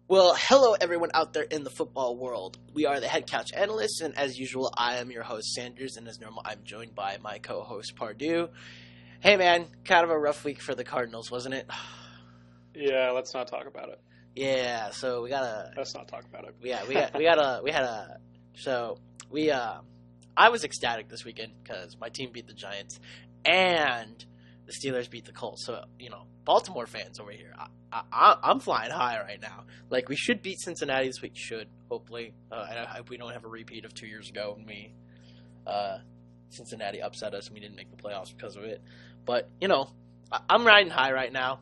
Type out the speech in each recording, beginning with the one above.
Well, hello everyone out there in the football world. We are the Head Couch Analysts, and as usual, I am your host, Sanders, and as normal, I'm joined by my co-host, Pardue. Hey man, kind of a rough week for the Cardinals, wasn't it? Yeah, let's not talk about it. Yeah, so Let's not talk about it. I was ecstatic this weekend because my team beat the Giants, and the Steelers beat the Colts. So, Baltimore fans over here, I'm flying high right now. Like, we should beat cincinnati this week. Hopefully. I hope we don't have a repeat of 2 years ago when Cincinnati upset us and we didn't make the playoffs because of it. But, I'm riding high right now.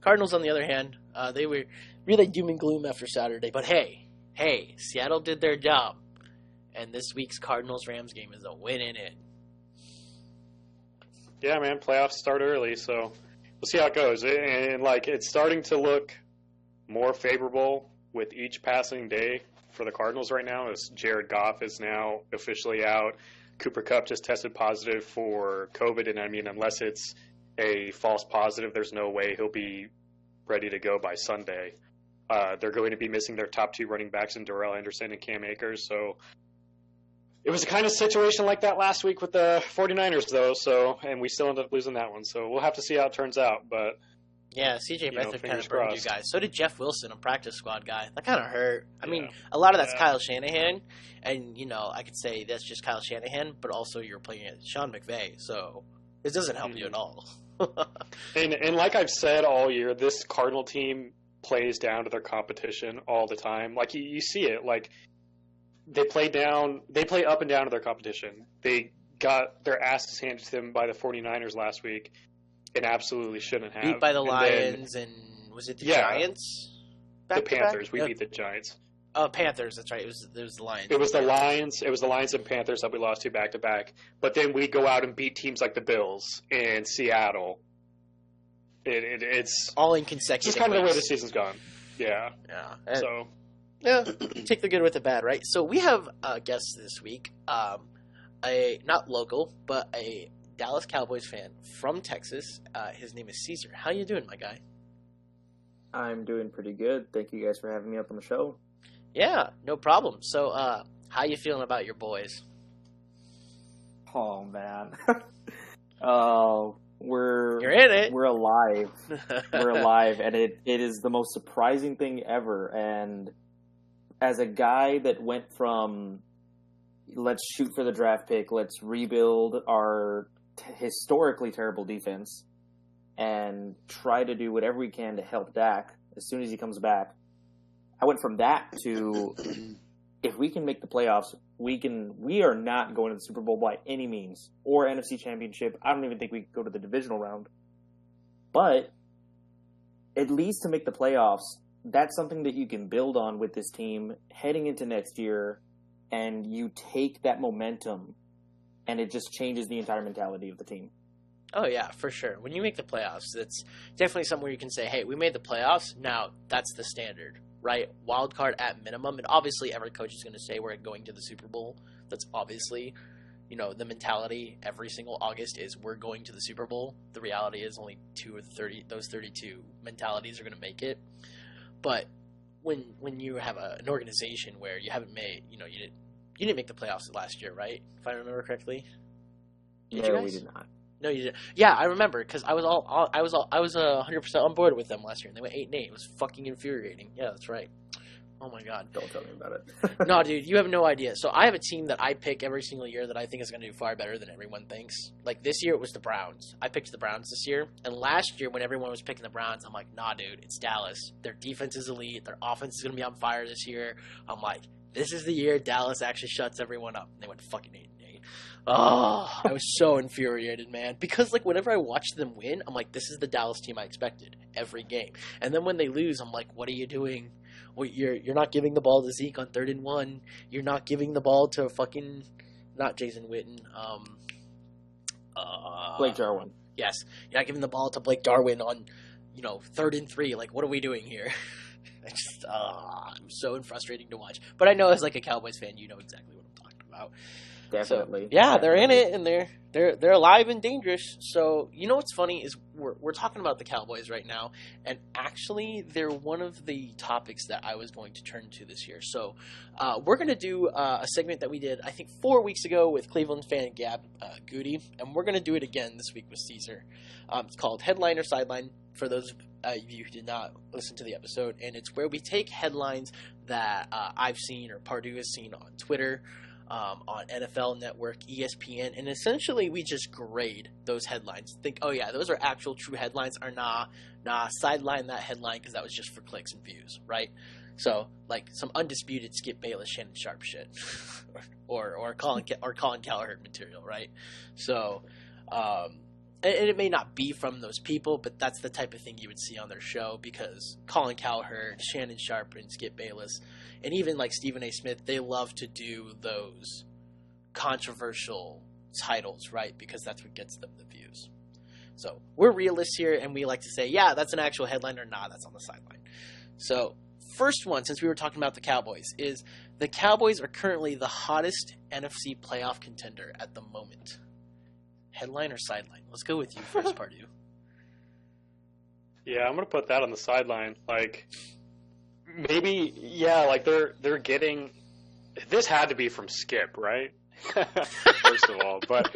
Cardinals, on the other hand, they were really doom and gloom after Saturday. But hey, Seattle did their job. And this week's Cardinals-Rams game is a win in it. Yeah, man, playoffs start early, so we'll see how it goes. And, it's starting to look more favorable with each passing day for the Cardinals right now, as Jared Goff is now officially out. Cooper Kupp just tested positive for COVID, and unless it's a false positive, there's no way he'll be ready to go by Sunday. They're going to be missing their top two running backs in Darrell Henderson and Cam Akers, so it was a kind of situation like that last week with the 49ers, though, and we still ended up losing that one. So we'll have to see how it turns out. But yeah, C.J. Beathard kind of burned you guys. So did Jeff Wilson, a practice squad guy. That kind of hurt. I mean, a lot of that's Kyle Shanahan, and, I could say that's just Kyle Shanahan, but also you're playing at Sean McVay, so it doesn't help you at all. and like I've said all year, this Cardinal team plays down to their competition all the time. Like, you see it, they play up and down to their competition. They got their asses handed to them by the 49ers last week and absolutely shouldn't have. Beat by the Lions and was it the Giants? The Panthers. We beat the Giants. Oh, Panthers, that's right. It was the Lions. It was the Lions. It was the Lions and Panthers that we lost to back to back. But then we go out and beat teams like the Bills and Seattle. It's all in consecutive. It's just kind of the way the season's gone. Yeah. Yeah. Yeah, take the good with the bad, right? So we have a guest this week, a not local, but a Dallas Cowboys fan from Texas. His name is Cesar. How you doing, my guy? I'm doing pretty good. Thank you guys for having me up on the show. Yeah, no problem. So, how you feeling about your boys? Oh man, you're in it. We're alive. We're alive, and it is the most surprising thing ever. And as a guy that went from let's shoot for the draft pick, let's rebuild our historically terrible defense, and try to do whatever we can to help Dak as soon as he comes back, I went from that to if we can make the playoffs, we are not going to the Super Bowl by any means, or NFC Championship. I don't even think we could go to the divisional round. But at least to make the playoffs, that's something that you can build on with this team heading into next year, and you take that momentum, and it just changes the entire mentality of the team. Oh, yeah, for sure. When you make the playoffs, it's definitely somewhere you can say, hey, we made the playoffs, now that's the standard, right? Wild card at minimum, and obviously every coach is going to say we're going to the Super Bowl. That's obviously, the mentality every single August is we're going to the Super Bowl. The reality is only those 32 mentalities are going to make it. But when you have an organization where you haven't made, you didn't make the playoffs last year, right? If I remember correctly. No, we did not. No, you didn't. Yeah, I remember because I was 100% on board with them last year, and they went 8-8. It was fucking infuriating. Yeah, that's right. Oh my god. Don't tell me about it. No, dude, you have no idea. So I have a team that I pick every single year that I think is going to do far better than everyone thinks. Like this year, it was the Browns. I picked the Browns this year, and last year when everyone was picking the Browns, I'm like, nah, dude, it's Dallas. Their defense is elite. Their offense is going to be on fire this year. I'm like, this is the year Dallas actually shuts everyone up. And they went fucking 8-8. Oh, I was so infuriated, man. Because, whenever I watch them win, I'm like, this is the Dallas team I expected every game. And then when they lose, I'm like, what are you doing? Well, you're not giving the ball to Zeke on 3rd and 1. You're not giving the ball to fucking, not Jason Witten. Blake Jarwin. Yes. You're not giving the ball to Blake Jarwin on, 3rd and 3. What are we doing here? It was so frustrating to watch. But I know as a Cowboys fan, you know exactly what I'm talking about. Definitely. So, yeah, they're in Definitely. it, and they're alive and dangerous. So, you know what's funny is we're talking about the Cowboys right now, and actually they're one of the topics that I was going to turn to this year. So, we're going to do a segment that we did, I think, 4 weeks ago with Cleveland fan Gab Goody, and we're going to do it again this week with Cesar. It's called Headline or Sideline, for those of you who did not listen to the episode, and it's where we take headlines that I've seen or Pardue has seen on Twitter, on NFL Network, ESPN, and essentially we just grade those headlines. Think, oh yeah, those are actual true headlines, or nah, sideline that headline because that was just for clicks and views, right? So like some undisputed Skip Bayless, Shannon Sharp shit, or Colin Cowherd material, right? So, and it may not be from those people, but that's the type of thing you would see on their show because Colin Cowherd, Shannon Sharp, and Skip Bayless, and even like Stephen A. Smith, they love to do those controversial titles, right? Because that's what gets them the views. So we're realists here, and we like to say, yeah, that's an actual headline, or nah, that's on the sideline. So first one, since we were talking about the Cowboys, is the Cowboys are currently the hottest NFC playoff contender at the moment. Headline or sideline? Let's go with you first, Pardue. Yeah, I'm gonna put that on the sideline. Like, maybe, yeah, like they're getting. This had to be from Skip, right? First of all, but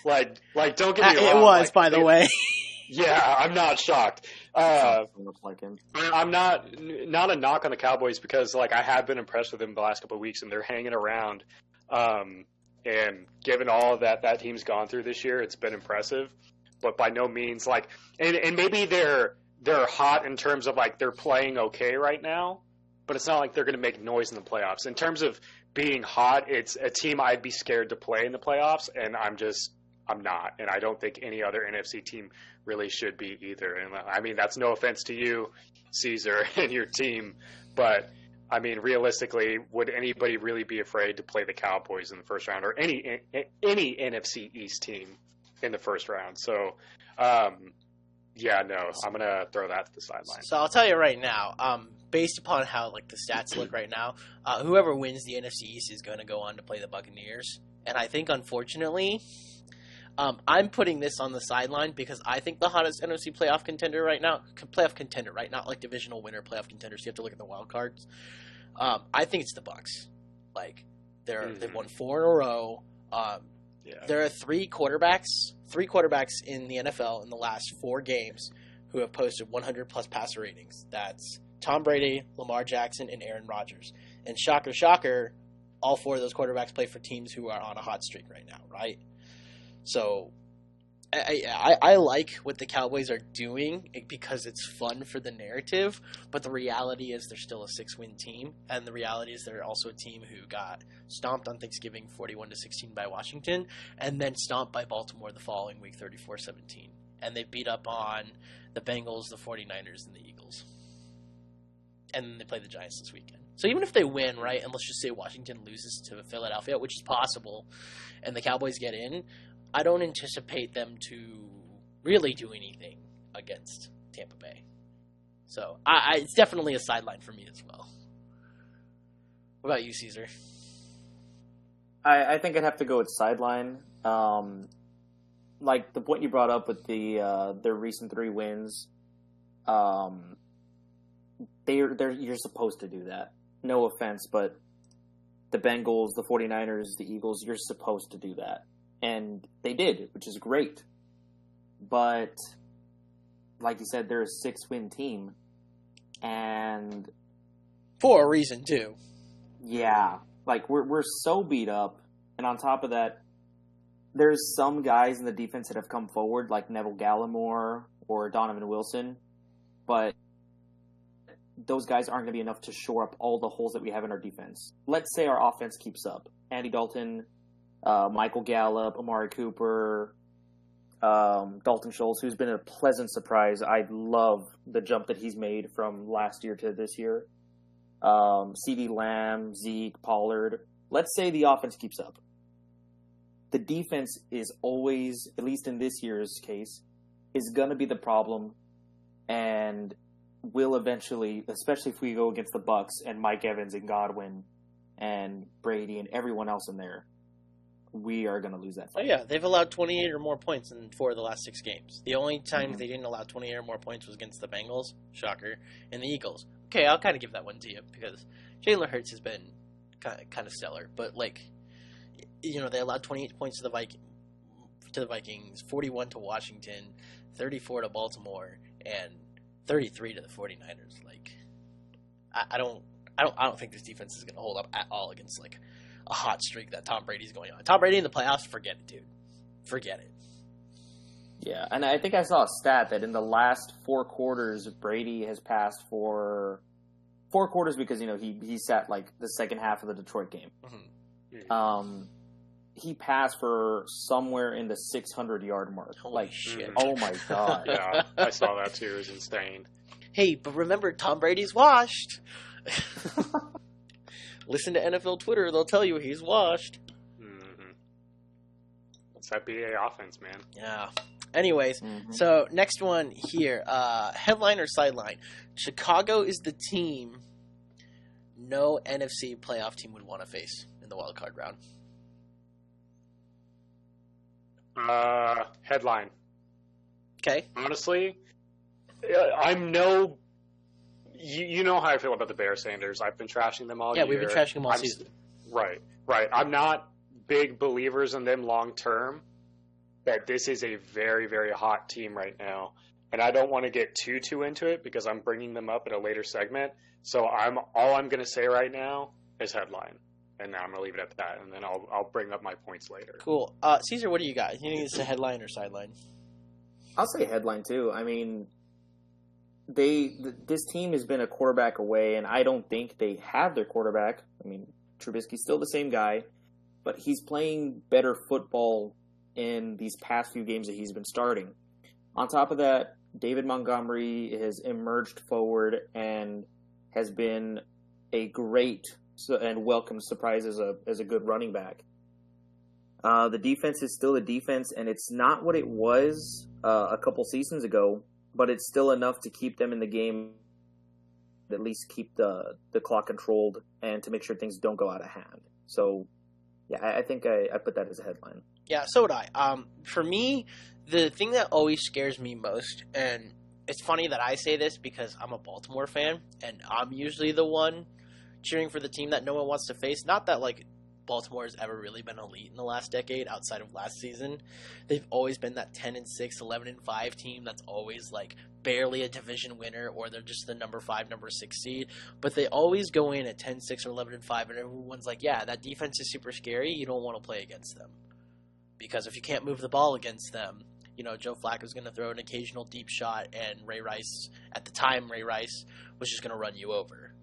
like don't get me wrong. It was, like, by the way. Yeah, I'm not shocked. Looks like him. I'm not a knock on the Cowboys because like I have been impressed with them the last couple of weeks and they're hanging around. And given all that team's gone through this year, it's been impressive. But by no means like and maybe they're hot in terms of like they're playing okay right now, but it's not like they're going to make noise in the playoffs. In terms of being hot, it's a team I'd be scared to play in the playoffs, and I'm not, and I don't think any other NFC team really should be either. And I mean, that's no offense to you, Cesar, and your team, but I mean, realistically, would anybody really be afraid to play the Cowboys in the first round or any NFC East team in the first round? So, yeah, no, I'm gonna throw that to the sideline. So I'll tell you right now, based upon how like the stats look right now, whoever wins the NFC East is going to go on to play the Buccaneers, and I think unfortunately, I'm putting this on the sideline because I think the hottest NFC playoff contender right now, not like divisional winner playoff contenders. You have to look at the wild cards. I think it's the Bucs. Like they've won 4 in a row. Yeah. There are three quarterbacks in the NFL in the last 4 games who have posted 100-plus passer ratings. That's Tom Brady, Lamar Jackson, and Aaron Rodgers. And shocker, all 4 of those quarterbacks play for teams who are on a hot streak right now, right? So I like what the Cowboys are doing because it's fun for the narrative, but the reality is they're still a 6-win team, and the reality is they're also a team who got stomped on Thanksgiving 41-16 by Washington, and then stomped by Baltimore the following week 34-17. And they beat up on the Bengals, the 49ers, and the Eagles. And then they play the Giants this weekend. So even if they win, right, and let's just say Washington loses to Philadelphia, which is possible, and the Cowboys get in, I don't anticipate them to really do anything against Tampa Bay. So it's definitely a sideline for me as well. What about you, Cesar? I think I'd have to go with sideline. Like the point you brought up with their recent 3 wins, you're supposed to do that. No offense, but the Bengals, the 49ers, the Eagles, you're supposed to do that. And they did, which is great. But, like you said, they're a 6-win team. And... for a reason, too. Yeah. Like, we're so beat up. And on top of that, there's some guys in the defense that have come forward, like Neville Gallimore or Donovan Wilson. But those guys aren't going to be enough to shore up all the holes that we have in our defense. Let's say our offense keeps up. Andy Dalton... Michael Gallup, Amari Cooper, Dalton Schultz, who's been a pleasant surprise. I love the jump that he's made from last year to this year. CeeDee Lamb, Zeke, Pollard. Let's say the offense keeps up. The defense is always, at least in this year's case, is going to be the problem and will eventually, especially if we go against the Bucs and Mike Evans and Godwin, and Brady and everyone else in there, we are going to lose that Oh fight. yeah, they've allowed 28 or more points in 4 of the last 6 games. The only time they didn't allow 28 or more points was against the Bengals, shocker, and the Eagles. Okay, I'll kind of give that one to you because Jalen Hurts has been kind of stellar, but like, you know, they allowed 28 points to the Vikings, 41 to Washington, 34 to Baltimore, and 33 to the 49ers. Like, I don't think this defense is going to hold up at all against like a hot streak that Tom Brady's going on. Tom Brady in the playoffs, forget it, dude. Forget it. Yeah, and I think I saw a stat that in the last 4 quarters, Brady has passed for 4 quarters because, you know, he sat like the second half of the Detroit game. Mm-hmm. He passed for somewhere in the 600-yard mark. Holy like, shit. Oh my God. Yeah, I saw that too. It was insane. Hey, but remember, Tom Brady's washed. Listen to NFL Twitter; they'll tell you he's washed. Mm-hmm. It's that BA offense, man. Yeah. Anyways, so next one here, headline or sideline. Chicago is the team no NFC playoff team would want to face in the wild card round. Headline. Okay. Honestly, I'm no. You know how I feel about the Bears, Sanders. I've been trashing them all year. Yeah, we've been trashing them all season. Right. I'm not big believers in them long term. That this is a very, very hot team right now, and I don't want to get too into it because I'm bringing them up in a later segment. So I'm going to say right now is headline, and I'm going to leave it at that, and then I'll bring up my points later. Cool. Cesar, what do you got? You think it's a headline or sideline? I'll say headline too. I mean, this team has been a quarterback away, and I don't think they have their quarterback. I mean, Trubisky's still the same guy, but he's playing better football in these past few games that he's been starting. On top of that, David Montgomery has emerged forward and has been a great and welcome surprise as a good running back. The defense is still a defense, and it's not what it was a couple seasons ago, but it's still enough to keep them in the game, at least keep the clock controlled and to make sure things don't go out of hand. So, yeah, I think I put that as a headline. Yeah, so would I. For me, the thing that always scares me most, and it's funny that I say this because I'm a Baltimore fan, and I'm usually the one cheering for the team that no one wants to face. Not that, like, Baltimore has ever really been elite in the last decade outside of last season. They've always been that 10-6, 11-5 team that's always, like, barely a division winner, or they're just the number 5, number 6 seed. But they always go in at 10-6 or 11-5, and everyone's like, yeah, that defense is super scary. You don't want to play against them. Because if you can't move the ball against them, you know, Joe Flacco's going to throw an occasional deep shot, and Ray Rice was just going to run you over,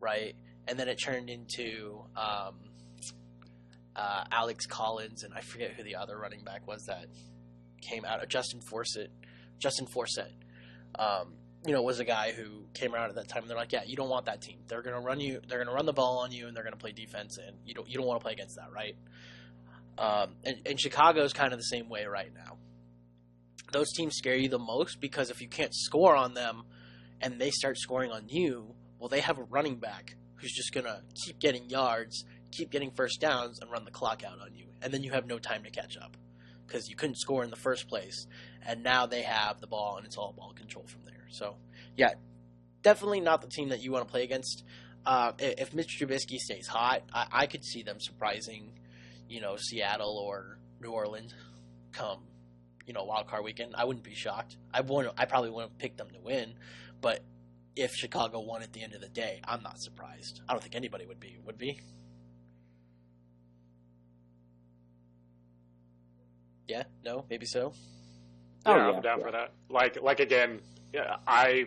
right? And then it turned into Alex Collins, and I forget who the other running back was that came out. Justin Forsett, you know, was a guy who came around at that time. And they're like, yeah, you don't want that team. They're going to run you. They're going to run the ball on you, and they're going to play defense, and you don't want to play against that, right? And Chicago's kind of the same way right now. Those teams scare you the most because if you can't score on them and they start scoring on you, well, they have a running back who's just going to keep getting yards, keep getting first downs, and run the clock out on you. And then you have no time to catch up because you couldn't score in the first place. And now they have the ball, and it's all ball control from there. So, yeah, definitely not the team that you want to play against. If Mitch Trubisky stays hot, I could see them surprising, you know, Seattle or New Orleans come, you know, wild card weekend. I wouldn't be shocked. I probably wouldn't pick them to win, but if Chicago won at the end of the day, I'm not surprised. I don't think anybody would be. Yeah? No? Maybe so? Yeah, Oh, I'm down for that. Like again, yeah, I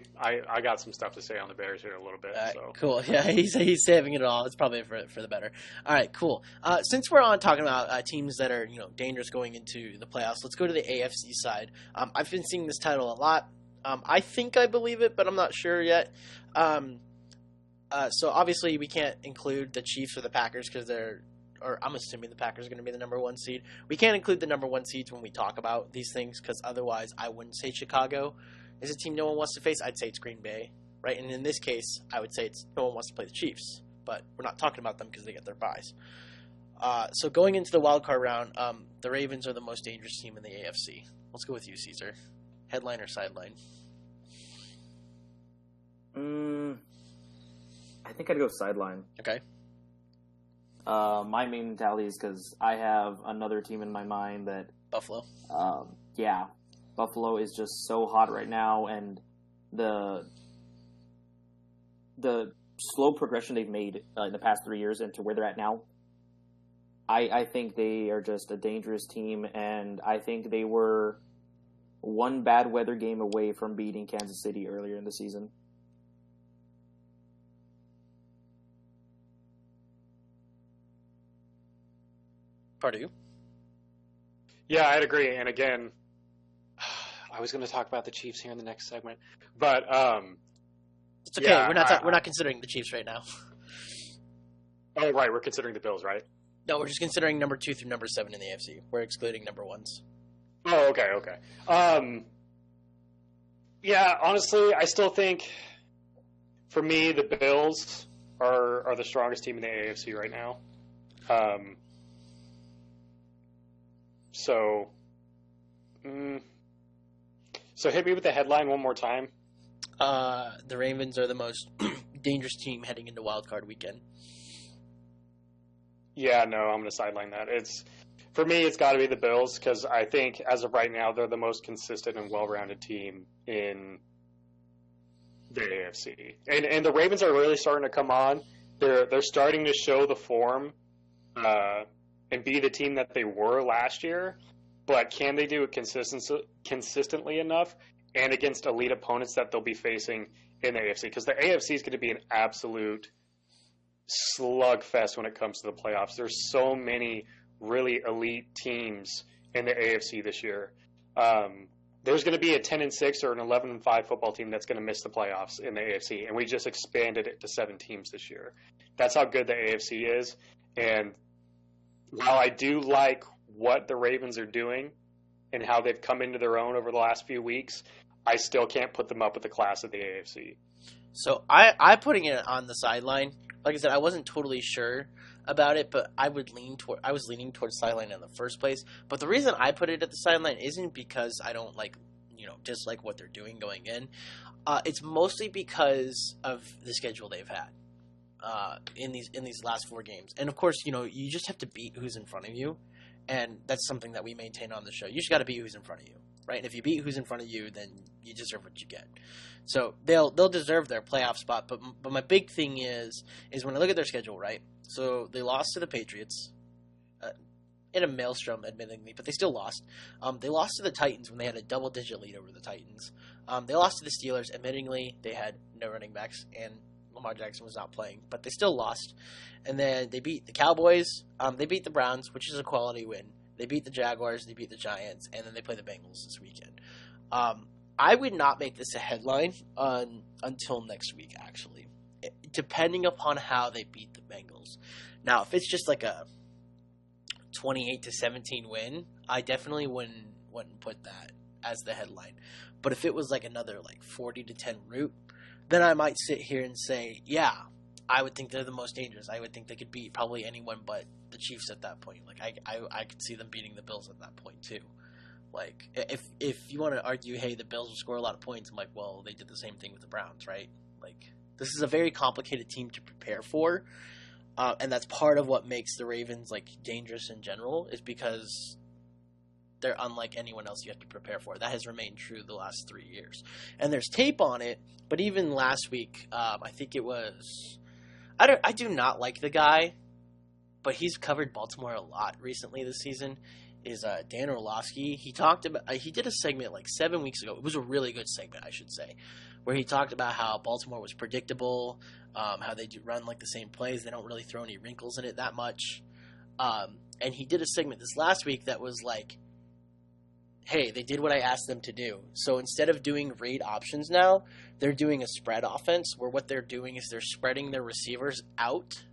got some stuff to say on the Bears here in a little bit. So cool. Yeah, he's saving it all. It's probably for the better. All right, cool. Since we're on talking about teams that are, you know, dangerous going into the playoffs, let's go to the AFC side. I've been seeing this title a lot. I think I believe it, but I'm not sure yet. So obviously we can't include the Chiefs or the Packers because I'm assuming the Packers are going to be the number 1 seed. We can't include the number 1 seeds when we talk about these things because otherwise I wouldn't say Chicago is a team no one wants to face. I'd say it's Green Bay, right? And in this case, I would say it's no one wants to play the Chiefs. but we're not talking about them because they get their buys. So going into the wild card round, the Ravens are the most dangerous team in the AFC. Let's go with you, Cesar. Headline or sideline? I think I'd go sideline. Okay. My main mentality is because I have another team in my mind that Buffalo. Buffalo is just so hot right now, and the slow progression they've made in the past 3 years into where they're at now. I think they are just a dangerous team, and I think they were one bad weather game away from beating Kansas City earlier in the season. Pardue? Yeah, I'd agree. And again, I was going to talk about the Chiefs here in the next segment, but it's okay. Yeah, we're not considering the Chiefs right now. Oh, right. We're considering the Bills, right? No, we're just considering number 2 through number 7 in the AFC. We're excluding number 1s. Oh, okay. Yeah, honestly, I still think, for me, the Bills are the strongest team in the AFC right now. So hit me with the headline one more time. The Ravens are the most dangerous team heading into Wild Card weekend. Yeah, no, I'm going to sideline that. For me, it's got to be the Bills because I think as of right now, they're the most consistent and well-rounded team in the AFC. And the Ravens are really starting to come on. They're starting to show the form and be the team that they were last year. But can they do it consistently enough and against elite opponents that they'll be facing in the AFC? Because the AFC is going to be an absolute slugfest when it comes to the playoffs. There's so many really elite teams in the AFC this year. There's going to be a 10-6 or an 11-5 football team that's going to miss the playoffs in the AFC, and we just expanded it to 7 teams this year. That's how good the AFC is. And while I do like what the Ravens are doing and how they've come into their own over the last few weeks, I still can't put them up with the class of the AFC. So I'm putting it on the sideline. Like I said, I wasn't totally sure about it, but I was leaning towards sideline in the first place. But the reason I put it at the sideline isn't because I don't dislike what they're doing going in. It's mostly because of the schedule they've had in these last 4 games. And of course, you just have to beat who's in front of you, and that's something that we maintain on the show. You just got to beat who's in front of you, right? And if you beat who's in front of you, then you deserve what you get. So they'll deserve their playoff spot. But my big thing is when I look at their schedule, right? So they lost to the Patriots in a maelstrom, admittedly, but they still lost. They lost to the Titans when they had a double-digit lead over the Titans. They lost to the Steelers. Admittingly, they had no running backs, and Lamar Jackson was not playing, but they still lost. And then they beat the Cowboys. They beat the Browns, which is a quality win. They beat the Jaguars. They beat the Giants, and then they play the Bengals this weekend. I would not make this a headline until next week, actually, depending upon how they beat the Bengals. Now, if it's just like a 28-17 win, I definitely wouldn't put that as the headline. But if it was like another 40-10 route, then I might sit here and say, yeah, I would think they're the most dangerous. I would think they could beat probably anyone but the Chiefs at that point. I could see them beating the Bills at that point too. If you want to argue, hey, the Bills will score a lot of points, I'm like, well, they did the same thing with the Browns, right? This is a very complicated team to prepare for, and that's part of what makes the Ravens dangerous in general, is because they're unlike anyone else you have to prepare for. That has remained true the last 3 years, and there's tape on it. But even last week, I think it was, I do not like the guy, but he's covered Baltimore a lot recently this season. Is Dan Orlovsky. He did a segment 7 weeks ago. It was a really good segment, I should say, where he talked about how Baltimore was predictable, how they do run the same plays. They don't really throw any wrinkles in it that much. And he did a segment this last week that was hey, they did what I asked them to do. So instead of doing read options now, they're doing a spread offense where what they're doing is they're spreading their receivers out,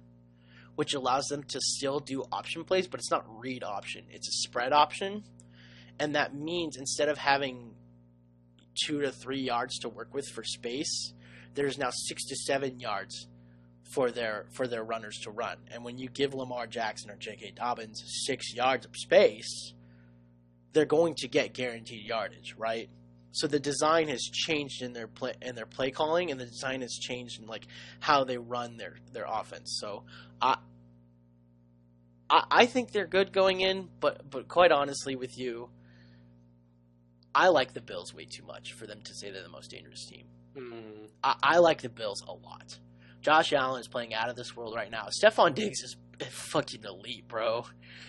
which allows them to still do option plays, but it's not read option. It's a spread option. And that means instead of having 2 to 3 yards to work with for space, there's now 6 to 7 yards for their runners to run. And when you give Lamar Jackson or J.K. Dobbins 6 yards of space, they're going to get guaranteed yardage, right? So the design has changed in their play calling, and the design has changed in like how they run their offense. So I think they're good going in, but quite honestly with you, I like the Bills way too much for them to say they're the most dangerous team. I like the Bills a lot. Josh Allen is playing out of this world right now. Stephon Diggs is fucking elite, bro.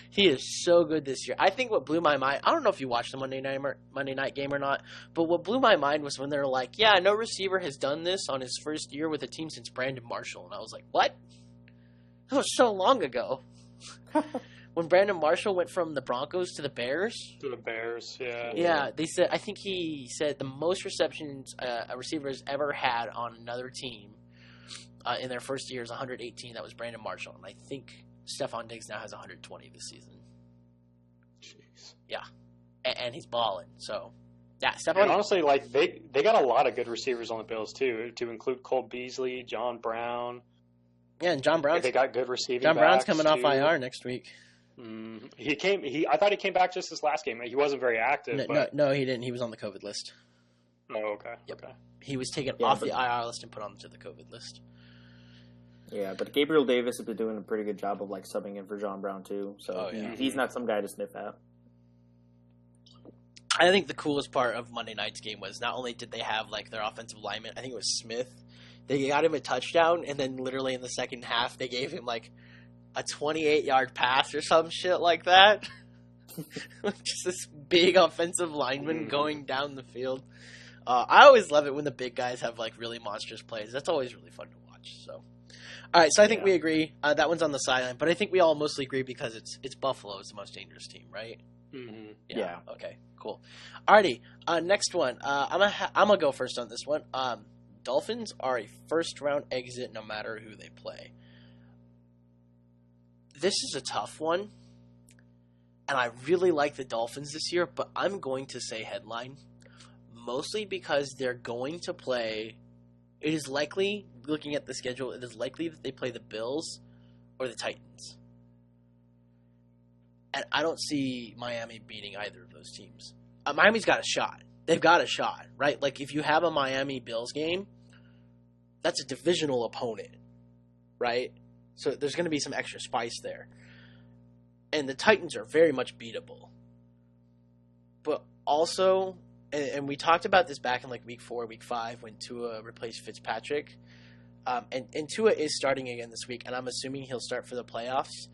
He is so good this year. I think what blew my mind, I don't know if you watched the Monday night game or not, but what blew my mind was when they're like, yeah, no receiver has done this on his first year with a team since Brandon Marshall. And I was like, what? That was so long ago. When Brandon Marshall went from the Broncos to the Bears. To the Bears, yeah. Yeah, I think he said the most receptions a receiver has ever had on another team in their first year is 118. That was Brandon Marshall. And I think Stephon Diggs now has 120 this season. Jeez. Yeah. And he's balling. So, yeah. And honestly, like, they got a lot of good receivers on the Bills, too, to include Cole Beasley, John Brown. Yeah, and John Brown. They got good receiving John Brown's backs, coming too. off IR next week. I thought he came back just this last game. He wasn't very active. No, he didn't. He was on the COVID list. Oh, okay. Yep. Okay. He was taken off the IR list and put onto the COVID list. Yeah, but Gabriel Davis has been doing a pretty good job of like subbing in for John Brown too. So he's not some guy to sniff at. I think the coolest part of Monday night's game was not only did they have like their offensive lineman, I think it was Smith, they got him a touchdown, and then literally in the second half they gave him like a 28-yard pass or some shit like that. Just this big offensive lineman going down the field. I always love it when the big guys have like really monstrous plays. That's always really fun to watch. So, all right, so I think we agree. That one's on the sideline, but I think we all mostly agree because it's Buffalo is the most dangerous team, right? Mm-hmm. Yeah. Okay. Cool. Alrighty. Next one. I'm gonna go first on this one. Dolphins are a first round exit no matter who they play. This is a tough one, and I really like the Dolphins this year, but I'm going to say headline, mostly because they're going to play. It is likely, looking at the schedule, it is likely that they play the Bills or the Titans. And I don't see Miami beating either of those teams. Miami's got a shot. They've got a shot, right? Like, if you have a Miami Bills game, that's a divisional opponent, right? So there's going to be some extra spice there. And the Titans are very much beatable. But also, and we talked about this back in like week 4, week 5, when Tua replaced Fitzpatrick. And Tua is starting again this week, and I'm assuming he'll start for the playoffs.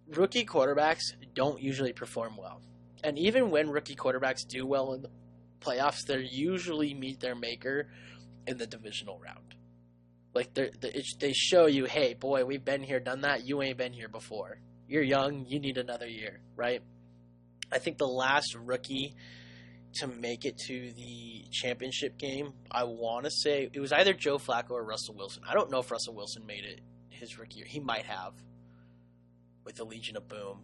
Rookie quarterbacks don't usually perform well. And even when rookie quarterbacks do well in the playoffs, they usually meet their maker in the divisional round. Like, they show you, hey, boy, we've been here, done that. You ain't been here before. You're young. You need another year, right? I think the last rookie to make it to the championship game, I want to say, it was either Joe Flacco or Russell Wilson. I don't know if Russell Wilson made it his rookie year. He might have with the Legion of Boom.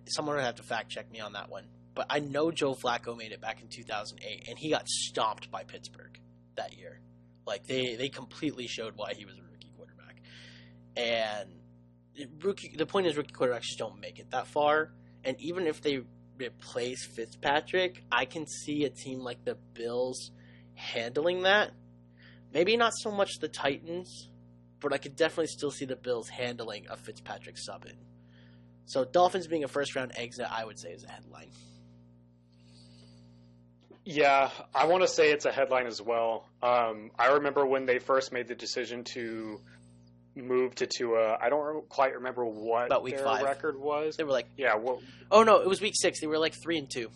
Someone would have to fact check me on that one. But I know Joe Flacco made it back in 2008, and he got stomped by Pittsburgh that year. Like, they completely showed why he was a rookie quarterback. And the point is, rookie quarterbacks just don't make it that far. And even if they replace Fitzpatrick, I can see a team like the Bills handling that. Maybe not so much the Titans, but I could definitely still see the Bills handling a Fitzpatrick sub-in. So Dolphins being a first-round exit, I would say, is a headline. Yeah, I want to say it's a headline as well. I remember when they first made the decision to move to Tua. I don't quite remember what about week their 5 record was. They were like, yeah. Well, oh no, it was week 6. They were like 3-2.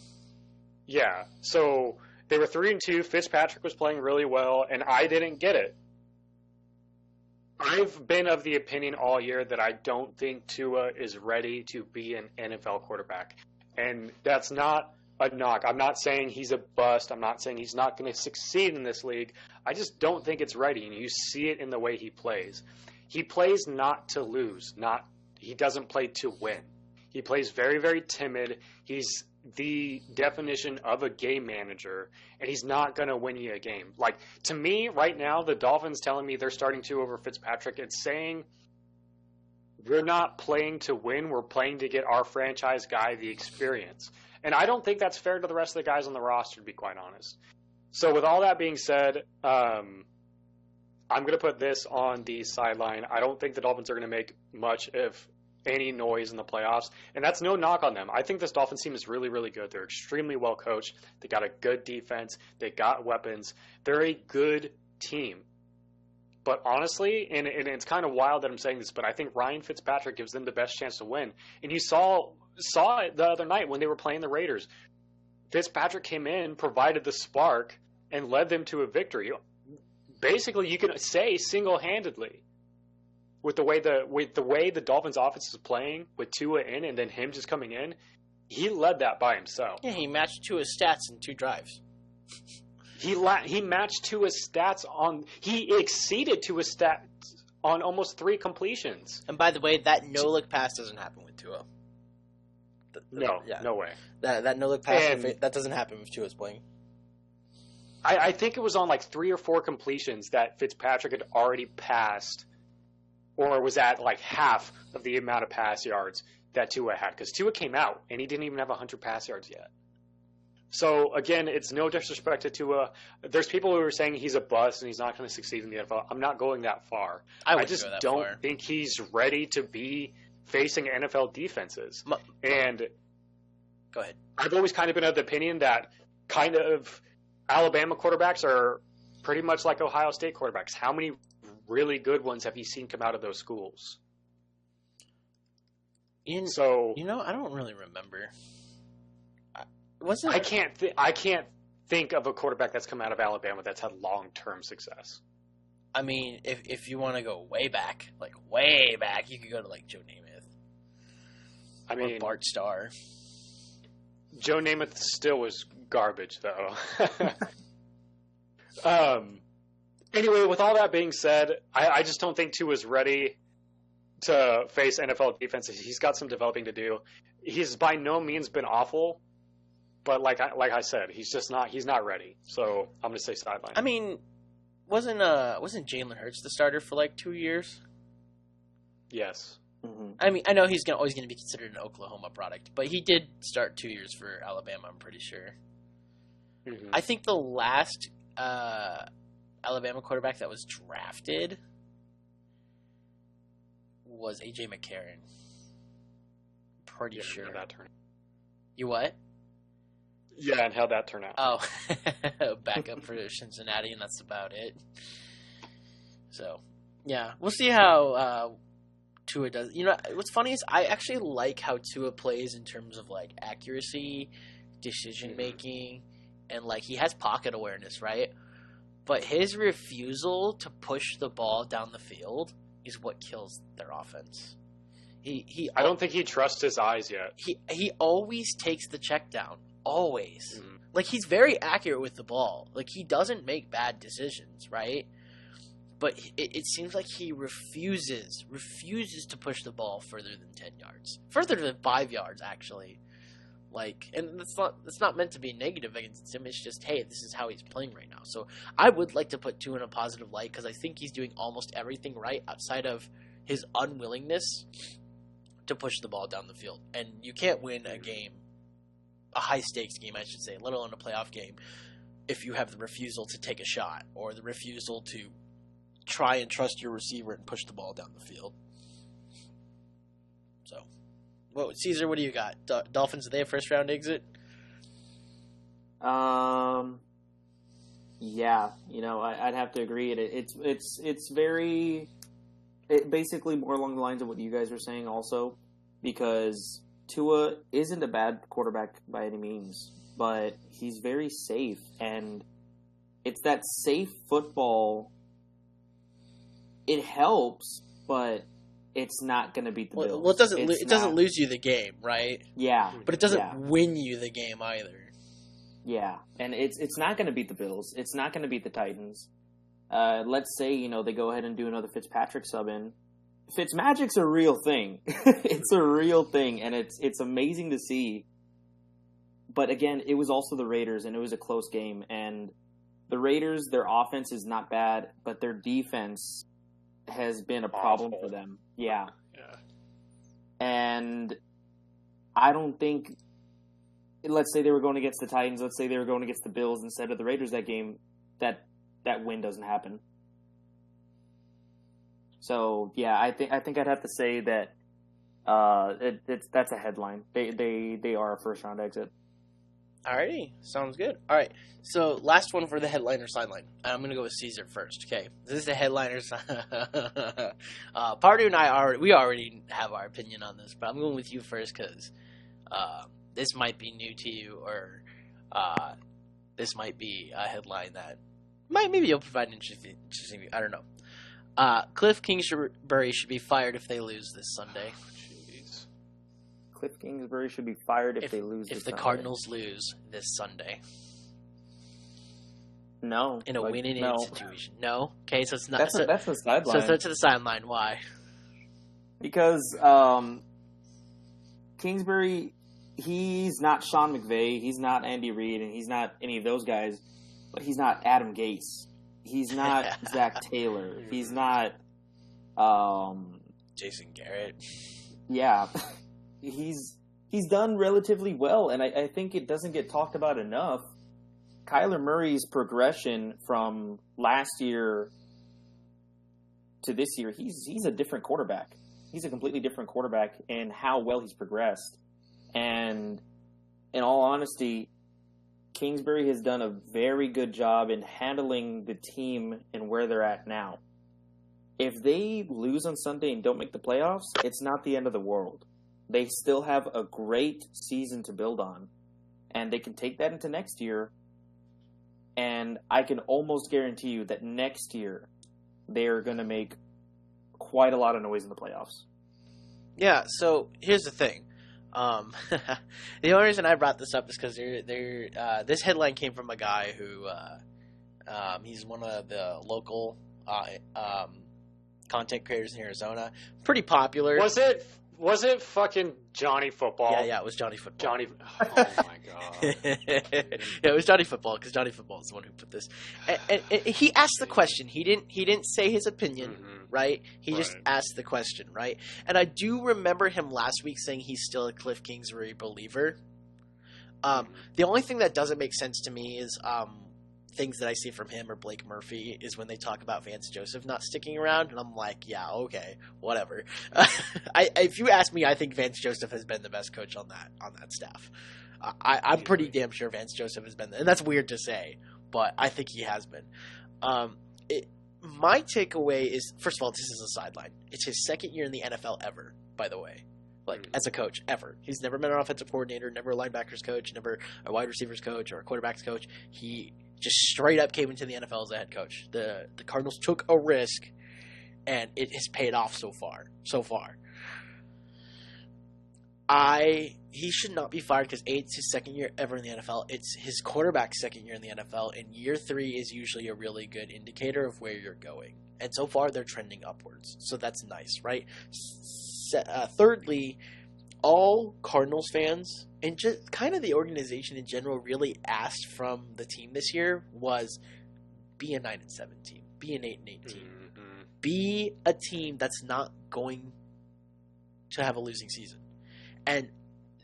Yeah, so they were 3-2. Fitzpatrick was playing really well, and I didn't get it. I've been of the opinion all year that I don't think Tua is ready to be an NFL quarterback. And that's not a knock. I'm not saying he's a bust. I'm not saying he's not going to succeed in this league. I just don't think it's ready. And you see it in the way he plays. He plays not to lose. He doesn't play to win. He plays very, very timid. He's the definition of a game manager, and he's not going to win you a game. Like, to me, right now, the Dolphins telling me they're starting Tua over Fitzpatrick, it's saying we're not playing to win. We're playing to get our franchise guy the experience. And I don't think that's fair to the rest of the guys on the roster, to be quite honest. So with all that being said, I'm going to put this on the sideline. I don't think the Dolphins are going to make much, if any, noise in the playoffs. And that's no knock on them. I think this Dolphins team is really, really good. They're extremely well coached. They got a good defense. They got weapons. They're a good team. But honestly, and it's kind of wild that I'm saying this, but I think Ryan Fitzpatrick gives them the best chance to win. And you saw it the other night when they were playing the Raiders. Fitzpatrick came in, provided the spark, and led them to a victory. Basically, you can say single-handedly with the way the Dolphins' offense is playing, with Tua in and then him just coming in. He led that by himself. Yeah, he matched Tua's stats in 2 drives. He matched Tua's stats on. He exceeded Tua's stats on almost 3 completions. And by the way, that no-look pass doesn't happen with Tua. No way. That no-look pass, that doesn't happen with Tua's playing. I think it was on like 3 or 4 completions that Fitzpatrick had already passed, or was at like half of the amount of pass yards that Tua had. Because Tua came out, and he didn't even have 100 pass yards yet. So, again, it's no disrespect to Tua. There's people who are saying he's a bust and he's not going to succeed in the NFL. I'm not going that far. I just don't think he's ready to be facing NFL defenses. And go ahead. I've always kind of been of the opinion that kind of Alabama quarterbacks are pretty much like Ohio State quarterbacks. How many really good ones have you seen come out of those schools? I don't really remember. I can't think of a quarterback that's come out of Alabama that's had long-term success. I mean, if you want to go way back, you could go to like Joe Namath. Or Bart Starr. Joe Namath still was garbage, though. Anyway, with all that being said, I just don't think Tua's ready to face NFL defenses. He's got some developing to do. He's by no means been awful. But like I said, he's not ready. So I'm gonna say sideline. I mean, wasn't Jalen Hurts the starter for like 2 years? Yes. Mm-hmm. I mean, I know he's always gonna be considered an Oklahoma product, but he did start 2 years for Alabama. I'm pretty sure. Mm-hmm. I think the last Alabama quarterback that was drafted was A.J. McCarron. Pretty sure. That turn. You what? Yeah, and how'd that turn out? Oh, backup for Cincinnati, and that's about it. So, yeah, we'll see how Tua does. You know, what's funny is I actually like how Tua plays in terms of, like, accuracy, decision-making, and, like, he has pocket awareness, right? But his refusal to push the ball down the field is what kills their offense. I don't think he trusts his eyes yet. He always takes the check down. Always. Mm-hmm. Like, he's very accurate with the ball. Like, he doesn't make bad decisions, right? But it seems like he refuses to push the ball further than 10 yards. Further than 5 yards, actually. Like, and it's not meant to be negative against him. It's just, hey, this is how he's playing right now. So I would like to put Tua in a positive light because I think he's doing almost everything right outside of his unwillingness to push the ball down the field. And you can't win a game, a high-stakes game, I should say, let alone a playoff game, if you have the refusal to take a shot or the refusal to try and trust your receiver and push the ball down the field. So, well, Cesar, what do you got? Dolphins, are they a first-round exit? Yeah, I'd have to agree. It's basically more along the lines of what you guys were saying also, because Tua isn't a bad quarterback by any means, but he's very safe, and it's that safe football. It helps, but it's not going to beat the Bills. Well, it doesn't lose you the game, right? Yeah, but it doesn't win you the game either. Yeah, and it's not going to beat the Bills. It's not going to beat the Titans. Let's say they go ahead and do another Fitzpatrick sub in. Fitzmagic's a real thing. It's a real thing, and it's amazing to see. But again, it was also the Raiders, and it was a close game. And the Raiders, their offense is not bad, but their defense has been a problem for them. Yeah. And I don't think, let's say they were going against the Titans, let's say they were going against the Bills instead of the Raiders that game, that win doesn't happen. So yeah, I think I'd have to say that that's a headline. They are a first round exit. Alrighty, sounds good. All right, so last one for the headliner sideline. I'm gonna go with Cesar first. Okay, this is the headliner. Pardew and I already have our opinion on this, but I'm going with you first because this might be new to you, or this might be a headline that maybe you'll provide an interesting view. I don't know. Cliff Kingsbury should be fired if they lose this Sunday. Cliff Kingsbury should be fired if they lose this Sunday. If the Cardinals lose this Sunday. No. In a win-in situation. No? Okay, so it's not... That's the sideline. So throw it to the sideline. Why? Because Kingsbury, he's not Sean McVay, he's not Andy Reid, and he's not any of those guys, but he's not Adam Gase. He's not Zach Taylor. He's not... Jason Garrett. Yeah. He's done relatively well, and I think it doesn't get talked about enough. Kyler Murray's progression from last year to this year, he's a different quarterback. He's a completely different quarterback in how well he's progressed. And in all honesty, Kingsbury has done a very good job in handling the team and where they're at now. If they lose on Sunday and don't make the playoffs, it's not the end of the world. They still have a great season to build on, and they can take that into next year, and I can almost guarantee you that next year they are going to make quite a lot of noise in the playoffs. Yeah, so here's the thing. The only reason I brought this up is because this headline came from a guy who he's one of the local content creators in Arizona. Pretty popular. Was it fucking Johnny Football? Yeah, it was Johnny Football. Oh my god. Yeah, it was Johnny Football because Johnny Football is the one who put this. And he asked the question. He didn't say his opinion, right? He just asked the question, right? And I do remember him last week saying he's still a Cliff Kingsbury believer. The only thing that doesn't make sense to me is things that I see from him or Blake Murphy is when they talk about Vance Joseph not sticking around, and I'm like, yeah, okay, whatever. If you ask me, I think Vance Joseph has been the best coach on that staff. I'm pretty damn sure Vance Joseph has been, and that's weird to say, but I think he has been. My takeaway is, first of all, this is a sideline. It's his second year in the NFL ever, by the way. Like, as a coach, ever. He's never been an offensive coordinator, never a linebackers coach, never a wide receivers coach or a quarterbacks coach. He just straight up came into the NFL as a head coach. The Cardinals took a risk, and it has paid off so far. He should not be fired because it's his second year ever in the NFL. It's his quarterback's second year in the NFL, and year 3 is usually a really good indicator of where you're going. And so far, they're trending upwards, so that's nice, right? Thirdly, all Cardinals fans and just kind of the organization in general really asked from the team this year was be a 9-7 team, be an 8-8 team, be a team that's not going to have a losing season, and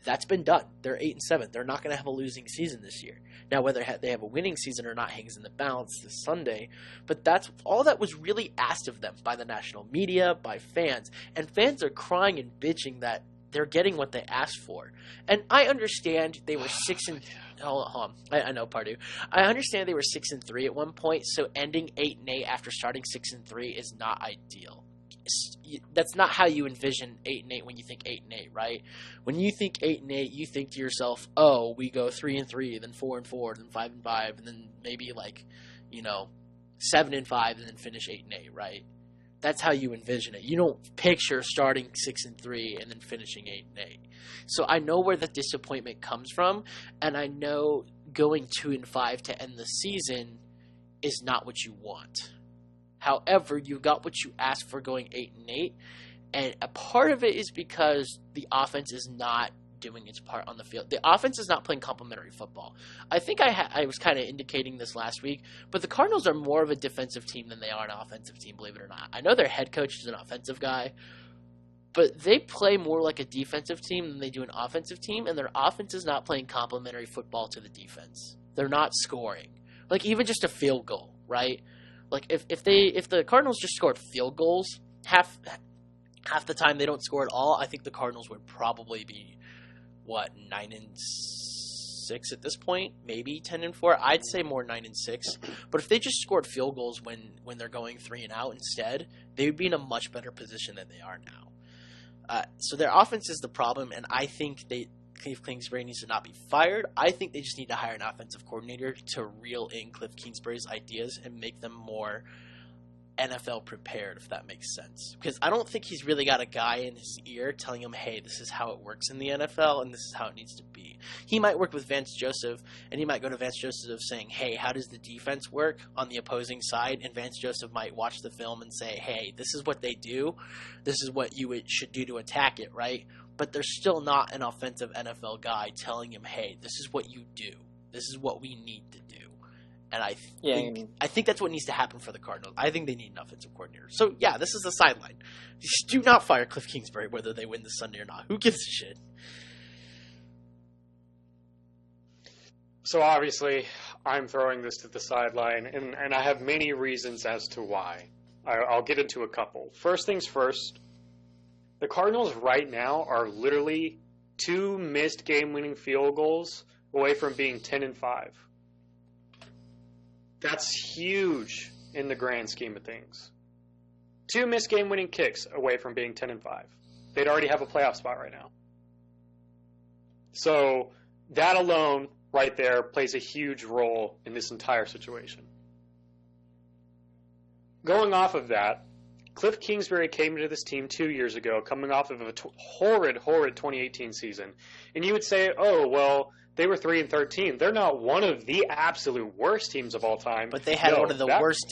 that's been done. They're 8-7. They're not going to have a losing season this year. Now, whether they have a winning season or not hangs in the balance this Sunday, but that's all that was really asked of them by the national media, by fans, and fans are crying and bitching that they're getting what they asked for. And I understand they were 6 and hold on. I know, Pardew. I understand they were 6-3 at one point, so ending 8-8 after starting 6-3 is not ideal. That's not how you envision 8-8 when you think 8-8, right? When you think 8-8, you think to yourself, "Oh, we go 3-3, then 4-4, then 5-5, and then maybe 7-5, and then finish 8-8," right? That's how you envision it. You don't picture starting 6-3 and then finishing 8-8. So I know where the disappointment comes from, and I know going 2-5 to end the season is not what you want. However, you got what you asked for going 8-8, And a part of it is because the offense is not doing its part on the field. The offense is not playing complementary football. I think I was kind of indicating this last week, but the Cardinals are more of a defensive team than they are an offensive team, believe it or not. I know their head coach is an offensive guy, but they play more like a defensive team than they do an offensive team, and their offense is not playing complementary football to the defense. They're not scoring. Like, even just a field goal, right? Like, if the Cardinals just scored field goals, half the time they don't score at all, I think the Cardinals would probably be, 9-6 at this point? Maybe 10-4? I'd say more 9-6. But if they just scored field goals when they're going 3 and out instead, they would be in a much better position than they are now. So their offense is the problem, and I think Cliff Kingsbury needs to not be fired. I think they just need to hire an offensive coordinator to reel in Cliff Kingsbury's ideas and make them more NFL prepared, if that makes sense. Because I don't think he's really got a guy in his ear telling him, hey, this is how it works in the NFL and this is how it needs to be. He might work with Vance Joseph, and he might go to Vance Joseph saying, hey, how does the defense work on the opposing side? And Vance Joseph might watch the film and say, hey, this is what they do. This is what you should do to attack it, right? But there's still not an offensive NFL guy telling him, hey, this is what you do. This is what we need to do. And I think that's what needs to happen for the Cardinals. I think they need an offensive coordinator. So, yeah, this is the sideline. Just do not fire Cliff Kingsbury whether they win this Sunday or not. Who gives a shit? So, obviously, I'm throwing this to the sideline, and I have many reasons as to why. I'll get into a couple. First things first, the Cardinals right now are literally 2 missed game-winning field goals away from being 10-5. That's huge in the grand scheme of things. 2 missed game-winning kicks away from being 10-5. They'd already have a playoff spot right now. So that alone, right there, plays a huge role in this entire situation. Going off of that, Cliff Kingsbury came into this team 2 years ago, coming off of a horrid 2018 season. And you would say, oh, well, they were 3-13. They're not one of the absolute worst teams of all time. But they had one of the worst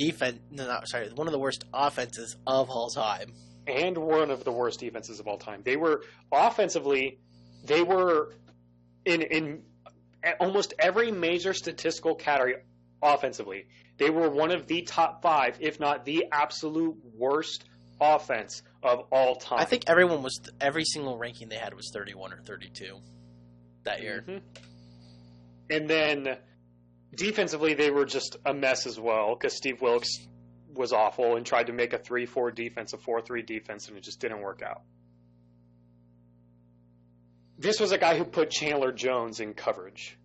one of the worst offenses of all time. And one of the worst defenses of all time. They were offensively, they were in almost every major statistical category offensively. They were one of the top 5, if not the absolute worst offense of all time. I think every single ranking they had was 31 or 32 that year. Mm-hmm. And then defensively, they were just a mess as well because Steve Wilkes was awful and tried to make a 3-4 defense, a 4-3 defense, and it just didn't work out. This was a guy who put Chandler Jones in coverage.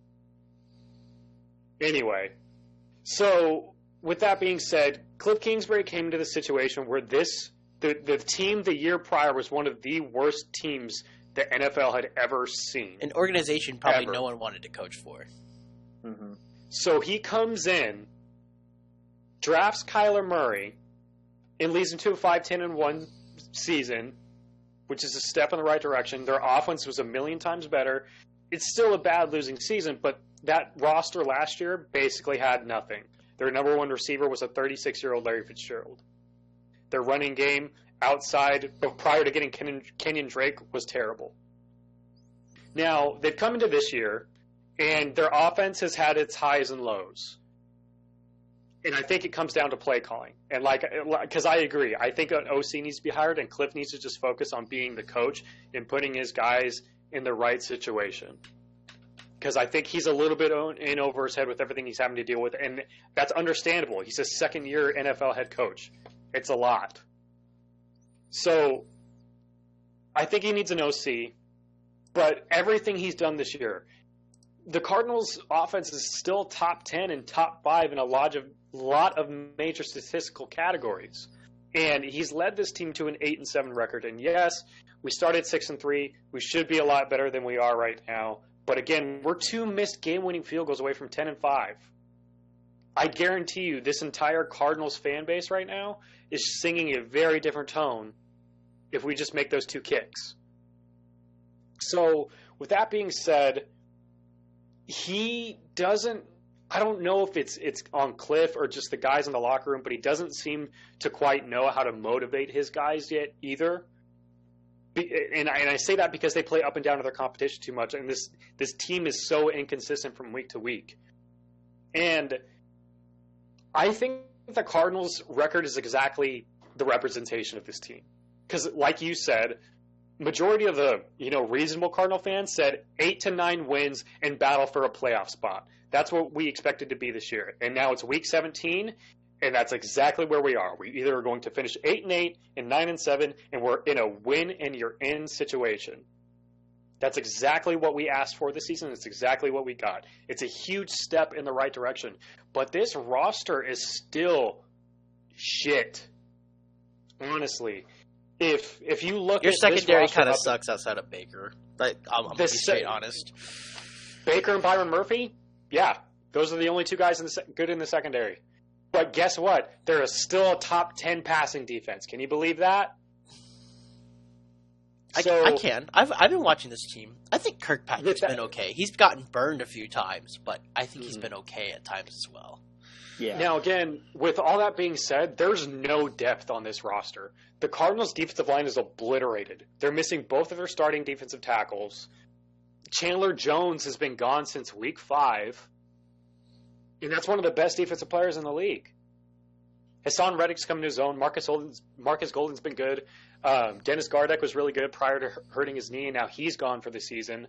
Anyway, so with that being said, Cliff Kingsbury came into the situation where the team the year prior was one of the worst teams the NFL had ever seen. An organization probably no one wanted to coach for. Mm-hmm. So he comes in, drafts Kyler Murray, and leads them to a 5-10-1 season, which is a step in the right direction. Their offense was a million times better. It's still a bad losing season, but that roster last year basically had nothing. Their number one receiver was a 36-year-old Larry Fitzgerald. Their running game outside, prior to getting Kenyon Drake, was terrible. Now, they've come into this year, and their offense has had its highs and lows. And I think it comes down to play calling. And because I agree, I think an OC needs to be hired, and Cliff needs to just focus on being the coach and putting his guys in the right situation. Because I think he's a little bit in over his head with everything he's having to deal with, and that's understandable. He's a second-year NFL head coach. It's a lot. So I think he needs an OC, but everything he's done this year, the Cardinals' offense is still top 10 and top 5 in a lot of major statistical categories. And he's led this team to an 8-7 record. And yes, we started 6-3. We should be a lot better than we are right now. But again, we're 2 missed game-winning field goals away from 10-5. I guarantee you this entire Cardinals fan base right now is singing a very different tone if we just make those 2 kicks. So with that being said, he doesn't – I don't know if it's on Cliff or just the guys in the locker room, but he doesn't seem to quite know how to motivate his guys yet either. and I say that because they play up and down to their competition too much, and this team is so inconsistent from week to week. And I think the Cardinals' record is exactly the representation of this team. Because, like you said, majority of the reasonable Cardinal fans said 8 to 9 wins and battle for a playoff spot. That's what we expected to be this year. And now it's week 17, and that's exactly where we are. We either are going to finish 8-8 and 9-7, and we're in a win and you're in situation. That's exactly what we asked for this season. It's exactly what we got. It's a huge step in the right direction. But this roster is still shit. Honestly. If you look your at secondary kind of sucks outside of Baker. Like, I'm going to be straight honest. Baker and Byron Murphy? Yeah. Those are the only two guys good in the secondary. But guess what? There is still a top 10 passing defense. Can you believe that? I can. I've been watching this team. I think Kirkpatrick's been okay. He's gotten burned a few times, but I think he's been okay at times as well. Yeah. Now, again, with all that being said, there's no depth on this roster. The Cardinals' defensive line is obliterated. They're missing both of their starting defensive tackles. Chandler Jones has been gone since week 5, and that's one of the best defensive players in the league. Hassan Reddick's coming to his own. Marcus Golden's been good. Dennis Gardeck was really good prior to hurting his knee, and now he's gone for the season.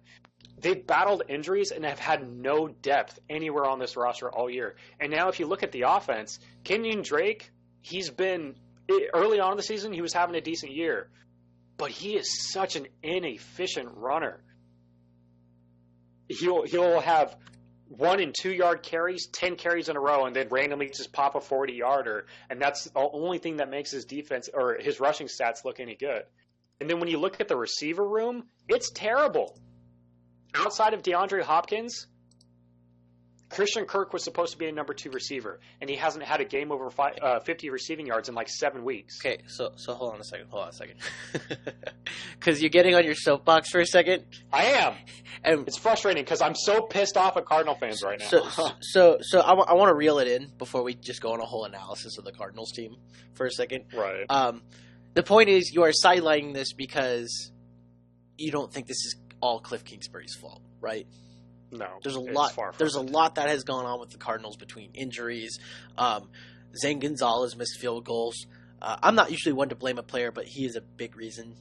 They've battled injuries and have had no depth anywhere on this roster all year. And now if you look at the offense, Kenyon Drake, he's been – early on in the season, he was having a decent year. But he is such an inefficient runner. He'll have 1 and 2 yard carries, 10 carries in a row, and then randomly just pop a 40-yarder. And that's the only thing that makes his defense or his rushing stats look any good. And then when you look at the receiver room, it's terrible. Outside of DeAndre Hopkins, Christian Kirk was supposed to be a number 2 receiver, and he hasn't had a game over 50 receiving yards in like 7 weeks. Okay, so hold on a second. Because you're getting on your soapbox for a second. I am. And it's frustrating because I'm so pissed off at Cardinal fans right now. So I want to reel it in before we just go on a whole analysis of the Cardinals team for a second. Right. The point is you are sidelining this because you don't think this is all Cliff Kingsbury's fault, right? No, there's a lot that has gone on with the Cardinals between injuries. Zane Gonzalez missed field goals. I'm not usually one to blame a player, but he is a big reason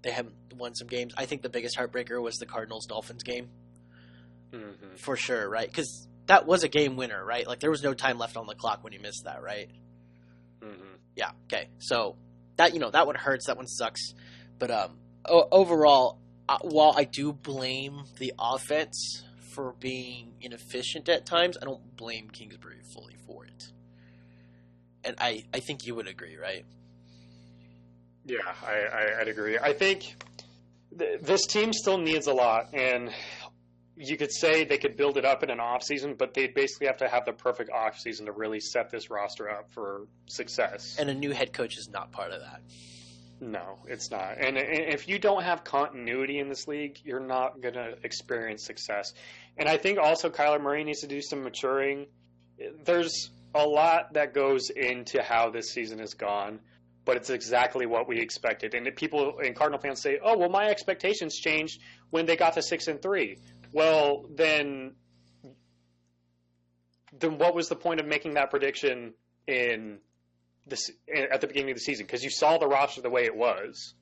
they haven't won some games. I think the biggest heartbreaker was the Cardinals-Dolphins game, for sure, right? Because that was a game winner, right? Like there was no time left on the clock when you missed that, right? Yeah. Okay. So that that one hurts. That one sucks. But overall. While I do blame the offense for being inefficient at times, I don't blame Kingsbury fully for it. And I think you would agree, right? Yeah, I'd agree. I think this team still needs a lot, and you could say they could build it up in an offseason, but they basically have to have the perfect offseason to really set this roster up for success. And a new head coach is not part of that. No, it's not. And if you don't have continuity in this league, you're not going to experience success. And I think also Kyler Murray needs to do some maturing. There's a lot that goes into how this season has gone, but it's exactly what we expected. And people and Cardinal fans say, "Oh, well, my expectations changed when they got to 6-3." Well, then what was the point of making that prediction at the beginning of the season? Because you saw the roster the way it was,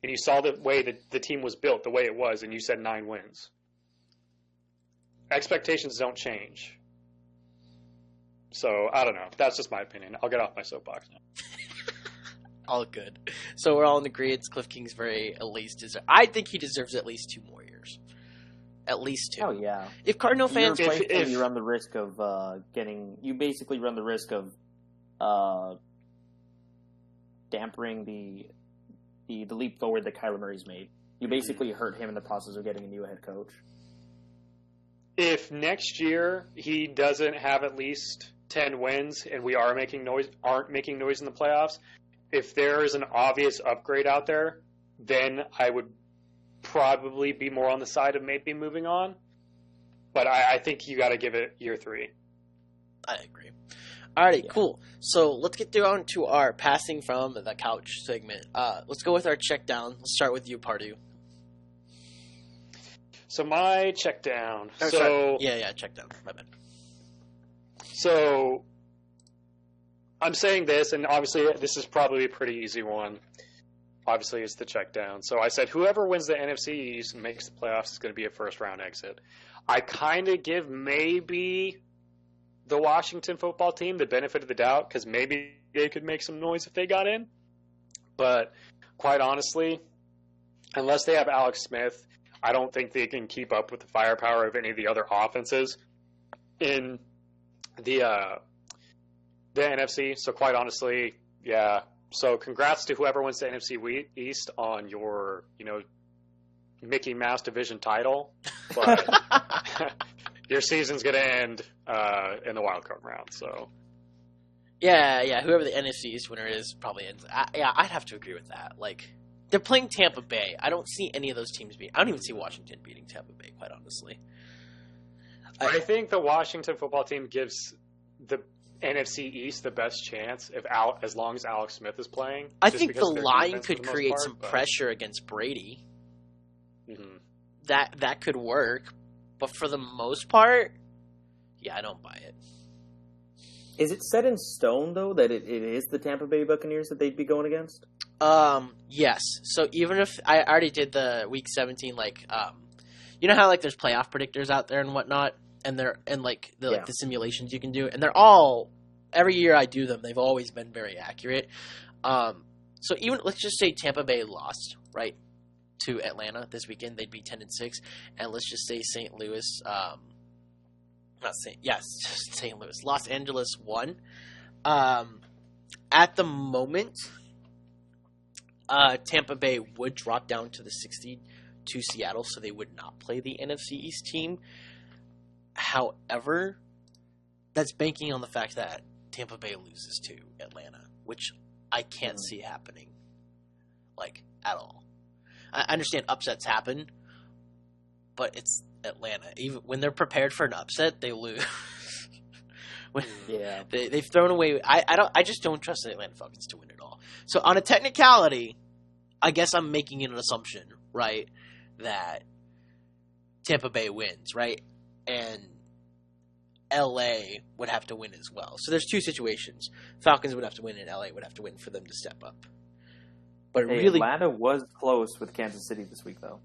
and you saw the way that the team was built the way it was, and you said 9 wins. Expectations don't change. So, I don't know. That's just my opinion. I'll get off my soapbox now. All good. So we're all in agreement. Cliff Kingsbury at least I think he deserves at least 2 more years. At least 2. Oh, yeah. If Cardinal fans... You run the risk of You basically run the risk of dampering the leap forward that Kyler Murray's made. You basically hurt him in the process of getting a new head coach. If next year he doesn't have at least 10 wins and we aren't making noise in the playoffs, if there is an obvious upgrade out there, then I would probably be more on the side of maybe moving on. But I think you got to give it year 3. I agree. Alrighty, Yeah. cool. So let's get down to our passing from the couch segment. Let's go with our check down. Let's start with you, Pardew. So my check down. Oh, so sorry. Yeah, check down. My bad. So I'm saying this, and obviously this is probably a pretty easy one. Obviously, it's the check down. So I said whoever wins the NFC East and makes the playoffs is going to be a first round exit. I kind of give maybe the Washington football team the benefit of the doubt because maybe they could make some noise if they got in. But quite honestly, unless they have Alex Smith, I don't think they can keep up with the firepower of any of the other offenses in the NFC. So quite honestly, yeah. So congrats to whoever wins the NFC East on your, Mickey Mouse division title. But your season's going to end in the wild card round. So Yeah. Whoever the NFC East winner is probably ends. I'd have to agree with that. Like, they're playing Tampa Bay. I don't see any of those teams beating. I don't even see Washington beating Tampa Bay, quite honestly. I think the Washington football team gives the NFC East the best chance as long as Alex Smith is playing. I just think because the of their line defense could for the most create part, some but- pressure against Brady. Mhm. That could work, but for the most part, yeah, I don't buy it. Is it set in stone though that it is the Tampa Bay Buccaneers that they'd be going against? Yes. So even if I already did the week 17, you know how like there's playoff predictors out there and whatnot, and the simulations you can do, and they're all every year I do them. They've always been very accurate. So even let's just say Tampa Bay lost right to Atlanta this weekend, they'd be 10-6, and let's just say St. Louis, St. Louis, Los Angeles won. At the moment, Tampa Bay would drop down to the 60 to Seattle, so they would not play the NFC East team. However, that's banking on the fact that Tampa Bay loses to Atlanta, which I can't see happening, at all. I understand upsets happen, but it's Atlanta. Even when they're prepared for an upset, they lose. Yeah. They've thrown away. I just don't trust the Atlanta Falcons to win it all. So on a technicality, I guess I'm making an assumption, right, that Tampa Bay wins, right, and LA would have to win as well. So there's two situations: Falcons would have to win, and LA would have to win for them to step up. But really, Atlanta was close with Kansas City this week, though.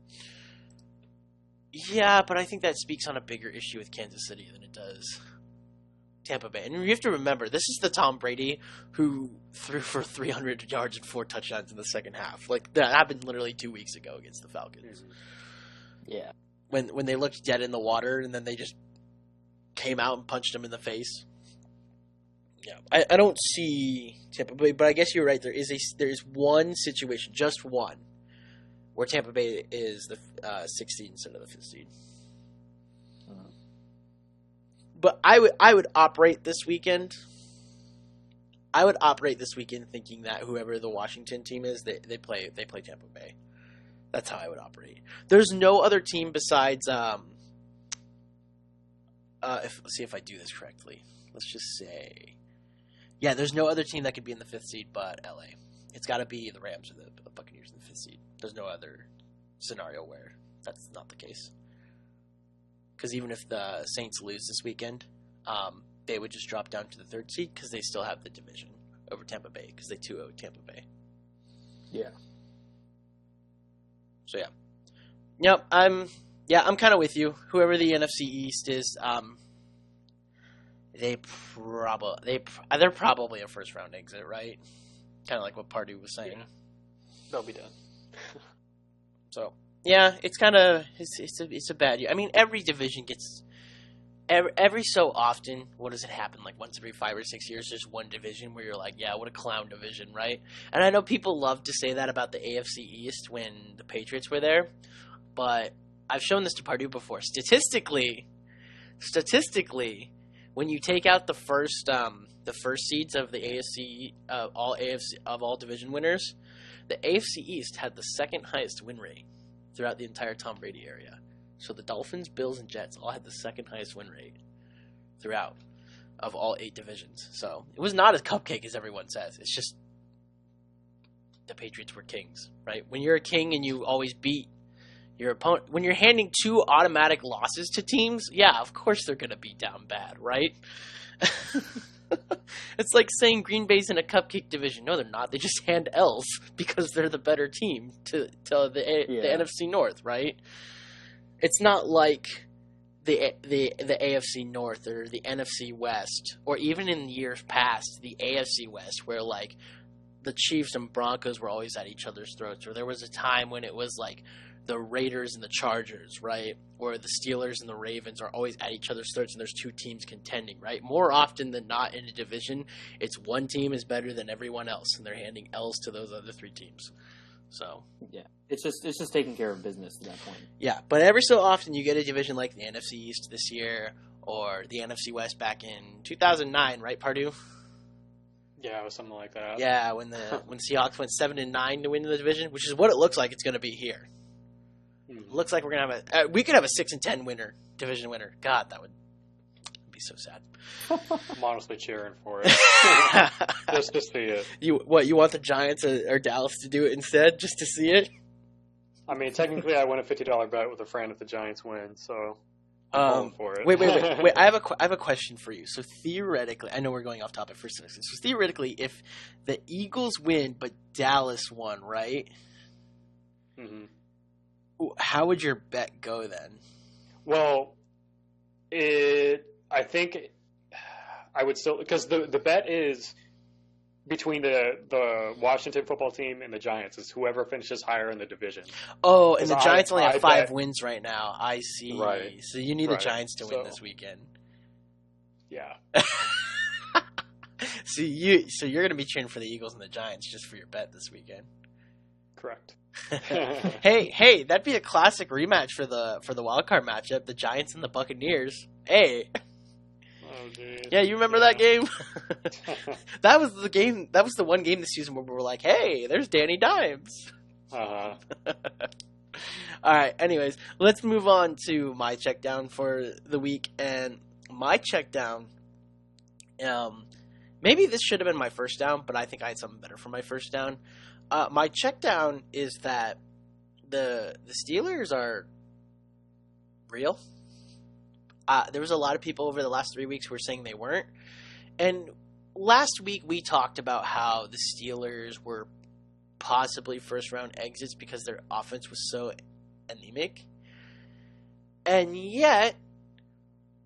yeah, but I think that speaks on a bigger issue with Kansas City than it does Tampa Bay. And you have to remember, this is the Tom Brady who threw for 300 yards and 4 touchdowns in the second half. That happened literally 2 weeks ago against the Falcons. Yeah. When they looked dead in the water, and then they just came out and punched him in the face. Yeah, I don't see Tampa Bay, but I guess you're right. There is one situation, just one, where Tampa Bay is the 6th seed instead of the 5th seed. But I would operate this weekend. I would operate this weekend thinking that whoever the Washington team is, they play Tampa Bay. That's how I would operate. There's no other team besides let's see if I do this correctly. Let's just say, yeah, there's no other team that could be in the 5th seed but LA. It's got to be the Rams or the Buccaneers in the 5th seed. There's no other scenario where that's not the case. Because even if the Saints lose this weekend, they would just drop down to the 3rd seed because they still have the division over Tampa Bay because they 2-0 Tampa Bay. Yeah. So yeah. Yep, I'm kind of with you. Whoever the NFC East is, they're probably a first round exit, right? Kind of like what Pardew was saying. Yeah. They'll be done. So yeah, it's kind of it's a bad year. I mean, every division gets every so often. What does it happen? Like once every 5 or 6 years, there's one division where you're like, yeah, what a clown division, right? And I know people love to say that about the AFC East when the Patriots were there, but I've shown this to Pardew before. Statistically, when you take out the first seeds of the AFC, all division winners, the AFC East had the 2nd highest win rate throughout the entire Tom Brady area. So the Dolphins, Bills, and Jets all had the 2nd highest win rate throughout. of all 8 divisions. So it was not as cupcake as everyone says. It's just the Patriots were kings, right? When you're a king and you always beat your opponent, when you're handing 2 automatic losses to teams, yeah, of course they're going to be down bad, right? It's like saying Green Bay's in a cupcake division. No, they're not. They just hand L's because they're the better team to the NFC North, right? It's not like the AFC North or the NFC West, or even in years past, the AFC West, where like the Chiefs and Broncos were always at each other's throats, or there was a time when it was like the Raiders and the Chargers, right? Or the Steelers and the Ravens are always at each other's throats and there's 2 teams contending, right? More often than not in a division, it's one team is better than everyone else and they're handing L's to those other 3 teams. So yeah, it's just taking care of business at that point. Yeah, but every so often you get a division like the NFC East this year or the NFC West back in 2009, right, Pardue? Yeah, it was something like that. Yeah, when Seahawks went 7-9 to win the division, which is what it looks like it's going to be here. It looks like we're gonna have we could have a 6-10 division winner. God, that would be so sad. I'm honestly cheering for it. just to see it. You want the Giants or Dallas to do it instead, just to see it? I mean, technically, I won a $50 bet with a friend if the Giants win, so I'm going for it. Wait. I have a question for you. So theoretically, I know we're going off topic for a second. So theoretically, if the Eagles win but Dallas won, right? Mm-hmm. How would your bet go then? Well, I think I would still, because the bet is between the Washington football team and the Giants. Is whoever finishes higher in the division. Oh, and the Giants only have 5 wins right now. I see. Right. So you need the Giants to win this weekend. Yeah. So you're going to be cheering for the Eagles and the Giants just for your bet this weekend. Correct. hey, that'd be a classic rematch for the wild card matchup, the Giants and the Buccaneers. Hey. Oh, geez. Yeah, you remember that game? That was the game. That was the one game this season where we were like, "Hey, there's Danny Dimes." Uh-huh. All right. Anyways, let's move on to my check down for the week, and my check down. Maybe this should have been my first down, but I think I had something better for my first down. My check down is that the Steelers are real. There was a lot of people over the last 3 weeks who were saying they weren't. And last week we talked about how the Steelers were possibly first-round exits because their offense was so anemic. And yet,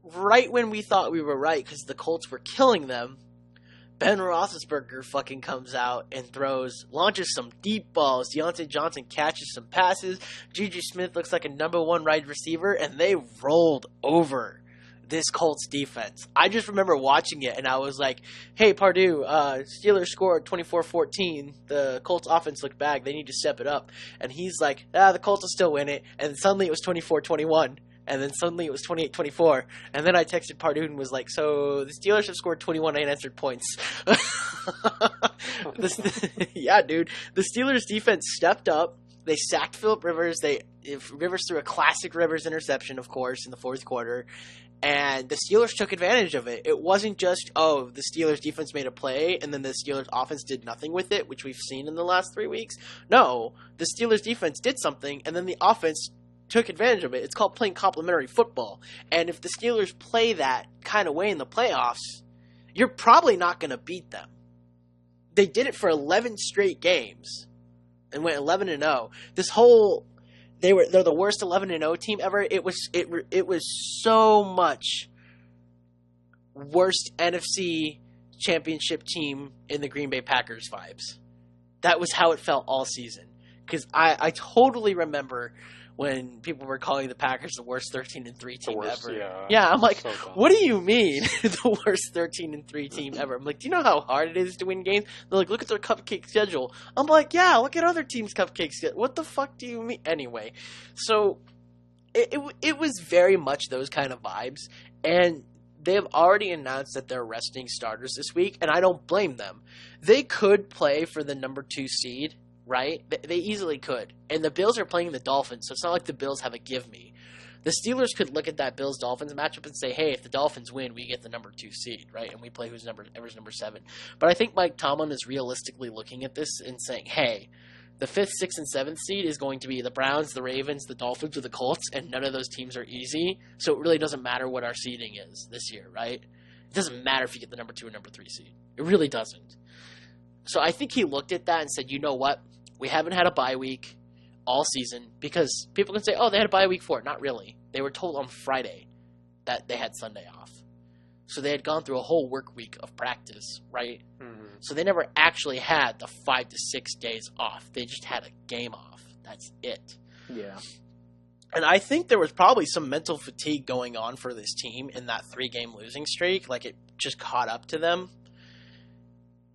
right when we thought we were right because the Colts were killing them, Ben Roethlisberger fucking comes out and launches some deep balls. Deontay Johnson catches some passes. Juju Smith looks like a number 1 wide receiver, and they rolled over this Colts defense. I just remember watching it, and I was like, hey, Pardue, Steelers scored 24-14. The Colts offense looked bad. They need to step it up. And he's like, the Colts will still win it. And suddenly it was 24-21. And then suddenly it was 28-24. And then I texted Pardue and was like, so the Steelers have scored 21 unanswered points. Yeah, dude. The Steelers defense stepped up. They sacked Phillip Rivers. Rivers threw a classic Rivers interception, of course, in the 4th quarter. And the Steelers took advantage of it. It wasn't just, the Steelers defense made a play and then the Steelers offense did nothing with it, which we've seen in the last 3 weeks. No, the Steelers defense did something and then the offense took advantage of it. It's called playing complementary football. And if the Steelers play that kind of way in the playoffs, you're probably not going to beat them. They did it for 11 straight games and went 11-0. They're the worst 11-0 team ever. It was so much worst NFC championship team in the Green Bay Packers vibes. That was how it felt all season. Because I totally remember when people were calling the Packers the worst 13-3 team ever. Yeah, I'm like, so what do you mean the worst 13-3 team ever? I'm like, do you know how hard it is to win games? They're like, look at their cupcake schedule. I'm like, yeah, look at other teams' cupcake schedule. What the fuck do you mean? Anyway, so it was very much those kind of vibes, and they have already announced that they're resting starters this week, and I don't blame them. They could play for the number 2 seed, right? They easily could. And the Bills are playing the Dolphins, so it's not like the Bills have a give me. The Steelers could look at that Bills-Dolphins matchup and say, hey, if the Dolphins win, we get the number 2 seed, right? And we play whoever's number 7. But I think Mike Tomlin is realistically looking at this and saying, hey, the 5th, 6th, and 7th seed is going to be the Browns, the Ravens, the Dolphins, or the Colts, and none of those teams are easy. So it really doesn't matter what our seeding is this year, right? It doesn't matter if you get the number 2 or number 3 seed. It really doesn't. So I think he looked at that and said, you know what? We haven't had a bye week all season, because people can say, oh, they had a bye week 4. Not really. They were told on Friday that they had Sunday off. So they had gone through a whole work week of practice, right? Mm-hmm. So they never actually had the 5 to 6 days off. They just had a game off. That's it. Yeah. And I think there was probably some mental fatigue going on for this team in that 3-game losing streak. Like, it just caught up to them.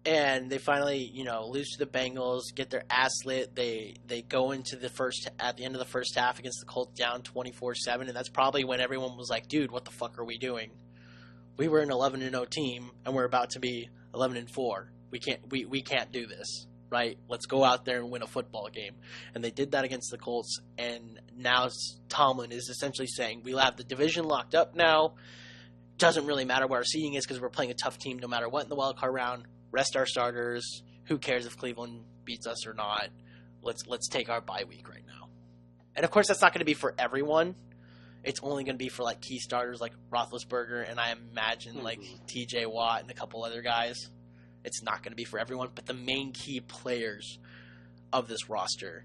And they finally, lose to the Bengals, get their ass lit. They go into at the end of the first half against the Colts down 24-7, and that's probably when everyone was like, dude, what the fuck are we doing? We were an 11-0 team, and we're about to be 11-4. We can't do this, right? Let's go out there and win a football game. And they did that against the Colts, and now Tomlin is essentially saying, we'll have the division locked up now. Doesn't really matter what our seeding is because we're playing a tough team no matter what in the wild card round. Rest our starters. Who cares if Cleveland beats us or not? Let's take our bye week right now. And of course, that's not going to be for everyone. It's only going to be for like key starters like Roethlisberger and I imagine like T.J. Watt and a couple other guys. It's not going to be for everyone, but the main key players of this roster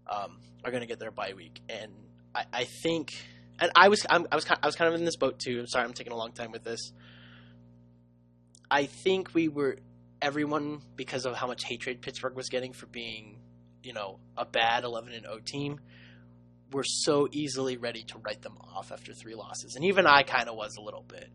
are going to get their bye week. And I think, and I was kind of in this boat too. I'm sorry, I'm taking a long time with this. I think everyone, because of how much hatred Pittsburgh was getting for being, a bad 11-0 team, were so easily ready to write them off after 3 losses. And even I kind of was a little bit.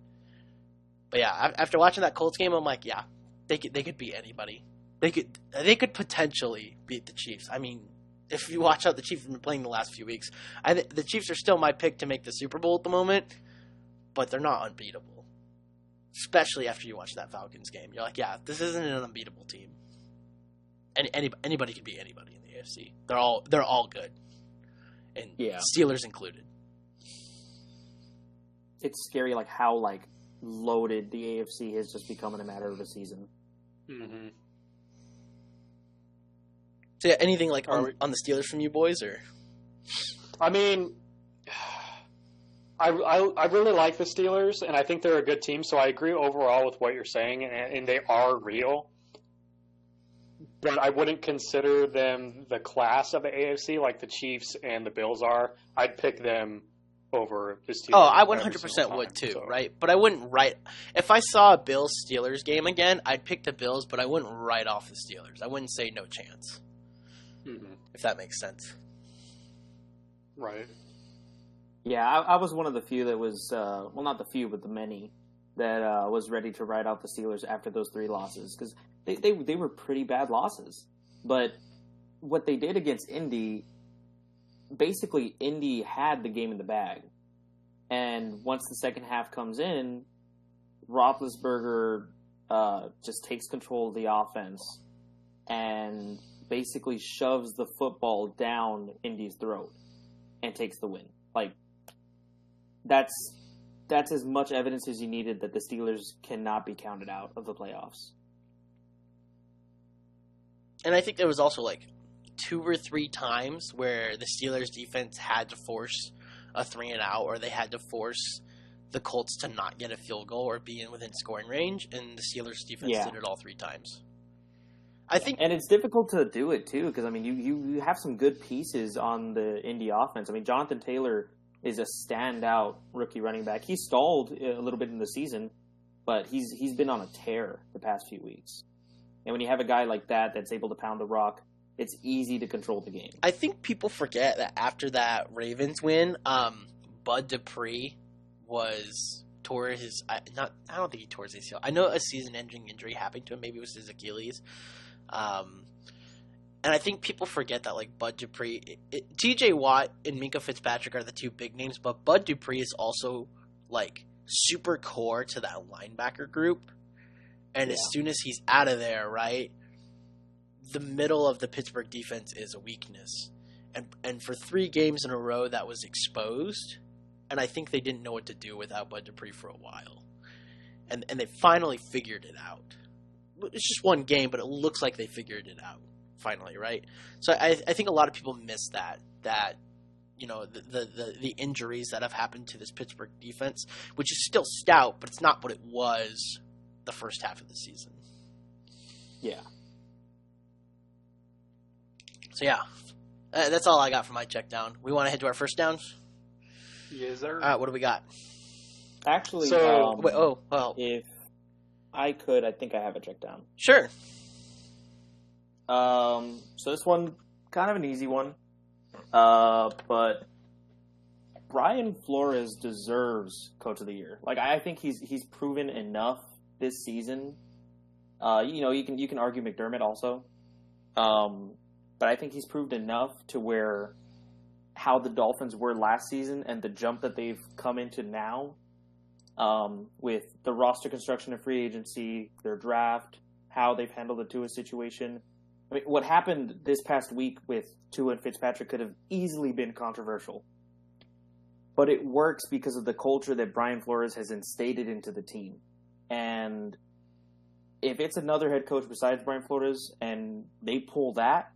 But yeah, after watching that Colts game, I'm like, yeah, they could beat anybody. They could potentially beat the Chiefs. I mean, if you watch how the Chiefs have been playing the last few weeks, the Chiefs are still my pick to make the Super Bowl at the moment, but they're not unbeatable. Especially after you watch that Falcons game. You're like, yeah, this isn't an unbeatable team. Anybody can beat anybody in the AFC. They're all good. And Steelers included. It's scary how loaded the AFC has just become in a matter of a season. Mm-hmm. So yeah, anything on the Steelers from you boys, or? I mean, I really like the Steelers, and I think they're a good team, so I agree overall with what you're saying, and they are real. But I wouldn't consider them the class of the AFC like the Chiefs and the Bills are. I'd pick them over the Steelers. Oh, I 100% would too, right? But I wouldn't write... If I saw a Bills-Steelers game again, I'd pick the Bills, but I wouldn't write off the Steelers. I wouldn't say no chance. Mm-hmm. If that makes sense. Right. Yeah, I was one of the few that was, well, not the few, but the many, that was ready to write out the Steelers after those 3 losses. Because they were pretty bad losses. But what they did against Indy, basically Indy had the game in the bag. And once the second half comes in, Roethlisberger just takes control of the offense and basically shoves the football down Indy's throat and takes the win. That's as much evidence as you needed that the Steelers cannot be counted out of the playoffs. And I think there was also 2 or 3 times where the Steelers defense had to force a 3-and-out, or they had to force the Colts to not get a field goal or be within scoring range, and the Steelers defense did it all 3 times. I think, and it's difficult to do it too, because you have some good pieces on the Indy offense. Jonathan Taylor is a standout rookie running back. He stalled a little bit in the season, but he's been on a tear the past few weeks. And when you have a guy like that that's able to pound the rock, it's easy to control the game. I think people forget that after that Ravens win, Bud Dupree tore his. I don't think he tore his ACL. I know a season-ending injury happened to him. Maybe it was his Achilles. And I think people forget that, Bud Dupree, T.J. Watt and Minka Fitzpatrick are the 2 big names, but Bud Dupree is also, super core to that linebacker group. And as soon as he's out of there, right, the middle of the Pittsburgh defense is a weakness. And for 3 games in a row that was exposed, and I think they didn't know what to do without Bud Dupree for a while, and they finally figured it out. It's just one game, but it looks like they figured it out finally, right? So I think a lot of people miss that the injuries that have happened to this Pittsburgh defense, which is still stout, but it's not what it was the first half of the season. Yeah. So yeah, that's all I got for my check down. We want to head to our first downs. Yes, sir. All right, what do we got? Actually, if I could, I think I have a check down. Sure. So this one, kind of an easy one. But Brian Flores deserves Coach of the Year. Like, I think he's proven enough this season. You can argue McDermott also. But I think he's proved enough to where how the Dolphins were last season and the jump that they've come into now, with the roster construction of free agency, their draft, how they've handled the Tua situation. I mean, what happened this past week with Tua and Fitzpatrick could have easily been controversial. But it works because of the culture that Brian Flores has instated into the team. And if it's another head coach besides Brian Flores and they pull that,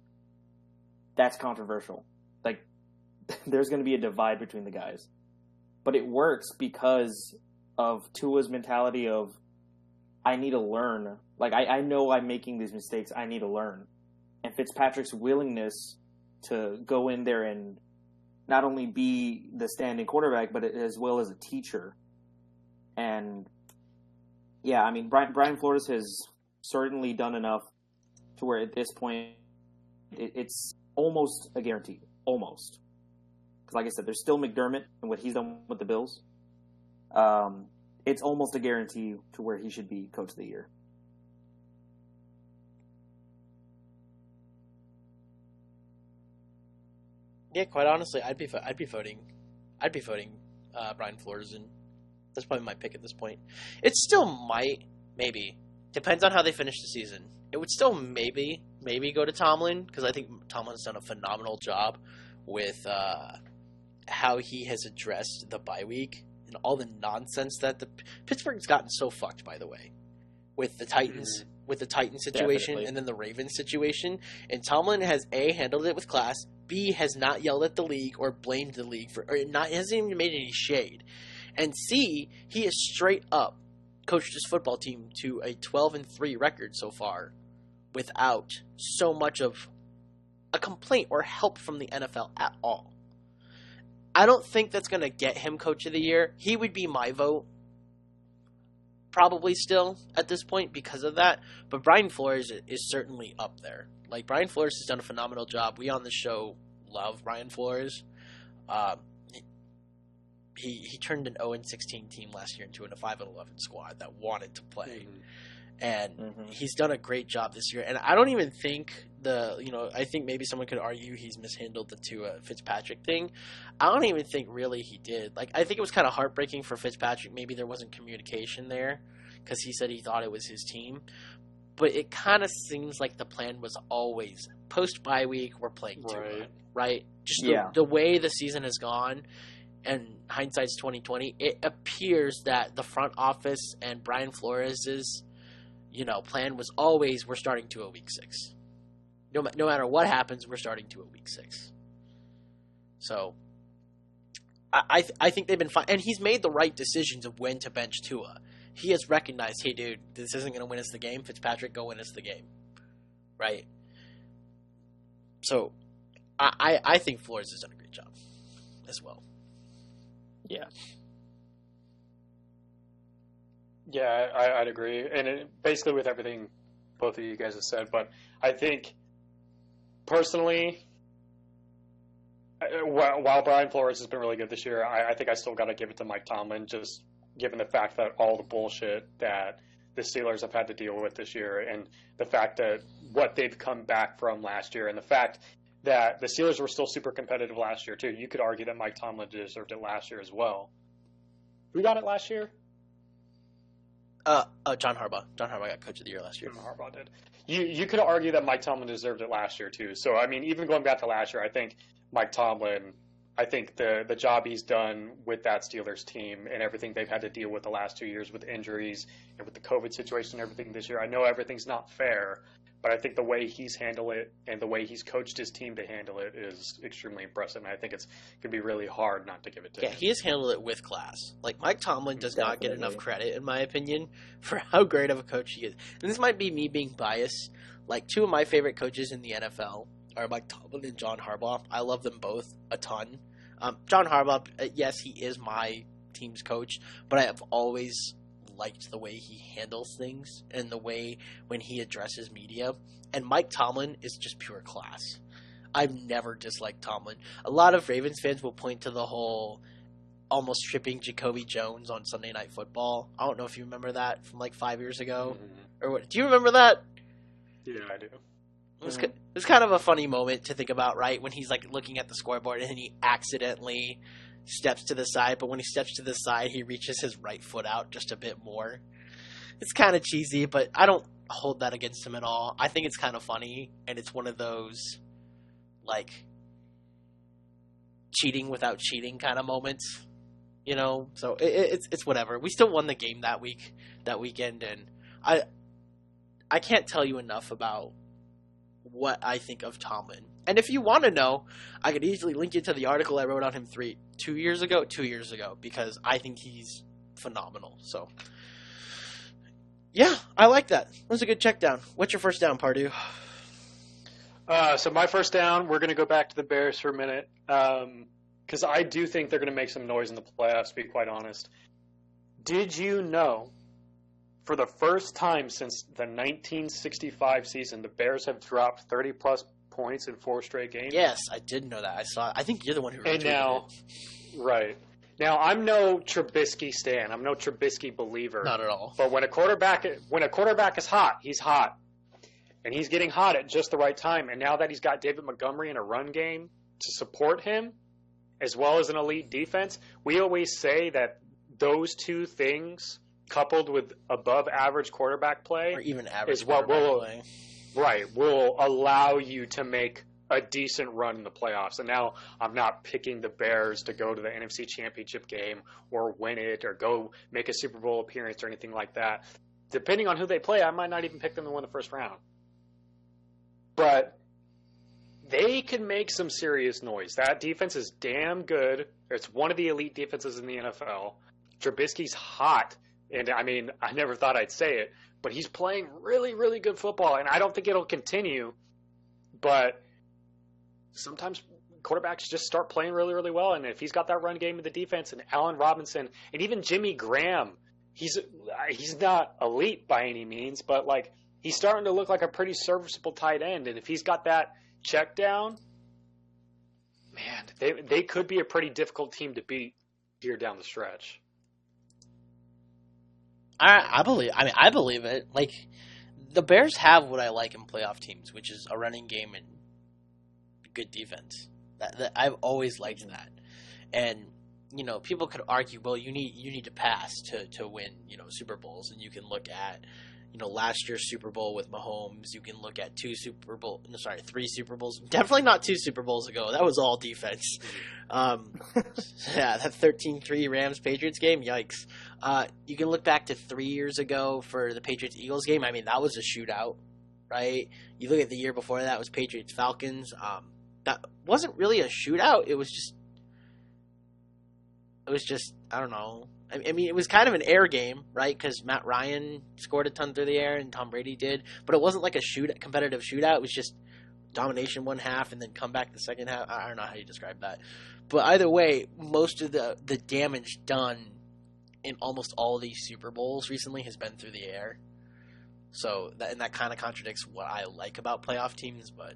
that's controversial. Like, there's going to be a divide between the guys. But it works because of Tua's mentality of, I need to learn. Like, I know I'm making these mistakes. I need to learn. And Fitzpatrick's willingness to go in there and not only be the standing quarterback, but as well as a teacher. And, yeah, I mean, Brian Flores has certainly done enough to where at this point it's almost a guarantee. Almost. Because, like I said, there's still McDermott and what he's done with the Bills. It's almost a guarantee to where he should be Coach of the Year. Yeah, quite honestly, I'd be voting Brian Flores in. That's probably my pick at this point. It still might, maybe, depends on how they finish the season. It would still maybe go to Tomlin, because I think Tomlin's done a phenomenal job with how he has addressed the bye week and all the nonsense that the Pittsburgh's gotten so fucked, by the way, with the Titans. Mm-hmm. With the Titans situation. Definitely. And then the Ravens situation. And Tomlin has A, handled it with class, B, has not yelled at the league or blamed the league hasn't even made any shade. And C, he has straight up coached his football team to a 12-3 record so far without so much of a complaint or help from the NFL at all. I don't think that's going to get him Coach of the Year. He would be my vote. Probably still at this point because of that, but Brian Flores is certainly up there. Like, Brian Flores has done a phenomenal job. We on the show love Brian Flores. He turned an 0-16 team last year into a 5-11 squad that wanted to play, and he's done a great job this year. And I don't even think I think maybe someone could argue he's mishandled the Tua Fitzpatrick thing. I don't even think really he did. Like, I think it was kind of heartbreaking for Fitzpatrick. Maybe there wasn't communication there because he said he thought it was his team. But it kind of seems like the plan was always post-bye week, we're playing Tua, right? Just the way the season has gone, and hindsight's 20/20, it appears that the front office and Brian Flores's plan was always, we're starting to a week 6. No matter what happens, we're starting to a week 6. So I think they've been fine, and he's made the right decisions of when to bench Tua. He has recognized, hey, dude, this isn't going to win us the game. Fitzpatrick, go win us the game, right? So I think Flores has done a great job as well. Yeah. Yeah, I'd agree. And basically with everything both of you guys have said, but I think personally, while Brian Flores has been really good this year, I think I still got to give it to Mike Tomlin, just given the fact that all the bullshit that the Steelers have had to deal with this year, and the fact that what they've come back from last year, and the fact that the Steelers were still super competitive last year too. You could argue that Mike Tomlin deserved it last year as well. Who got it last year? John Harbaugh. John Harbaugh got Coach of the Year last year. John Harbaugh did. You could argue that Mike Tomlin deserved it last year too. So I mean, even going back to last year, I think Mike Tomlin I think the job he's done with that Steelers team and everything they've had to deal with the last 2 years with injuries and with the COVID situation and everything this year, I know everything's not fair, but I think the way he's handled it and the way he's coached his team to handle it is extremely impressive. And I think it's going to be really hard not to give it to him. Yeah, he has handled it with class. Like, Mike Tomlin does not get Definitely. enough credit, in my opinion, for how great of a coach he is. And this might be me being biased. Like, two of my favorite coaches in the NFL are Mike Tomlin and John Harbaugh. I love them both a ton. John Harbaugh, yes, he is my team's coach, but I have always liked the way he handles things and the way when he addresses media. And Mike Tomlin is just pure class. I've never disliked Tomlin. A lot of Ravens fans will point to the whole almost tripping Jacoby Jones on Sunday Night Football. I don't know if you remember that from like 5 years ago. Mm-hmm. Or what? Do you remember that? Yeah, I do. It was kind of a funny moment to think about, right? When he's like looking at the scoreboard and he accidentally steps to the side, but when he steps to the side, he reaches his right foot out just a bit more. It's kind of cheesy, but I don't hold that against him at all. I think it's kind of funny, and it's one of those like cheating without cheating kind of moments, you know. So it's whatever. We still won the game that weekend, and I can't tell you enough about what I think of Tomlin. And if you want to know, I could easily link you to the article I wrote on him 2 years ago, because I think he's phenomenal. So, yeah, I like that. That was a good check down. What's your first down, Pardue? So my first down, we're going to go back to the Bears for a minute because I do think they're going to make some noise in the playoffs, to be quite honest. Did you know for the first time since the 1965 season, the Bears have dropped 30-plus points in 4 straight games? Yes, I did know that. I think you're the one who retweeted And now, it. right. Now, I'm no Trubisky stan. I'm no Trubisky believer. Not at all. But when a quarterback is hot, he's hot. And he's getting hot at just the right time. And now that he's got David Montgomery in a run game to support him, as well as an elite defense, we always say that those two things, coupled with above-average quarterback play, Or even average is what quarterback play. will allow you to make a decent run in the playoffs. And now I'm not picking the Bears to go to the NFC Championship game or win it or go make a Super Bowl appearance or anything like that. Depending on who they play, I might not even pick them to win the first round. But they can make some serious noise. That defense is damn good. It's one of the elite defenses in the NFL. Trubisky's hot. And, I mean, I never thought I'd say it, but he's playing really, really good football. And I don't think it'll continue. But sometimes quarterbacks just start playing really, really well. And if he's got that run game in the defense and Allen Robinson and even Jimmy Graham, he's not elite by any means, but, like, he's starting to look like a pretty serviceable tight end. And if he's got that check down, man, they could be a pretty difficult team to beat here down the stretch. I believe it. Like, the Bears have what I like in playoff teams, which is a running game and good defense. That I've always liked that. And, you know, people could argue, well, you need to pass to win, you know, Super Bowls, and you can look at, you know, last year's Super Bowl with Mahomes. You can look at 3 Super Bowls. Definitely not 2 Super Bowls ago. That was all defense. Yeah, that 13-3 Rams-Patriots game, yikes. You can look back to 3 years ago for the Patriots-Eagles game. I mean, that was a shootout, right? You look at the year before that, it was Patriots-Falcons. That wasn't really a shootout. It was just, I don't know. I mean, it was kind of an air game, right? Because Matt Ryan scored a ton through the air and Tom Brady did. But it wasn't like a competitive shootout. It was just domination one half and then come back the second half. I don't know how you describe that. But either way, most of the damage done in almost all of these Super Bowls recently has been through the air. So that kind of contradicts what I like about playoff teams. But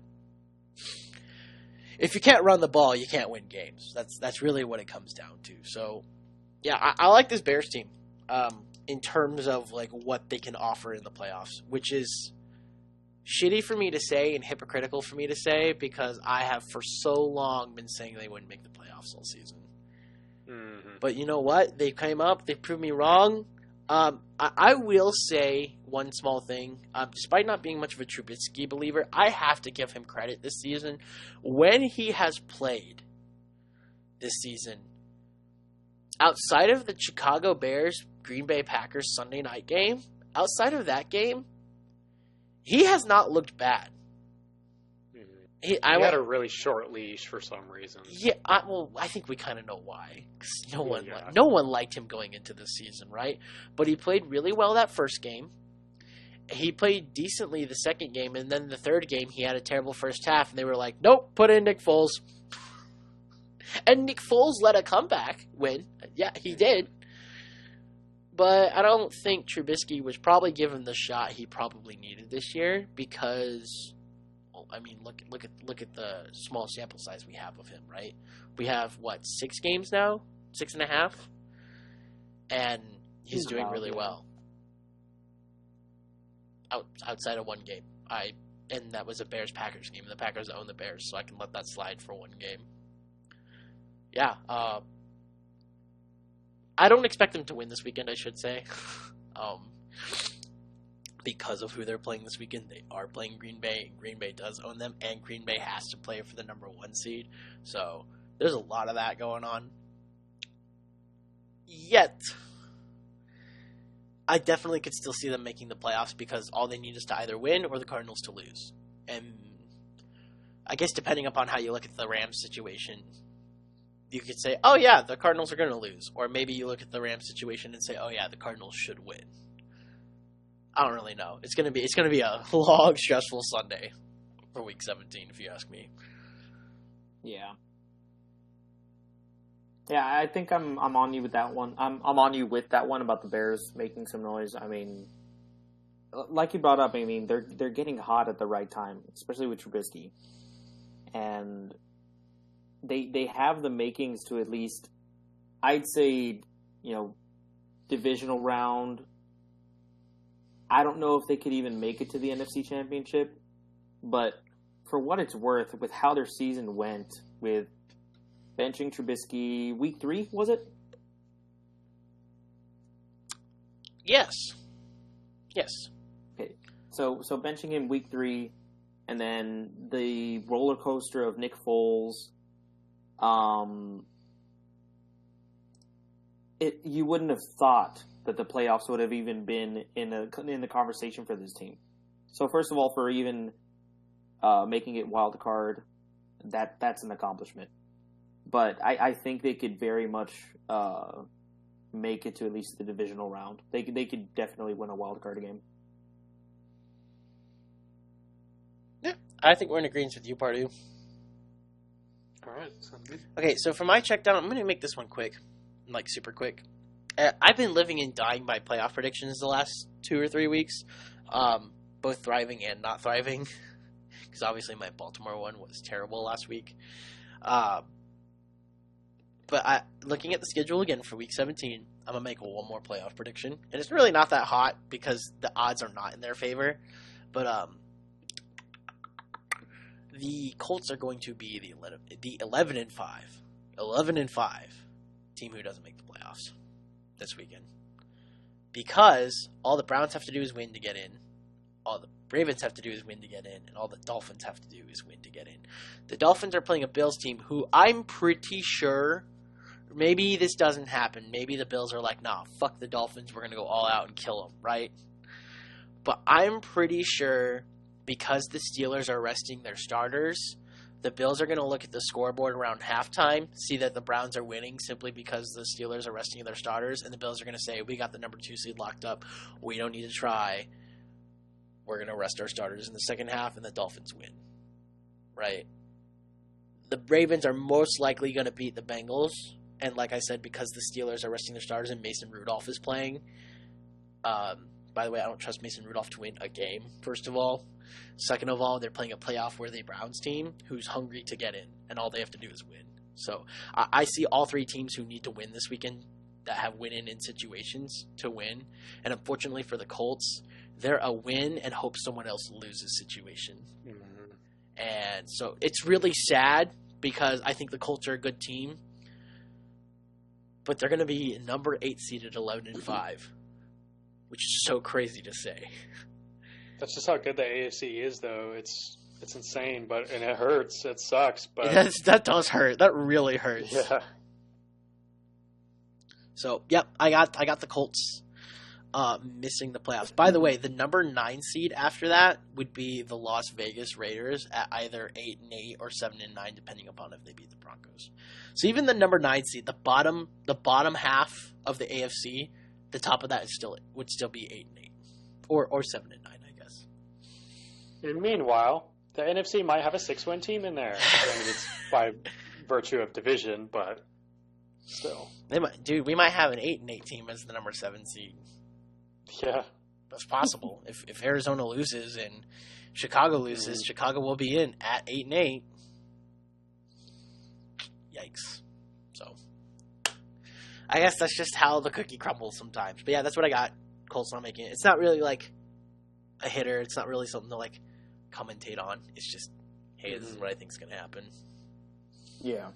if you can't run the ball, you can't win games. That's really what it comes down to. So, yeah, I like this Bears team in terms of like what they can offer in the playoffs, which is shitty for me to say and hypocritical for me to say because I have for so long been saying they wouldn't make the playoffs all season. Mm-hmm. But you know what? They came up. They proved me wrong. I will say one small thing. Despite not being much of a Trubisky believer, I have to give him credit this season. When he has played, this season. Outside of the Chicago Bears, Green Bay Packers Sunday night game, outside of that game, he has not looked bad. He had a really short leash for some reason. Yeah, I think we kind of know why. 'Cause no one liked him going into this season, right? But he played really well that first game. He played decently the second game, and then the third game, he had a terrible first half, and they were like, nope, put in Nick Foles. And Nick Foles led a comeback win. Yeah, he did. But I don't think Trubisky was probably given the shot he probably needed this year because, well, I mean, look at the small sample size we have of him, right? We have, 6 games now? 6.5? And he's doing really well. Outside of one game. And that was a Bears-Packers game. And the Packers own the Bears, so I can let that slide for one game. Yeah, I don't expect them to win this weekend, I should say. Because of who they're playing this weekend. They are playing Green Bay. Green Bay does own them, and Green Bay has to play for the number 1 seed. So there's a lot of that going on. Yet, I definitely could still see them making the playoffs because all they need is to either win or the Cardinals to lose. And I guess depending upon how you look at the Rams situation, you could say, oh yeah, the Cardinals are going to lose. Or maybe you look at the Rams situation and say, oh yeah, the Cardinals should win. I don't really know. It's gonna be a long, stressful Sunday for Week 17, if you ask me. Yeah. Yeah, I think I'm on you with that one. I'm on you with that one about the Bears making some noise. I mean, like you brought up, I mean, they're getting hot at the right time, especially with Trubisky, and they have the makings to at least, I'd say, divisional round. I don't know if they could even make it to the NFC Championship, but for what it's worth, with how their season went, with benching Trubisky, week 3, was it? Yes. Okay, so benching him week 3, and then the roller coaster of Nick Foles. You wouldn't have thought that the playoffs would have even been in the conversation for this team. So first of all, for even making it wild card, that's an accomplishment. But I think they could very much make it to at least the divisional round. They could definitely win a wild card game. Yeah, I think we're in agreement with you, Pardue. All right, sounds good. Okay, so for my check down, I'm going to make this one quick, like super quick. I've been living and dying by playoff predictions the last 2 or 3 weeks, both thriving and not thriving, because obviously my Baltimore one was terrible last week. But looking at the schedule again for Week 17, I'm going to make one more playoff prediction. And it's really not that hot because the odds are not in their favor. But the Colts are going to be the 11-5 team who doesn't make the playoffs this weekend. Because all the Browns have to do is win to get in. All the Ravens have to do is win to get in. And all the Dolphins have to do is win to get in. The Dolphins are playing a Bills team who I'm pretty sure, maybe this doesn't happen. Maybe the Bills are like, nah, fuck the Dolphins. We're going to go all out and kill them, right? But I'm pretty sure because the Steelers are resting their starters, the Bills are going to look at the scoreboard around halftime, see that the Browns are winning simply because the Steelers are resting their starters, and the Bills are going to say, we got the number 2 seed locked up. We don't need to try. We're going to rest our starters in the second half, and the Dolphins win. Right? The Ravens are most likely going to beat the Bengals, and like I said, because the Steelers are resting their starters and Mason Rudolph is playing. By the way, I don't trust Mason Rudolph to win a game, first of all. Second of all, they're playing a playoff-worthy Browns team who's hungry to get in, and all they have to do is win. So I see all 3 teams who need to win this weekend that have win-in situations to win. And unfortunately for the Colts, they're a win and hope someone else loses situation. Mm-hmm. And so it's really sad because I think the Colts are a good team, but they're going to be number 8 seeded 11-5, which is so crazy to say. That's just how good the AFC is, though. It's It's insane, and it hurts. It sucks, but That does hurt. That really hurts. yeah. So, yep, I got the Colts missing the playoffs. By the way, the number 9 seed after that would be the Las Vegas Raiders at either 8-8 or 7-9, depending upon if they beat the Broncos. So even the number 9 seed, the bottom half of the AFC, the top of that would still be 8-8 or 7-9, I guess. And meanwhile, the NFC might have a 6-win team in there. I mean, it's by virtue of division, but still. We might have an 8-8 team as the number 7 seed. Yeah. That's possible. If Arizona loses and Chicago loses, Chicago will be in at 8-8. Yikes. So, I guess that's just how the cookie crumbles sometimes. But yeah, that's what I got. Colts not making it. It's not really like a hitter. It's not really something to like commentate on. It's just, hey, this is what I think is going to happen. Yeah.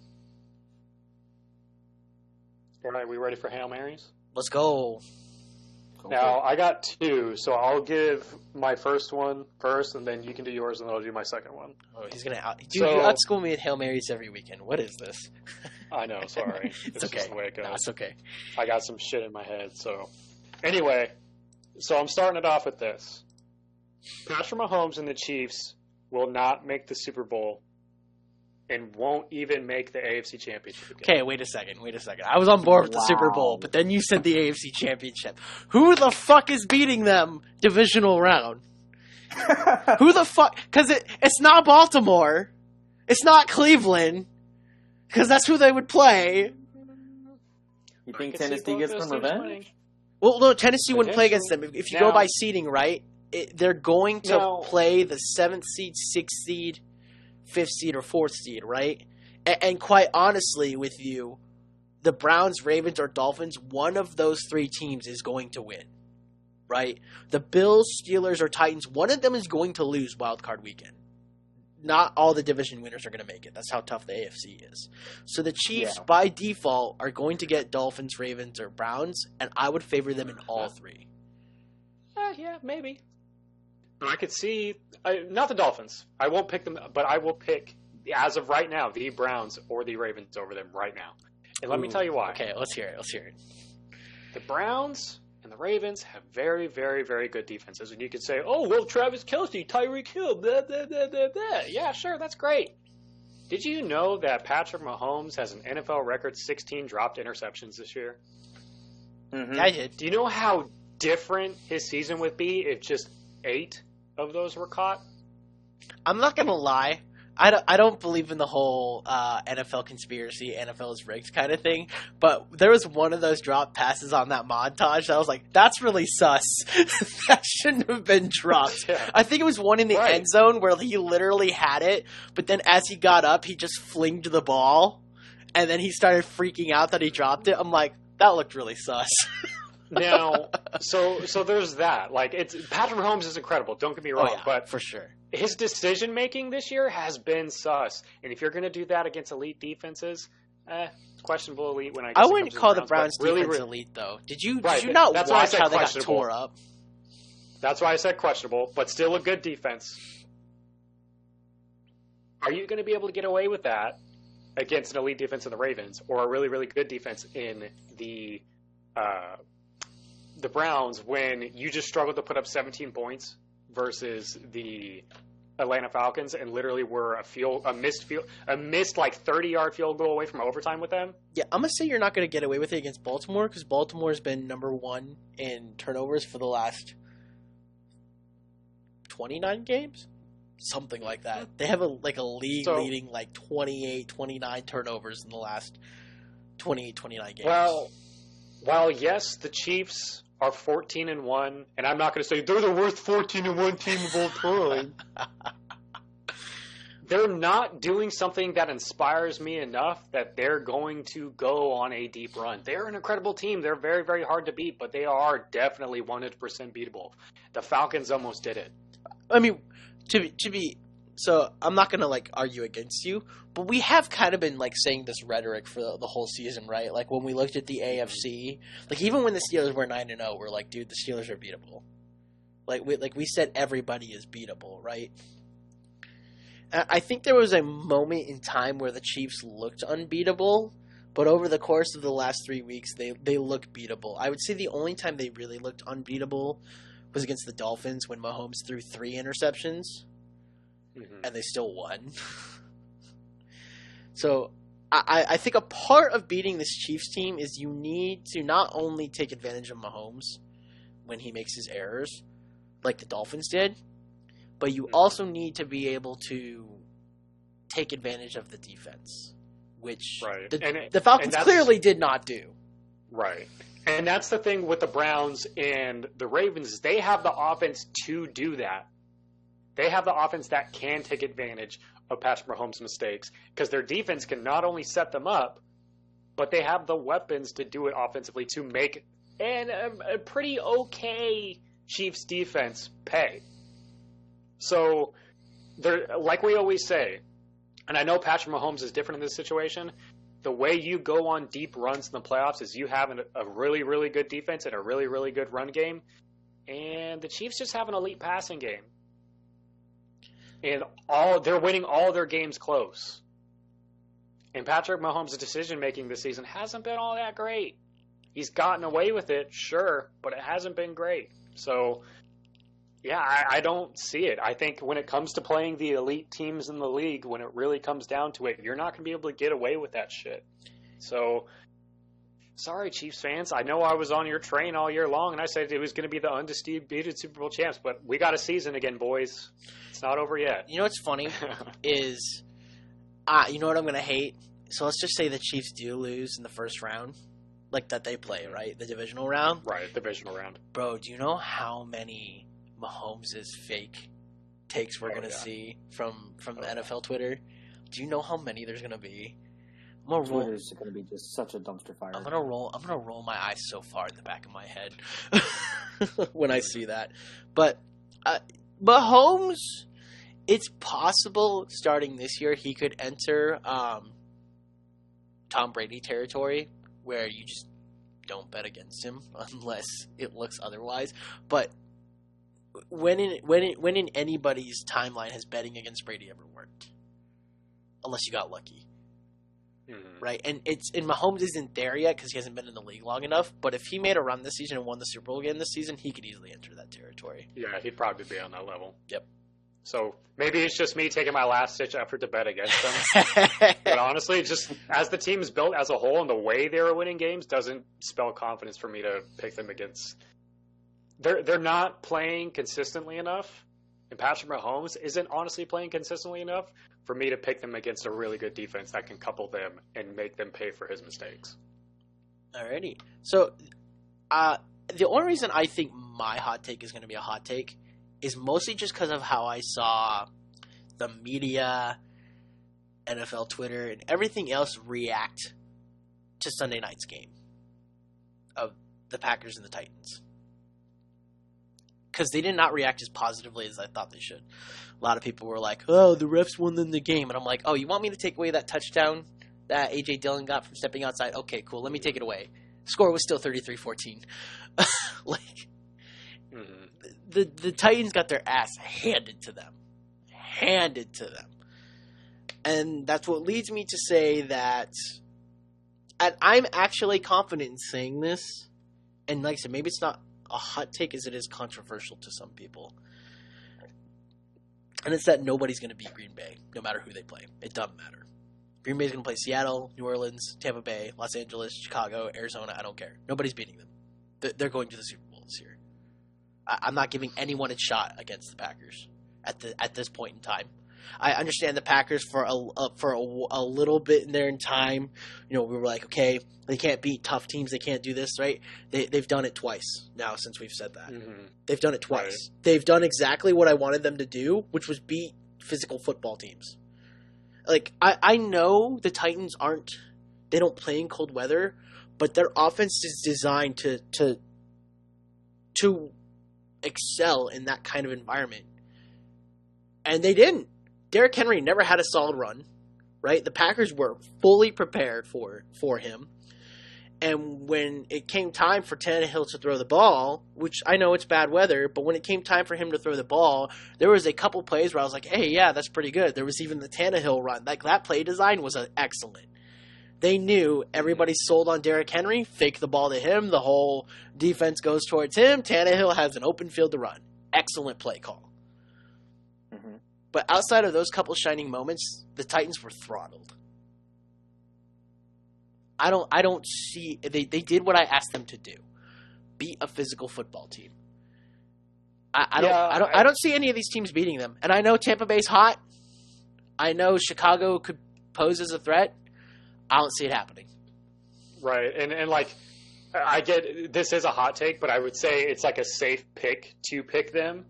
All right, we ready for Hail Marys? Let's go. Now, I got 2, so I'll give my first one first, and then you can do yours, and then I'll do my second one. Oh, he's going to you outschool me at Hail Marys every weekend. What is this? I know, sorry. It's okay. Just the way it goes. No, it's okay. I got some shit in my head, so. Anyway, so I'm starting it off with this. Patrick Mahomes and the Chiefs will not make the Super Bowl and won't even make the AFC Championship game. Okay, wait a second. I was on board with the Super Bowl, but then you said the AFC Championship. Who the fuck is beating them divisional round? Who the fuck? Because it's not Baltimore. It's not Cleveland. Because that's who they would play. You think Tennessee gets some revenge? Well, no, Tennessee wouldn't play against them. If you go by seeding, right, they're going to play the 7th seed, 6th seed, 5th seed, or 4th seed, right? And quite honestly with you, the Browns, Ravens, or Dolphins, one of those 3 teams is going to win, right? The Bills, Steelers, or Titans, one of them is going to lose Wild Card Weekend. Not all the division winners are going to make it. That's how tough the AFC is. So the Chiefs, by default, are going to get Dolphins, Ravens, or Browns, and I would favor them in all 3. Yeah, maybe. I could see, not the Dolphins. I won't pick them, but I will pick, as of right now, the Browns or the Ravens over them right now. And let me tell you why. Okay, let's hear it. The Browns and the Ravens have very, very, very good defenses. And you could say, oh, well, Travis Kelce, Tyreek Hill, blah, blah, blah, blah, blah. Yeah, sure, that's great. Did you know that Patrick Mahomes has an NFL record 16 dropped interceptions this year? Mm-hmm. Yeah, I did. Do you know how different his season would be if just 8 of those were caught? I'm not going to lie. I don't believe in the whole NFL conspiracy, NFL is rigged kind of thing, but there was one of those drop passes on that montage that I was like, that's really sus. That shouldn't have been dropped. Yeah. I think it was one in the end zone where he literally had it, but then as he got up, he just flinged the ball, and then he started freaking out that he dropped it. I'm like, that looked really sus. Now, so there's that. Like, Patrick Mahomes is incredible. Don't get me wrong, but for sure, his decision making this year has been sus. And if you're going to do that against elite defenses, questionable elite. I wouldn't call the Browns defense elite, though. Did you not watch how they got tore up? That's why I said questionable, but still a good defense. Are you going to be able to get away with that against an elite defense in the Ravens, or a really, really good defense in the Browns when you just struggled to put up 17 points versus the Atlanta Falcons and literally were a missed like 30-yard field goal away from overtime with them? Yeah, I'm going to say you're not going to get away with it against Baltimore because Baltimore's been number 1 in turnovers for the last 29 games? Something like that. They have a league-leading 28, 29 turnovers in the last 28, 29 games. Well, while yes, the Chiefs are 14-1, and I'm not going to say they're the worst 14-1 team of all time. They're not doing something that inspires me enough that they're going to go on a deep run. They're an incredible team. They're very, very hard to beat, but they are definitely 100% beatable. The Falcons almost did it. I mean, so I'm not going to argue against you, but we have kind of been saying this rhetoric for the whole season, right? Like when we looked at the AFC, even when the Steelers were 9-0, we're like, dude, the Steelers are beatable. We said everybody is beatable, right? I think there was a moment in time where the Chiefs looked unbeatable, but over the course of the last 3 weeks, they look beatable. I would say the only time they really looked unbeatable was against the Dolphins when Mahomes threw 3 interceptions, and they still won. So I think a part of beating this Chiefs team is you need to not only take advantage of Mahomes when he makes his errors, like the Dolphins did, but you also need to be able to take advantage of the defense, which the Falcons clearly did not do. Right. And that's the thing with the Browns and the Ravens is they have the offense to do that. They have the offense that can take advantage of Patrick Mahomes' mistakes because their defense can not only set them up, but they have the weapons to do it offensively to make a pretty okay Chiefs defense pay. So, like we always say, and I know Patrick Mahomes is different in this situation, the way you go on deep runs in the playoffs is you have a really, really good defense and a really, really good run game, and the Chiefs just have an elite passing game. And they're winning all their games close. And Patrick Mahomes' decision-making this season hasn't been all that great. He's gotten away with it, sure, but it hasn't been great. So, yeah, I don't see it. I think when it comes to playing the elite teams in the league, when it really comes down to it, you're not going to be able to get away with that shit. So, sorry, Chiefs fans. I know I was on your train all year long, and I said it was going to be the undisputed Super Bowl champs, but we got a season again, boys. It's not over yet. You know what's funny is, you know what I'm going to hate? So let's just say the Chiefs do lose in the first round, like that they play, right? The divisional round? Right, divisional round. Bro, do you know how many Mahomes' fake takes we're going to see from the NFL Twitter? Do you know how many there's going to be? Twitter's going to be just such a dumpster fire. I'm gonna roll my eyes so far in the back of my head when I see that. But Mahomes, it's possible starting this year he could enter Tom Brady territory where you just don't bet against him unless it looks otherwise. But when in anybody's timeline has betting against Brady ever worked? Unless you got lucky. Right, and Mahomes isn't there yet because he hasn't been in the league long enough. But if he made a run this season and won the Super Bowl again this season, he could easily enter that territory. Yeah, he'd probably be on that level. Yep. So maybe it's just me taking my last-ditch effort to bet against them. But honestly, just as the team is built as a whole and the way they were winning games doesn't spell confidence for me to pick them against. They're not playing consistently enough, and Patrick Mahomes isn't honestly playing consistently enough for me to pick them against a really good defense that can couple them and make them pay for his mistakes. Alrighty. So, the only reason I think my hot take is going to be a hot take is mostly just because of how I saw the media, NFL Twitter, and everything else react to Sunday night's game of the Packers and the Titans. Because they did not react as positively as I thought they should. A lot of people were like, oh, the refs won in the game. And I'm like, oh, you want me to take away that touchdown that A.J. Dillon got from stepping outside? Okay, cool. Let me take it away. Score was still 33-14. The Titans got their ass handed to them. And that's what leads me to say that and I'm actually confident in saying this. And like I said, maybe it's not a hot take as it is controversial to some people. And it's that nobody's going to beat Green Bay, no matter who they play. It doesn't matter. Green Bay's going to play Seattle, New Orleans, Tampa Bay, Los Angeles, Chicago, Arizona. I don't care. Nobody's beating them. They're going to the Super Bowl this year. I'm not giving anyone a shot against the Packers at this point in time. I understand the Packers for a little bit in there in time. You know, we were like, okay, they can't beat tough teams. They can't do this, right? They've done it twice now since we've said that. Mm-hmm. They've done it twice. Right. They've done exactly what I wanted them to do, which was beat physical football teams. Like, I know the Titans they don't play in cold weather, but their offense is designed to excel in that kind of environment. And they didn't. Derrick Henry never had a solid run, right? The Packers were fully prepared for him. And when it came time for Tannehill to throw the ball, which I know it's bad weather, but when it came time for him to throw the ball, there was a couple plays where I was like, hey, yeah, that's pretty good. There was even the Tannehill run. Like, that play design was excellent. They knew everybody sold on Derrick Henry, fake the ball to him, the whole defense goes towards him, Tannehill has an open field to run. Excellent play call. Mm-hmm. But outside of those couple shining moments, the Titans were throttled. I don't see they did what I asked them to do. Beat a physical football team. I don't see any of these teams beating them. And I know Tampa Bay's hot. I know Chicago could pose as a threat. I don't see it happening. Right. And like I get this is a hot take, but I would say it's like a safe pick to pick them.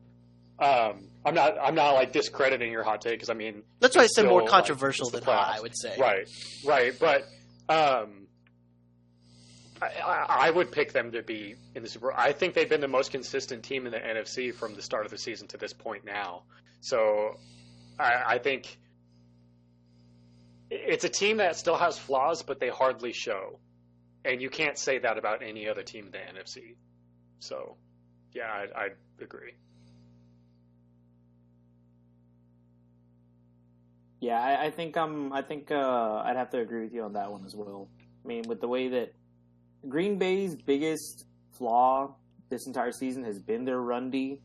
I'm not like discrediting your hot take because I mean that's why I said more controversial than hot, I would say. Right. But I would pick them to be in the Super Bowl. I think they've been the most consistent team in the NFC from the start of the season to this point now. So I think it's a team that still has flaws, but they hardly show. And you can't say that about any other team in the NFC. So, yeah, I agree. Yeah, I think I'd have to agree with you on that one as well. I mean, with the way that Green Bay's biggest flaw this entire season has been their run D,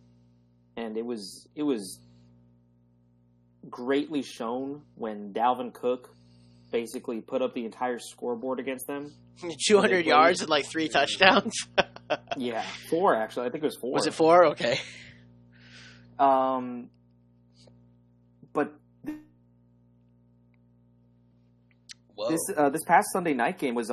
and it was greatly shown when Dalvin Cook basically put up the entire scoreboard against them. 200 yards and like 3 touchdowns. Yeah, 4 actually. I think it was 4. Was it 4? Okay. But whoa. This past Sunday night game was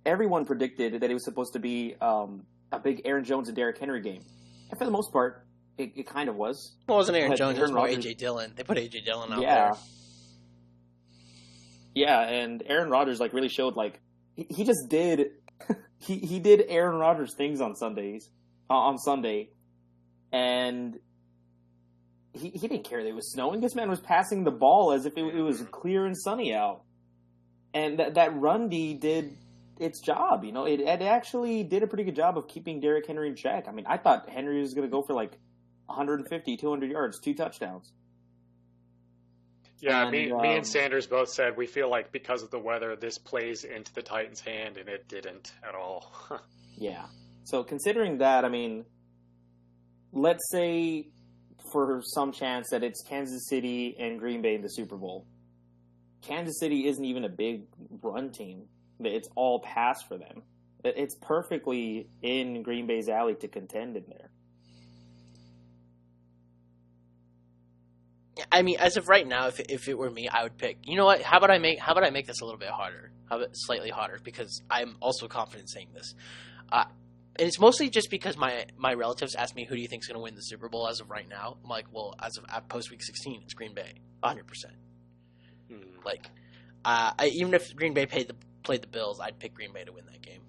everyone predicted that it was supposed to be a big Aaron Jones and Derrick Henry game. And for the most part, it kind of was. Well, it wasn't Aaron Jones, it was more A.J. Dillon. They put A.J. Dillon out there. Yeah, and Aaron Rodgers like really showed like he just did he did Aaron Rodgers things on Sunday, and he didn't care that it was snowing. This man was passing the ball as if it was clear and sunny out, and that run D did its job. You know, it actually did a pretty good job of keeping Derrick Henry in check. I mean, I thought Henry was going to go for like 150, 200 yards, 2 touchdowns. Yeah, me and Sanders both said we feel like because of the weather, this plays into the Titans' hand, and it didn't at all. Yeah. So considering that, I mean, let's say for some chance that it's Kansas City and Green Bay in the Super Bowl. Kansas City isn't even a big run team. It's all pass for them. It's perfectly in Green Bay's alley to contend in there. I mean, as of right now, if it were me, I would pick. You know what? How about I make this a little bit harder? How about slightly harder? Because I'm also confident saying this, and it's mostly just because my relatives ask me who do you think is going to win the Super Bowl as of right now. I'm like, well, as of post week 16, it's Green Bay, 100%. Like, even if Green Bay played the Bills, I'd pick Green Bay to win that game.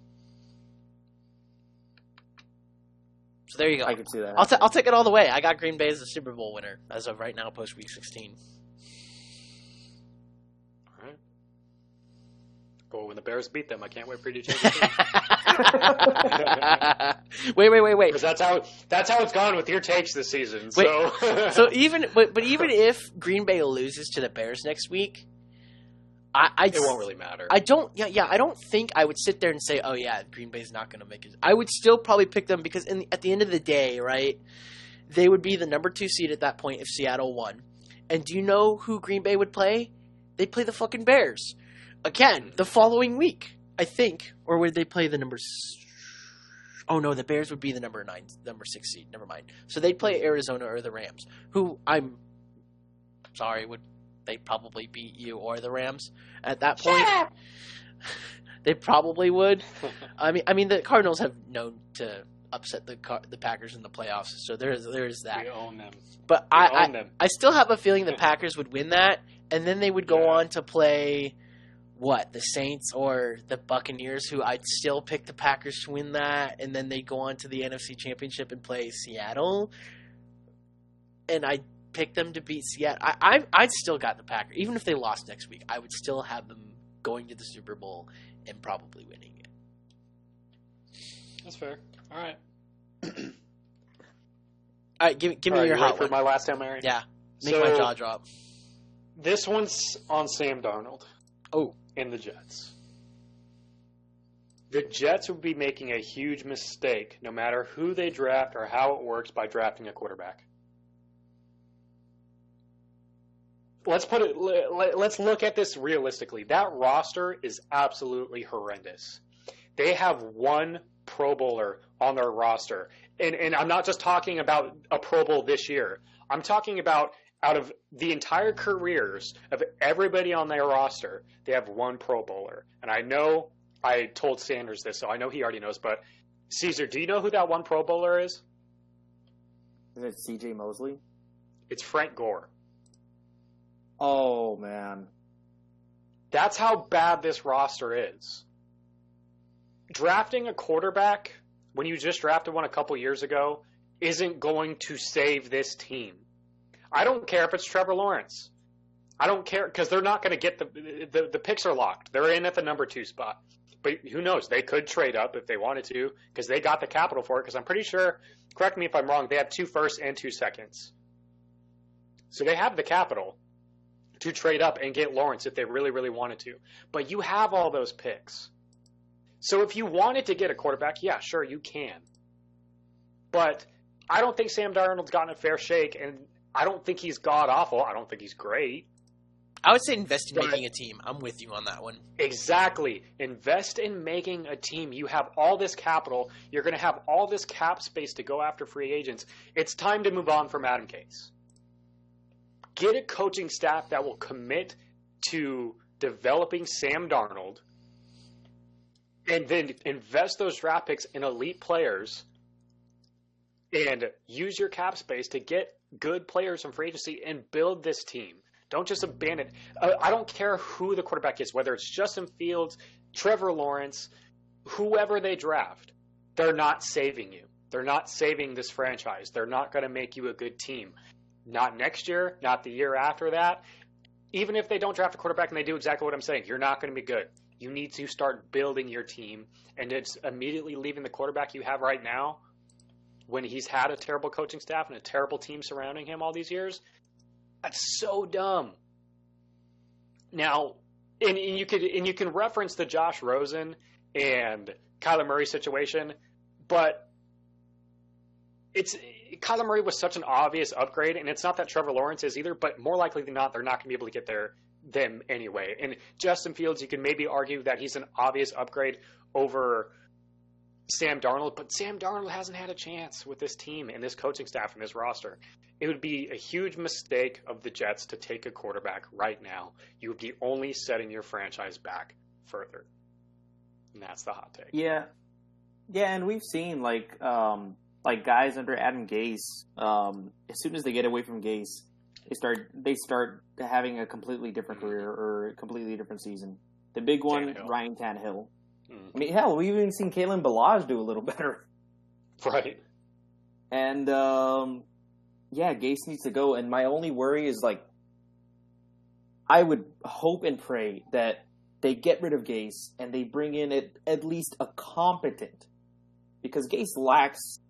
So there you go. I can see that. I'll take it all the way. I got Green Bay as the Super Bowl winner as of right now, post week 16. All right. Go when the Bears beat them. I can't wait for you to change it. Wait. Because that's how it's gone with your takes this season. So, so even if Green Bay loses to the Bears next week, it won't really matter. I don't think I would sit there and say, oh yeah, Green Bay's not going to make it. I would still probably pick them because at the end of the day, right, they would be the number 2 seed at that point if Seattle won. And do you know who Green Bay would play? They'd play the fucking Bears. Again, the following week, I think. Or would they play the number... Oh no, the Bears would be the number 6 seed. Never mind. So they'd play Arizona or the Rams, who I'm sorry, would... They probably beat you or the Rams at that point. They probably would. I mean, the Cardinals have known to upset the Packers in the playoffs, so there's that. We own them. But I still have a feeling the Packers would win that, and then they would go on to play the Saints or the Buccaneers, who I'd still pick the Packers to win that, and then they go on to the NFC Championship and play Seattle, and I pick them to beat Seattle. I'd still got the Packers. Even if they lost next week, I would still have them going to the Super Bowl and probably winning it. That's fair. All right. All right, give me your you hot ready for one. my last Hail Mary? Yeah, make my jaw drop. This one's on Sam Darnold. Oh. And the Jets. The Jets would be making a huge mistake no matter who they draft or how it works by drafting a quarterback. Let's look at this realistically. That roster is absolutely horrendous. They have one Pro Bowler on their roster. And I'm not just talking about a Pro Bowl this year. I'm talking about out of the entire careers of everybody on their roster, they have one Pro Bowler. And I know I told Sanders this, so I know he already knows. But, Cesar, do you know who that one Pro Bowler is? Is it C.J. Mosley? It's Frank Gore. Oh, man. That's how bad this roster is. Drafting a quarterback when you just drafted one a couple years ago isn't going to save this team. I don't care if it's Trevor Lawrence. I don't care because they're not going to get the picks are locked. They're in at the number 2 spot. But who knows? They could trade up if they wanted to because they got the capital for it. Because I'm pretty sure, correct me if I'm wrong, they have 2 firsts and 2 seconds. So they have the capital to trade up and get Lawrence if they really, really wanted to. But you have all those picks. So if you wanted to get a quarterback, yeah, sure, you can. But I don't think Sam Darnold's gotten a fair shake, and I don't think he's god-awful. I don't think he's great. I would say invest in making a team. I'm with you on that one. Exactly. Invest in making a team. You have all this capital. You're going to have all this cap space to go after free agents. It's time to move on from Adam Gase. Get a coaching staff that will commit to developing Sam Darnold and then invest those draft picks in elite players and use your cap space to get good players from free agency and build this team. Don't just abandon it. I don't care who the quarterback is, whether it's Justin Fields, Trevor Lawrence, whoever they draft. They're not saving you. They're not saving this franchise. They're not going to make you a good team. Not next year, not the year after that. Even if they don't draft a quarterback and they do exactly what I'm saying, you're not going to be good. You need to start building your team, and it's immediately leaving the quarterback you have right now when he's had a terrible coaching staff and a terrible team surrounding him all these years. That's so dumb. Now, and you can reference the Josh Rosen and Kyler Murray situation, but Kyler Murray was such an obvious upgrade, and it's not that Trevor Lawrence is either, but more likely than not, they're not going to be able to get them anyway. And Justin Fields, you can maybe argue that he's an obvious upgrade over Sam Darnold, but Sam Darnold hasn't had a chance with this team and this coaching staff and this roster. It would be a huge mistake of the Jets to take a quarterback right now. You would be only setting your franchise back further. And that's the hot take. Yeah. Yeah, and we've seen like guys under Adam Gase, as soon as they get away from Gase, they start having a completely different career or a completely different season. The big one, Tannehill. Ryan Tannehill. I mean, hell, we've even seen Kalen Balaj do a little better. Right. And, yeah, Gase needs to go. And my only worry is, like, I would hope and pray that they get rid of Gase and they bring in at least a competent, because Gase lacks,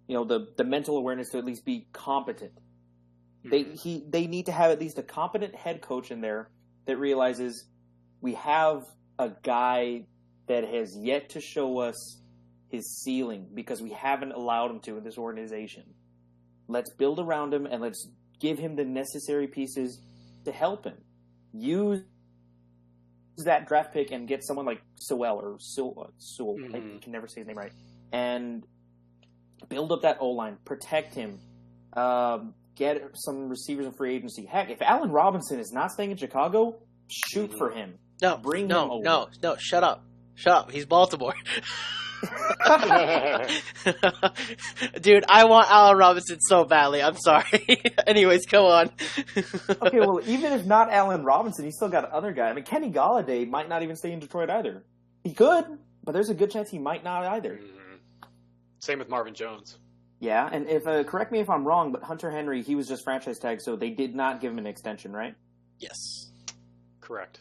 the mental awareness to at least be competent. Mm-hmm. They need to have at least a competent head coach in there that realizes we have a guy that has yet to show us his ceiling because we haven't allowed him to in this organization. Let's build around him and let's give him the necessary pieces to help him. Use that draft pick and get someone like Sewell. Mm-hmm. I can never say his name right. And build up that O-line. Protect him. Get some receivers in free agency. Heck, if Allen Robinson is not staying in Chicago, shoot for him. Bring him over. No, shut up. He's Baltimore. Dude, I want Allen Robinson so badly. I'm sorry. Anyways, go on. Okay, well, even if not Allen Robinson, he's still got other guys. I mean, Kenny Golladay might not even stay in Detroit either. He could, but there's a good chance he might not either. Mm-hmm. Same with Marvin Jones. Yeah, and if correct me if I'm wrong, but Hunter Henry, he was just franchise tagged, so they did not give him an extension, right? Yes. Correct.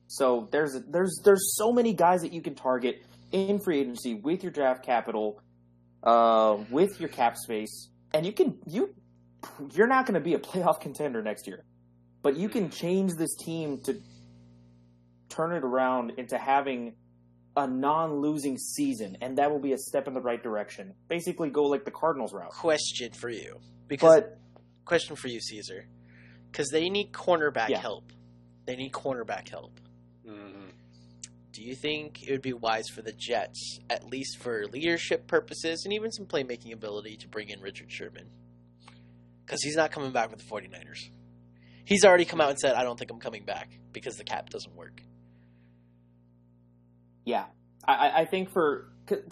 So there's so many guys that you can target. in free agency with your draft capital, with your cap space, and you're not going to be a playoff contender next year, but you can change this team to turn it around into having a non-losing season, and that will be a step in the right direction. Basically, go like the Cardinals route. Question for you, Cesar, because they need cornerback help. They need cornerback help. Mm-hmm. Do you think it would be wise for the Jets, at least for leadership purposes and even some playmaking ability, to bring in Richard Sherman? Because he's not coming back with the 49ers. He's already come out and said, I don't think I'm coming back because the cap doesn't work. Yeah. I think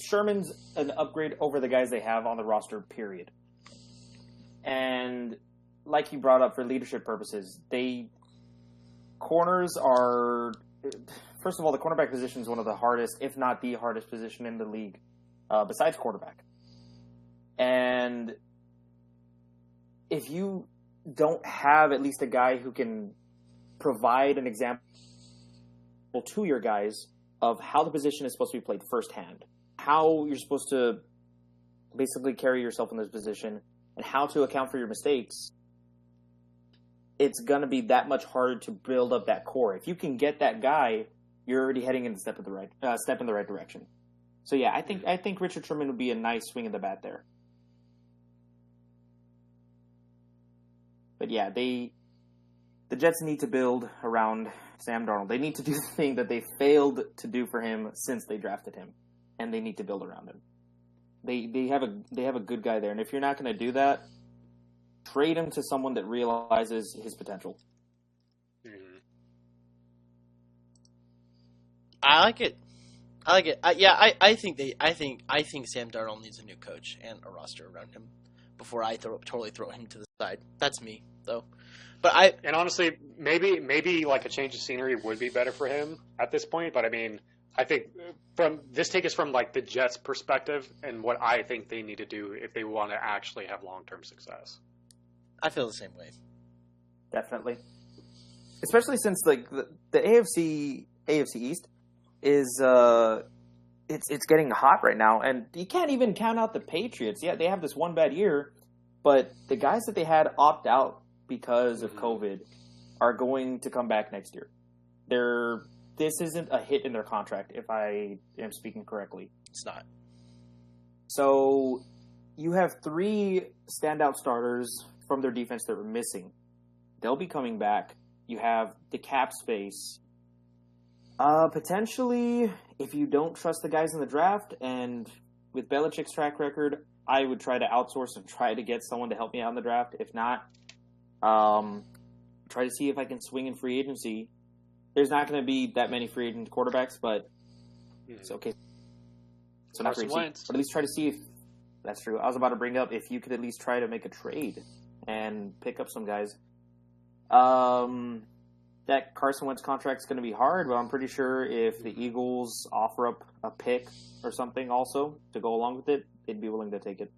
Sherman's an upgrade over the guys they have on the roster, period. And like you brought up, for leadership purposes, corners are... First of all, the cornerback position is one of the hardest, if not the hardest position in the league, besides quarterback. And if you don't have at least a guy who can provide an example to your guys of how the position is supposed to be played firsthand, how you're supposed to basically carry yourself in this position, and how to account for your mistakes, it's going to be that much harder to build up that core. If you can get that guy, you're already heading in the step in the right direction. So yeah, I think Richard Sherman would be a nice swing of the bat there. But yeah, the Jets need to build around Sam Darnold. They need to do the thing that they failed to do for him since they drafted him, and they need to build around him. They have a good guy there, and if you're not going to do that, trade him to someone that realizes his potential. Mm-hmm. I like it. I think Sam Darnold needs a new coach and a roster around him before I totally throw him to the side. That's me, though. And honestly, maybe like a change of scenery would be better for him at this point. But I mean, I think from this take is from like the Jets' perspective and what I think they need to do if they want to actually have long-term success. I feel the same way. Definitely, especially since like the AFC East is it's getting hot right now, and you can't even count out the Patriots. Yeah, they have this one bad year, but the guys that they had opt out because of COVID are going to come back next year. This isn't a hit in their contract, if I am speaking correctly. It's not. So you have 3 standout starters from their defense that were missing. They'll be coming back. You have the cap space. Potentially, if you don't trust the guys in the draft, and with Belichick's track record, I would try to outsource and try to get someone to help me out in the draft. If not, try to see if I can swing in free agency. There's not going to be that many free agent quarterbacks, but it's okay. So not free agency, but at least try to see if that's true. I was about to bring up if you could at least try to make a trade and pick up some guys. That Carson Wentz contract is going to be hard, but I'm pretty sure if the Eagles offer up a pick or something also to go along with it, they'd be willing to take it.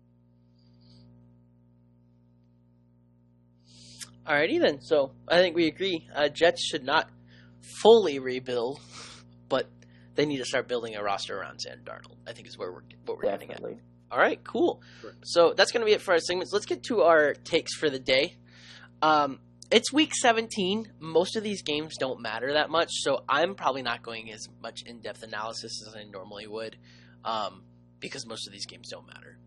Alrighty then. So I think we agree. Jets should not fully rebuild, but they need to start building a roster around Sam Darnold. I think is what we're getting at. All right, cool. Correct. So that's going to be it for our segments. Let's get to our takes for the day. It's week 17. Most of these games don't matter that much, so I'm probably not going as much in-depth analysis as I normally would, because most of these games don't matter.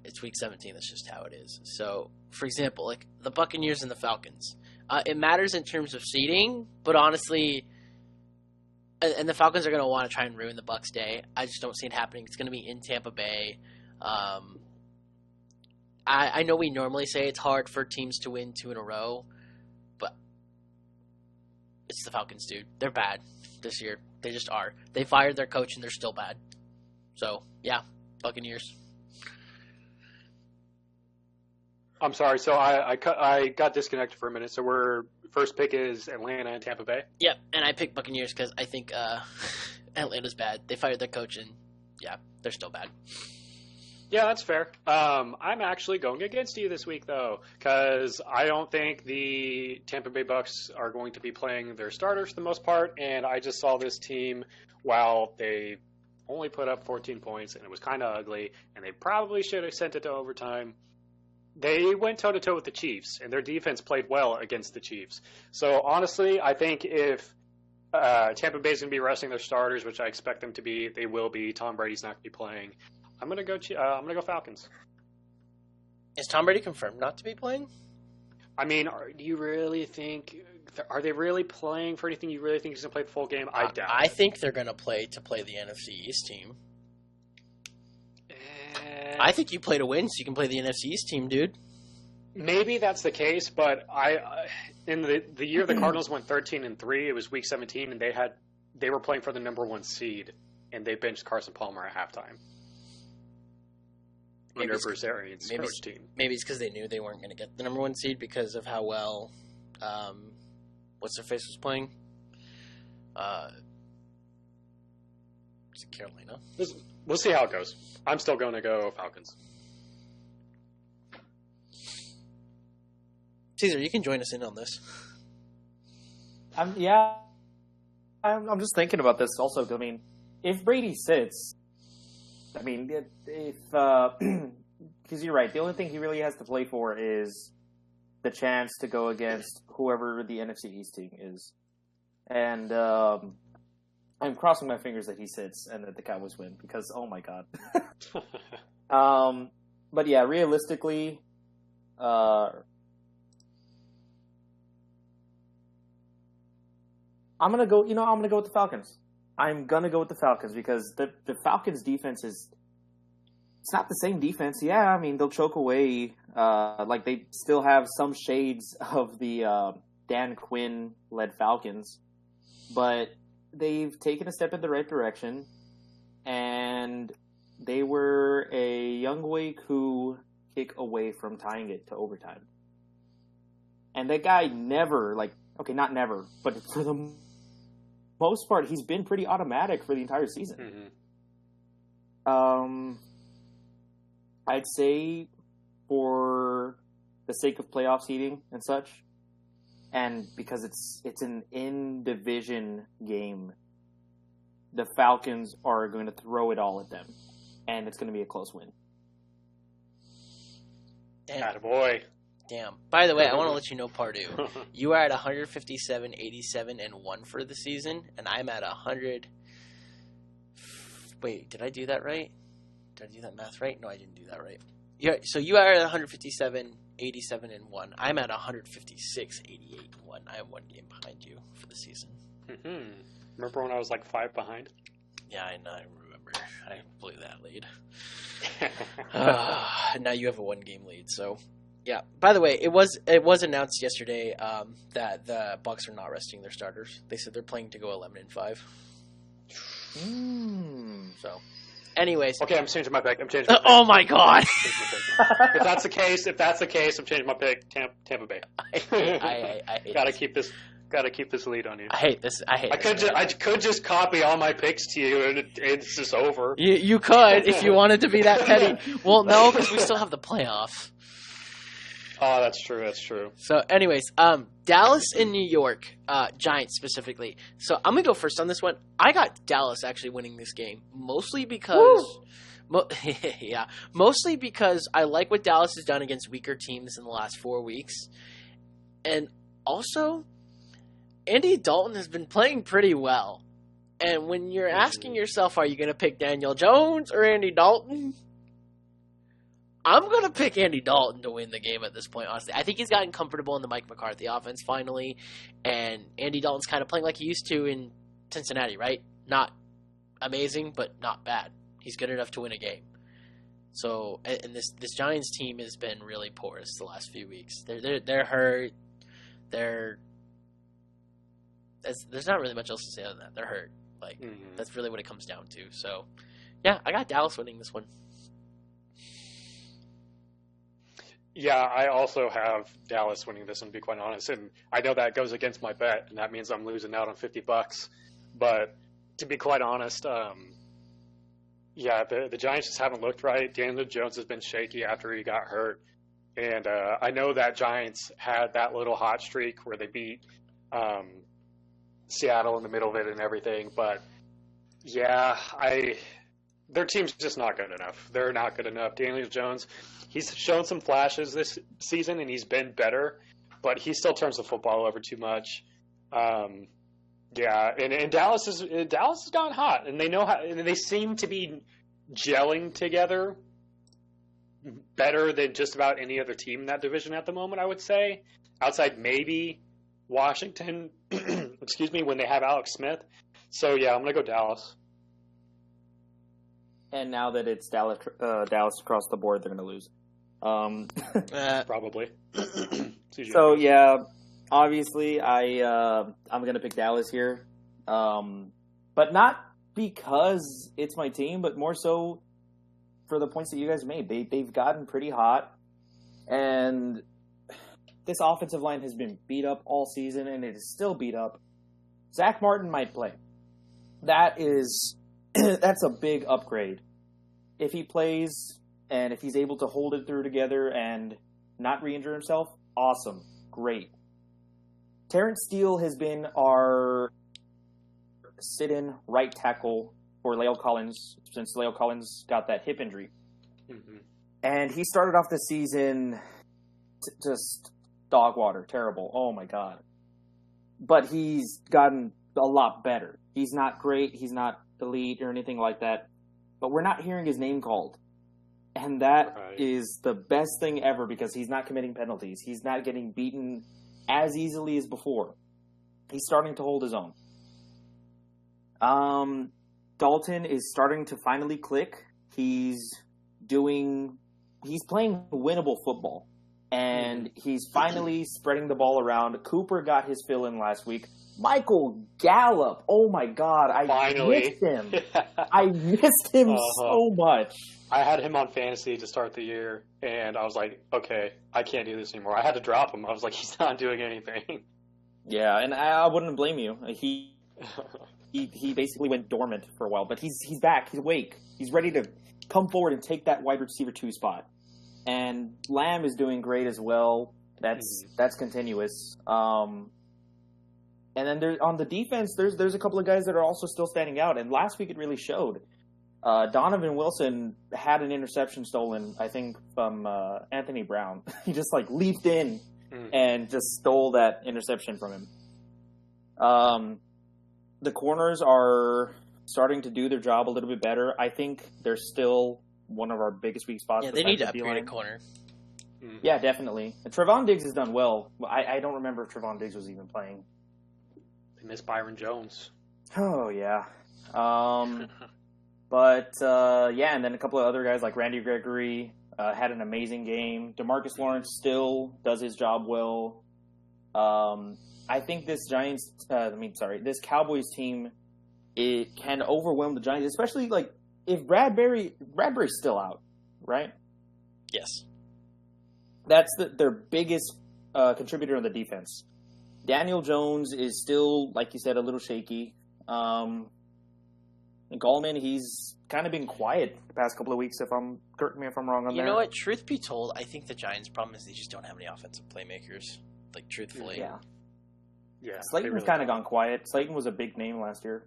It's week 17. That's just how it is. So, for example, like the Buccaneers and the Falcons. It matters in terms of seeding, but honestly, and the Falcons are going to want to try and ruin the Bucs' day. I just don't see it happening. It's going to be in Tampa Bay. I know we normally say it's hard for teams to win 2 in a row, but it's the Falcons, dude. They're bad this year. They just are. They fired their coach, and they're still bad. So, yeah, Buccaneers. I'm sorry. So I got disconnected for a minute. So our first pick is Atlanta and Tampa Bay? Yep, and I picked Buccaneers because I think Atlanta's bad. They fired their coach, and, yeah, they're still bad. Yeah, that's fair. I'm actually going against you this week, though, because I don't think the Tampa Bay Bucks are going to be playing their starters for the most part, and I just saw this team, while they only put up 14 points, and it was kind of ugly, and they probably should have sent it to overtime. They went toe-to-toe with the Chiefs, and their defense played well against the Chiefs. So, honestly, I think if Tampa Bay's going to be resting their starters, which I expect them to be, they will be. Tom Brady's not going to be playing. I'm going to go Falcons. Is Tom Brady confirmed not to be playing? I mean, do you really think... Are they really playing for anything? You really think he's going to play the full game? I doubt I it. think they're going to play the NFC East team. I think you play to win, so you can play the NFC East team, dude. Maybe that's the case, but in the year the Cardinals went 13-3, it was Week 17, and they were playing for the number 1 seed, and they benched Carson Palmer at halftime. Under Bruce Arians' coach team. Maybe it's because they knew they weren't going to get the number 1 seed because of how well what's their face was playing. Is it Carolina? We'll see how it goes. I'm still going to go Falcons. Cesar, you can join us in on this. I'm just thinking about this also. I mean, if Brady sits, I mean, if because you're right, the only thing he really has to play for is the chance to go against whoever the NFC East team is, and I'm crossing my fingers that he sits and that the Cowboys win because oh my god. But yeah, realistically, I'm gonna go. I'm gonna go with the Falcons. I'm gonna go with the Falcons because the Falcons' defense it's not the same defense. Yeah, I mean they'll choke away. Like they still have some shades of the Dan Quinn led Falcons, but they've taken a step in the right direction, and they were a young Waku kick away from tying it to overtime. And that guy never, not never, but for the most part, he's been pretty automatic for the entire season. Mm-hmm. I'd say for the sake of playoff seeding and such, and because it's an in-division game, the Falcons are going to throw it all at them, and it's going to be a close win. Attaboy. Damn. By the way, I want to let you know, Pardue, you are at 157, 87, and 1 for the season, and I'm at 100. Wait, did I do that right? Did I do that math right? No, I didn't do that right. Yeah, so you are at 157, 87, and 1. I'm at 156, 88, and 1. I am 1 game behind you for the season. Mm-hmm. Remember when I was 5 behind? Yeah, I remember. I blew that lead. Now you have a 1 game lead, so... Yeah. By the way, it was announced yesterday that the Bucs are not resting their starters. They said they're planning to go 11-5. So, anyways. Okay, I'm changing my pick. Oh my god! If that's the case, I'm changing my pick. Tampa Bay. I hate Gotta keep this lead on you. I hate this. I could just copy all my picks to you, and it's just over. You could if you wanted to be that petty. Well, no, because we still have the playoffs. Oh, that's true. So, anyways, Dallas and New York, Giants specifically. So, I'm going to go first on this one. I got Dallas actually winning this game, mostly because... mostly because I like what Dallas has done against weaker teams in the last 4 weeks. And also, Andy Dalton has been playing pretty well. And when you're asking yourself, are you going to pick Daniel Jones or Andy Dalton? I'm going to pick Andy Dalton to win the game at this point, honestly. I think he's gotten comfortable in the Mike McCarthy offense finally, and Andy Dalton's kind of playing like he used to in Cincinnati, right? Not amazing, but not bad. He's good enough to win a game. So, and this Giants team has been really porous the last few weeks. They're hurt. There's not really much else to say other than that. They're hurt. That's really what it comes down to. So, yeah, I got Dallas winning this one. Yeah, I also have Dallas winning this one, to be quite honest. And I know that goes against my bet, and that means I'm losing out on $50. But to be quite honest, the Giants just haven't looked right. Daniel Jones has been shaky after he got hurt. And I know that Giants had that little hot streak where they beat Seattle in the middle of it and everything. But Yeah, their team's just not good enough. They're not good enough. Daniel Jones, he's shown some flashes this season, and he's been better, but he still turns the football over too much. Yeah, and Dallas has gone hot, and they know how, and they seem to be gelling together better than just about any other team in that division at the moment. I would say, outside maybe Washington, excuse me, when they have Alex Smith. So yeah, I'm gonna go Dallas. And now that it's Dallas across the board, they're going to lose. Probably. So yeah, obviously I'm going to pick Dallas here, but not because it's my team, but more so for the points that you guys made. They've gotten pretty hot, and this offensive line has been beat up all season, and it is still beat up. Zach Martin might play. That's a big upgrade. If he plays and if he's able to hold it through together and not re-injure himself, awesome. Great. Terrence Steele has been our sit-in right tackle for La'el Collins since La'el Collins got that hip injury. Mm-hmm. And he started off the season just dog water, terrible. Oh, my God. But he's gotten a lot better. He's not great. He's not elite or anything like that. But we're not hearing his name called. And that is the best thing ever because he's not committing penalties. He's not getting beaten as easily as before. He's starting to hold his own. Dalton is starting to finally click. He's playing winnable football. And he's finally spreading the ball around. Cooper got his fill in last week. Michael Gallup. Oh, my God. I missed him. I missed him so much. I had him on fantasy to start the year, and I was like, okay, I can't do this anymore. I had to drop him. I was like, he's not doing anything. Yeah, and I wouldn't blame you. He basically went dormant for a while, but he's back. He's awake. He's ready to come forward and take that wide receiver 2 spot. And Lamb is doing great as well. That's continuous. And then on the defense, there's a couple of guys that are also still standing out. And last week it really showed. Donovan Wilson had an interception stolen, I think, from Anthony Brown. He just leaped in and just stole that interception from him. The corners are starting to do their job a little bit better. I think they're still one of our biggest weak spots. Yeah, they need to upgrade a corner. Yeah, definitely. And Trevon Diggs has done well. I don't remember if Trevon Diggs was even playing. They miss Byron Jones. Oh, yeah. And then a couple of other guys like Randy Gregory had an amazing game. DeMarcus Lawrence still does his job well. I think this this Cowboys team, it can overwhelm the Giants, especially if Bradbury's still out, right? Yes. That's their biggest contributor on the defense. Daniel Jones is still, like you said, a little shaky. And Gallman, he's kind of been quiet the past couple of weeks. Correct me if I'm wrong on that. You know what? Truth be told, I think the Giants' problem is they just don't have any offensive playmakers. Truthfully. Yeah. Yeah. Slayton's kind of gone quiet. Slayton was a big name last year.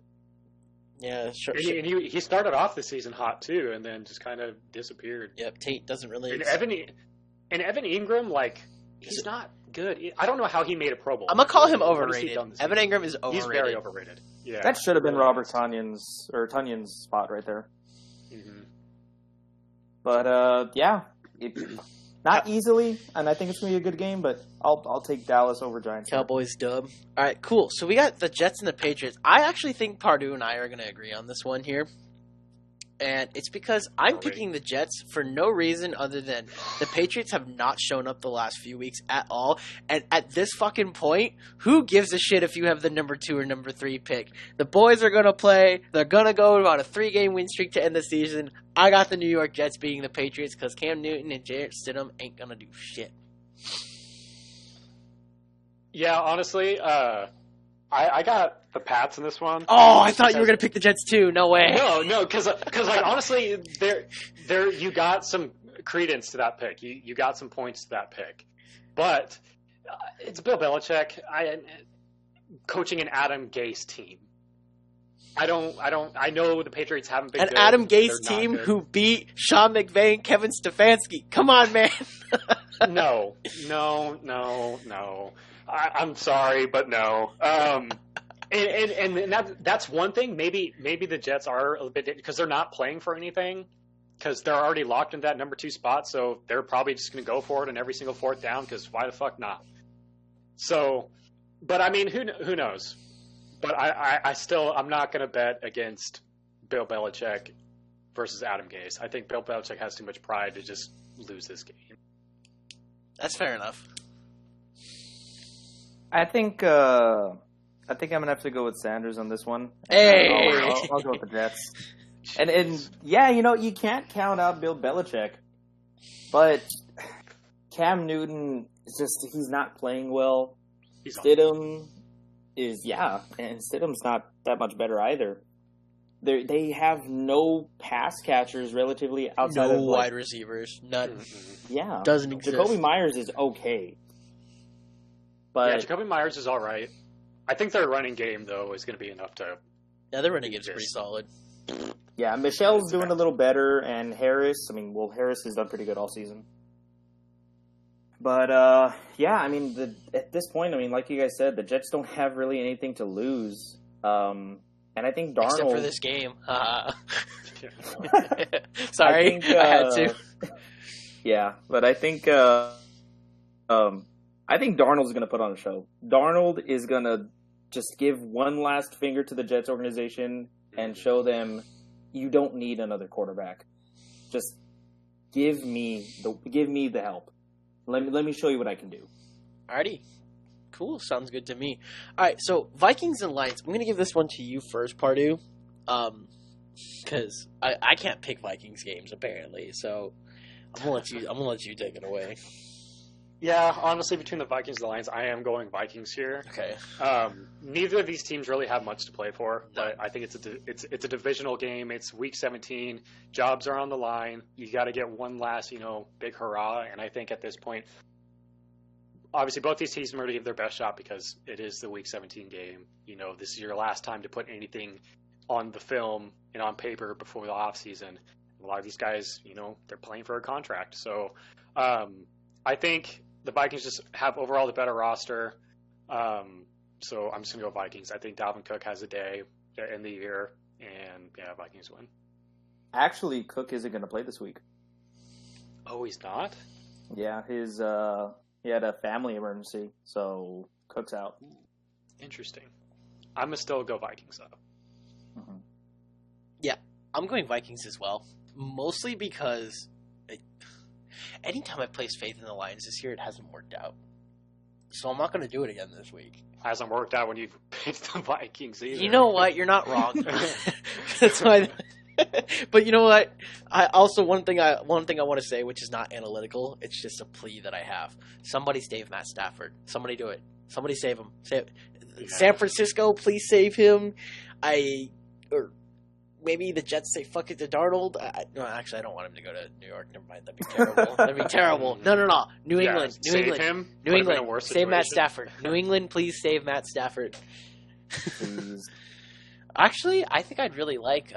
Yeah, sure. And he started off the season hot too, and then just kind of disappeared. Yep, Tate doesn't really. And Evan Ingram, he's not good. I don't know how he made a Pro Bowl. I'm gonna call him overrated. Evan Ingram is overrated. He's very overrated. Yeah, that should have been Robert Tunion's spot right there. Mm-hmm. But not easily, and I think it's gonna be a good game. But I'll take Dallas over Giants. Cowboys dub. All right, cool. So we got the Jets and the Patriots. I actually think Pardue and I are gonna agree on this one here. And it's because I'm picking the Jets for no reason other than the Patriots have not shown up the last few weeks at all. And at this fucking point, who gives a shit if you have the number 2 or number 3 pick? The boys are going to play. They're going to go on a 3-game win streak to end the season. I got the New York Jets beating the Patriots because Cam Newton and Jarrett Stidham ain't going to do shit. Yeah, honestly, I got the Pats in this one. Oh, I thought you were going to pick the Jets too. No way. No, because honestly, there you got some credence to that pick. You got some points to that pick, but it's Bill Belichick coaching an Adam Gase team. I know the Patriots haven't been An good. Adam Gase They're not team good. who beat Sean McVay and Kevin Stefanski. Come on, man. No. I'm sorry, but no. And that's one thing. Maybe the Jets are a bit because they're not playing for anything because they're already locked in that number 2 spot. So they're probably just going to go for it on every single fourth down because why the fuck not? So, but I mean, who knows? But I'm not going to bet against Bill Belichick versus Adam Gase. I think Bill Belichick has too much pride to just lose this game. That's fair enough. I think I'm gonna have to go with Sanders on this one. Hey! I'll go with the Jets. And yeah, you can't count out Bill Belichick, but Cam Newton is he's not playing well. Stidham and Stidham's not that much better either. They have no pass catchers relatively outside of wide receivers. None. Yeah. Doesn't exist. Jacoby Myers is okay. But Jacoby Myers is all right. I think their running game, though, is going to be enough to... Yeah, their running game's pretty solid. Yeah, Michelle's doing a little better, and Harris, Harris has done pretty good all season. But, at this point, like you guys said, the Jets don't have really anything to lose. And I think Darnold... Except for this game. Sorry, I had to. Yeah, but I think Darnold's going to put on a show. Darnold is going to just give one last finger to the Jets organization and show them you don't need another quarterback. Just give me the help. Let me show you what I can do. Alrighty. Cool. Sounds good to me. Alright, so Vikings and Lions. I'm going to give this one to you first, Pardue. Because I can't pick Vikings games, apparently. So I'm going to let you take it away. Yeah, honestly, between the Vikings and the Lions, I am going Vikings here. Okay. Neither of these teams really have much to play for, but I think it's a divisional game. It's Week 17. Jobs are on the line. You got to get one last, big hurrah. And I think at this point, obviously, both these teams are going to give their best shot because it is the Week 17 game. This is your last time to put anything on the film and on paper before the offseason. A lot of these guys, they're playing for a contract. So I think the Vikings just have overall the better roster. So I'm just going to go Vikings. I think Dalvin Cook has a day in the year, and Vikings win. Actually, Cook isn't going to play this week. Oh, he's not? Yeah, he had a family emergency, so Cook's out. Interesting. I'm going to still go Vikings, though. Mm-hmm. Yeah, I'm going Vikings as well. Mostly because anytime I placed faith in the Lions this year, it hasn't worked out. So I'm not going to do it again this week. Hasn't worked out when you've picked the Vikings either. You know what? You're not wrong. That's why. But you know what? I also one thing I want to say, which is not analytical. It's just a plea that I have. Somebody save Matt Stafford. Somebody do it. Somebody save him. San Francisco, please save him. Or maybe the Jets say fuck it to Darnold. No, actually, I don't want him to go to New York. Never mind. That'd be terrible. That'd be terrible. No. New England. New save England. him. New England. Save Matt Stafford. New England, please save Matt Stafford. Actually, I think I'd really like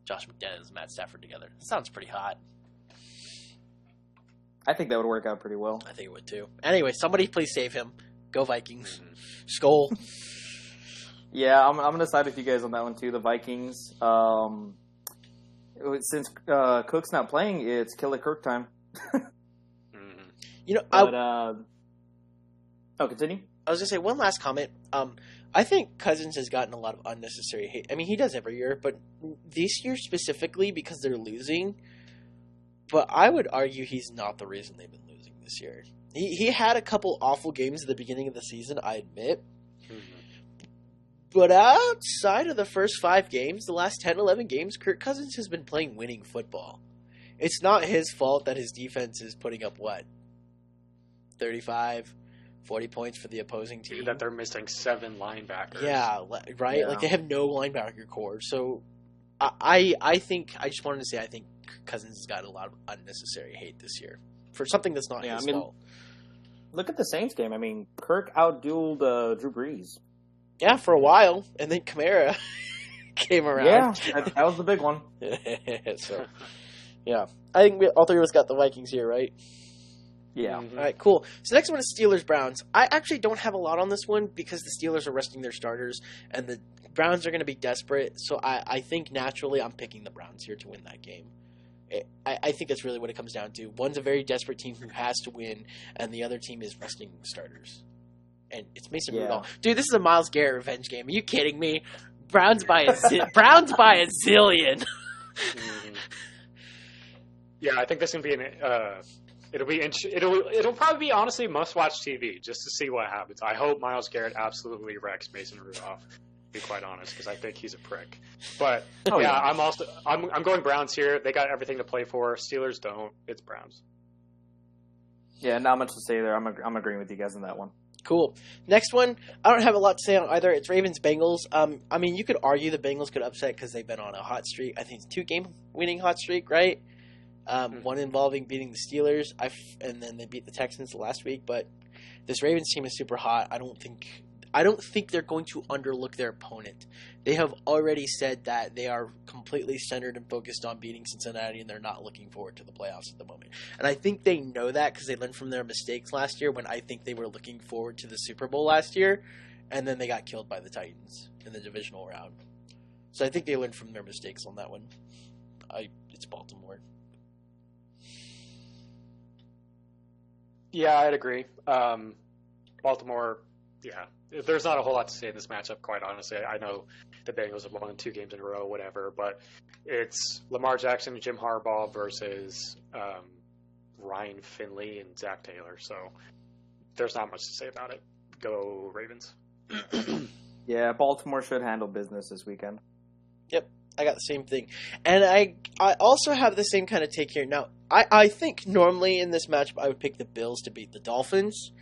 Josh McDaniels and Matt Stafford together. That sounds pretty hot. I think that would work out pretty well. I think it would too. Anyway, somebody please save him. Go Vikings. Skol. Yeah, I'm going to side with you guys on that one too. The Vikings. Since Cook's not playing, it's Killer Kirk time. Continue. I was going to say one last comment. I think Cousins has gotten a lot of unnecessary hate. I mean, he does every year, but this year specifically because they're losing. But I would argue he's not the reason they've been losing this year. He had a couple awful games at the beginning of the season, I admit. But outside of the first 5 games, the last 10, 11 games, Kirk Cousins has been playing winning football. It's not his fault that his defense is putting up, 35, 40 points for the opposing team? That they're missing 7 linebackers. Yeah, right? Yeah. Like, they have no linebacker core. So, I just wanted to say I think Cousins has got a lot of unnecessary hate this year for something that's not his fault. Look at the Saints game. I mean, Kirk outdueled Drew Brees. Yeah, for a while, and then Kamara. came around. Yeah, that was the big one. So, yeah. I think all three of us got the Vikings here, right? Yeah. Mhm. All right, cool. So next one is Steelers-Browns. I actually don't have a lot on this one because the Steelers are resting their starters, and the Browns are going to be desperate. So I think naturally I'm picking the Browns here to win that game. I think that's really what it comes down to. One's a very desperate team who has to win, and the other team is resting starters. And it's Mason Rudolph. Dude, this is a Myles Garrett revenge game. Are you kidding me? Browns by a zillion. Mhm. Yeah, I think this can be it'll probably be honestly must-watch TV just to see what happens. I hope Myles Garrett absolutely wrecks Mason Rudolph. To be quite honest, because I think he's a prick. But I'm going Browns here. They got everything to play for. Steelers don't. It's Browns. Yeah, not much to say there. I'm agreeing with you guys on that one. Cool. Next one, I don't have a lot to say on either. It's Ravens-Bengals. I mean, you could argue the Bengals could upset because they've been on a hot streak. I think it's 2-game winning hot streak, right? One involving beating the Steelers, and then they beat the Texans last week. But this Ravens team is super hot. I don't think they're going to underlook their opponent. They have already said that they are completely centered and focused on beating Cincinnati, and they're not looking forward to the playoffs at the moment. And I think they know that because they learned from their mistakes last year when I think they were looking forward to the Super Bowl last year, and then they got killed by the Titans in the divisional round. So I think they learned from their mistakes on that one. It's Baltimore. Yeah, I'd agree. Baltimore, yeah. There's not a whole lot to say in this matchup, quite honestly. I know the Bengals have won 2 games in a row, whatever, but it's Lamar Jackson and Jim Harbaugh versus Ryan Finley and Zach Taylor. So there's not much to say about it. Go Ravens. Yeah, Baltimore should handle business this weekend. Yep, I got the same thing. And I also have the same kind of take here. Now, I think normally in this matchup I would pick the Bills to beat the Dolphins,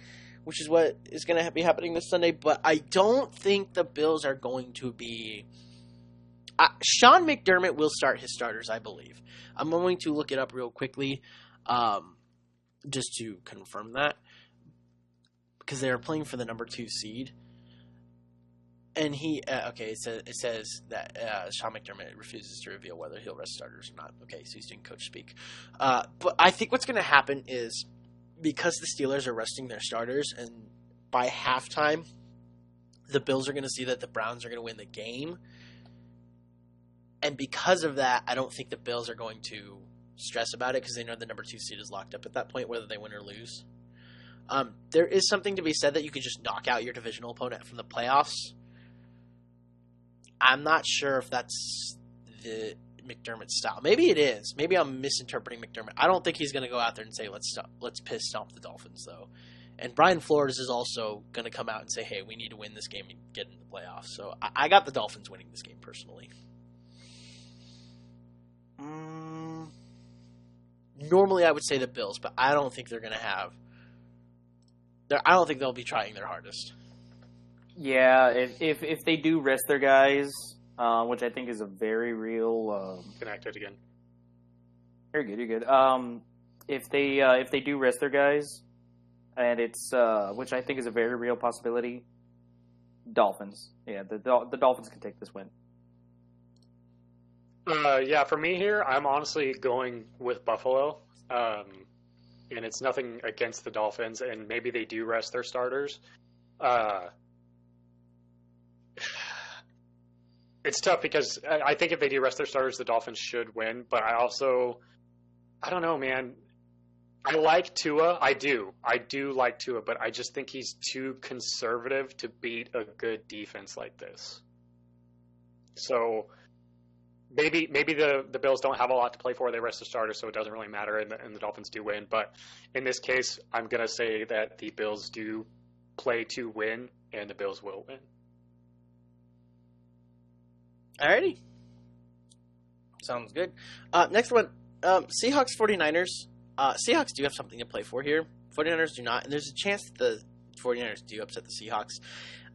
which is what is going to be happening this Sunday, but I don't think the Bills are going to be... Sean McDermott will start his starters, I believe. I'm going to look it up real quickly just to confirm that, because they are playing for the number 2 seed. And it says that Sean McDermott refuses to reveal whether he'll rest starters or not. Okay, so he's doing coach speak. But I think what's going to happen is, because the Steelers are resting their starters, and by halftime, the Bills are going to see that the Browns are going to win the game. And because of that, I don't think the Bills are going to stress about it because they know the number 2 seed is locked up at that point, whether they win or lose. There is something to be said that you can just knock out your divisional opponent from the playoffs. I'm not sure if that's the McDermott style. Maybe it is. Maybe I'm misinterpreting McDermott. I don't think he's going to go out there and say, let's piss stomp the Dolphins, though. And Brian Flores is also going to come out and say, hey, we need to win this game and get into the playoffs. So I got the Dolphins winning this game, personally. Normally I would say the Bills, but I don't think they're going to have... I don't think they'll be trying their hardest. Yeah, if they do rest their guys, which I think is a very real... Connected again. You're good. If they do rest their guys, and it's which I think is a very real possibility, Dolphins. Yeah, the Dolphins can take this win. Yeah, for me here, I'm honestly going with Buffalo. And it's nothing against the Dolphins, and maybe they do rest their starters. It's tough because I think if they do rest their starters, the Dolphins should win. But I don't know, man. I like Tua. I do like Tua, but I just think he's too conservative to beat a good defense like this. So maybe the Bills don't have a lot to play for. They rest the starters, so it doesn't really matter, and the Dolphins do win. But in this case, I'm going to say that the Bills do play to win, and the Bills will win. Alrighty. Sounds good. Next one, Seahawks 49ers. Seahawks do have something to play for here. 49ers do not, and there's a chance that the 49ers do upset the Seahawks.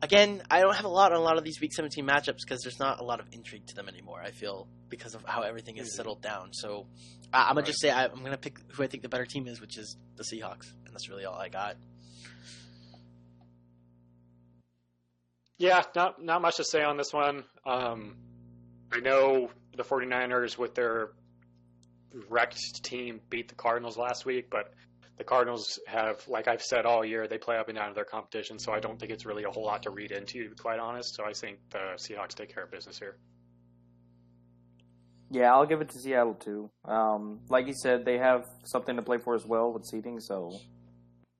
Again, I don't have a lot on a lot of these Week 17 matchups because there's not a lot of intrigue to them anymore, I feel, because of how everything is settled down. So I'm going to just say I'm going to pick who I think the better team is, which is the Seahawks, and that's really all I got. Yeah, not much to say on this one. I know the 49ers with their wrecked team beat the Cardinals last week, but the Cardinals have, like I've said all year, they play up and down to their competition, so I don't think it's really a whole lot to read into, to be quite honest. So I think the Seahawks take care of business here. Yeah, I'll give it to Seattle too. Like you said, they have something to play for as well with seeding, so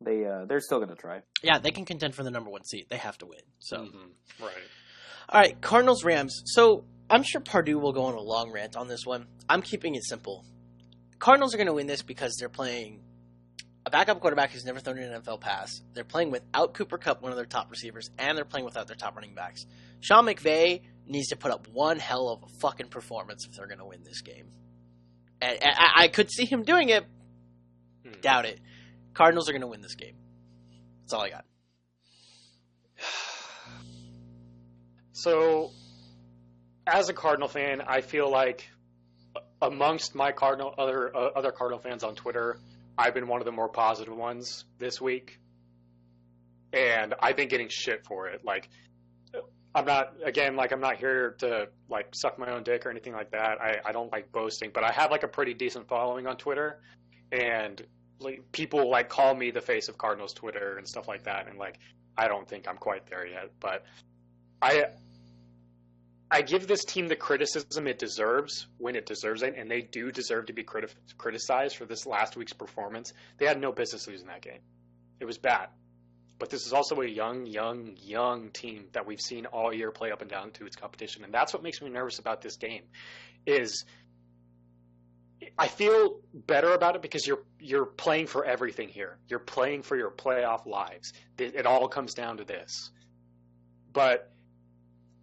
they're still going to try. Yeah, they can contend for the number 1 seed. They have to win. So, Right. All right, Cardinals Rams. So I'm sure Pardue will go on a long rant on this one. I'm keeping it simple. Cardinals are going to win this because they're playing a backup quarterback who's never thrown an NFL pass. They're playing without Cooper Kupp, one of their top receivers, and they're playing without their top running backs. Sean McVay needs to put up one hell of a fucking performance if they're going to win this game. And I could see him doing it. Doubt it. Cardinals are going to win this game. That's all I got. So, as a Cardinal fan, I feel like amongst my other Cardinal fans on Twitter, I've been one of the more positive ones this week, and I've been getting shit for it. Like, I'm not here to like suck my own dick or anything like that. I don't like boasting, but I have like a pretty decent following on Twitter, and like people like call me the face of Cardinals Twitter and stuff like that. And like, I don't think I'm quite there yet, but I give this team the criticism it deserves when it deserves it, and they do deserve to be criticized for this last week's performance. They had no business losing that game. It was bad. But this is also a young team that we've seen all year play up and down to its competition. And that's what makes me nervous about this game is I feel better about it because you're playing for everything here. You're playing for your playoff lives. It all comes down to this. But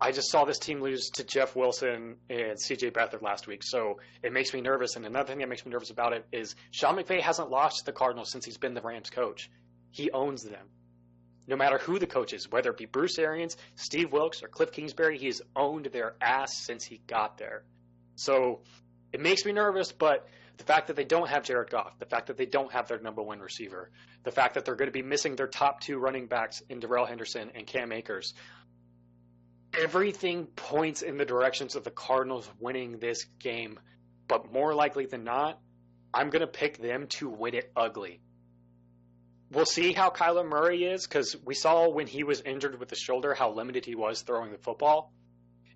I just saw this team lose to Jeff Wilson and C.J. Beathard last week, so it makes me nervous. And another thing that makes me nervous about it is Sean McVay hasn't lost to the Cardinals since he's been the Rams coach. He owns them. No matter who the coach is, whether it be Bruce Arians, Steve Wilkes, or Cliff Kingsbury, he has owned their ass since he got there. So it makes me nervous, but the fact that they don't have Jared Goff, the fact that they don't have their number one receiver, the fact that they're going to be missing their top two running backs in Darrell Henderson and Cam Akers, everything points in the directions of the Cardinals winning this game. But more likely than not, I'm going to pick them to win it ugly. We'll see how Kyler Murray is, because we saw when he was injured with the shoulder how limited he was throwing the football.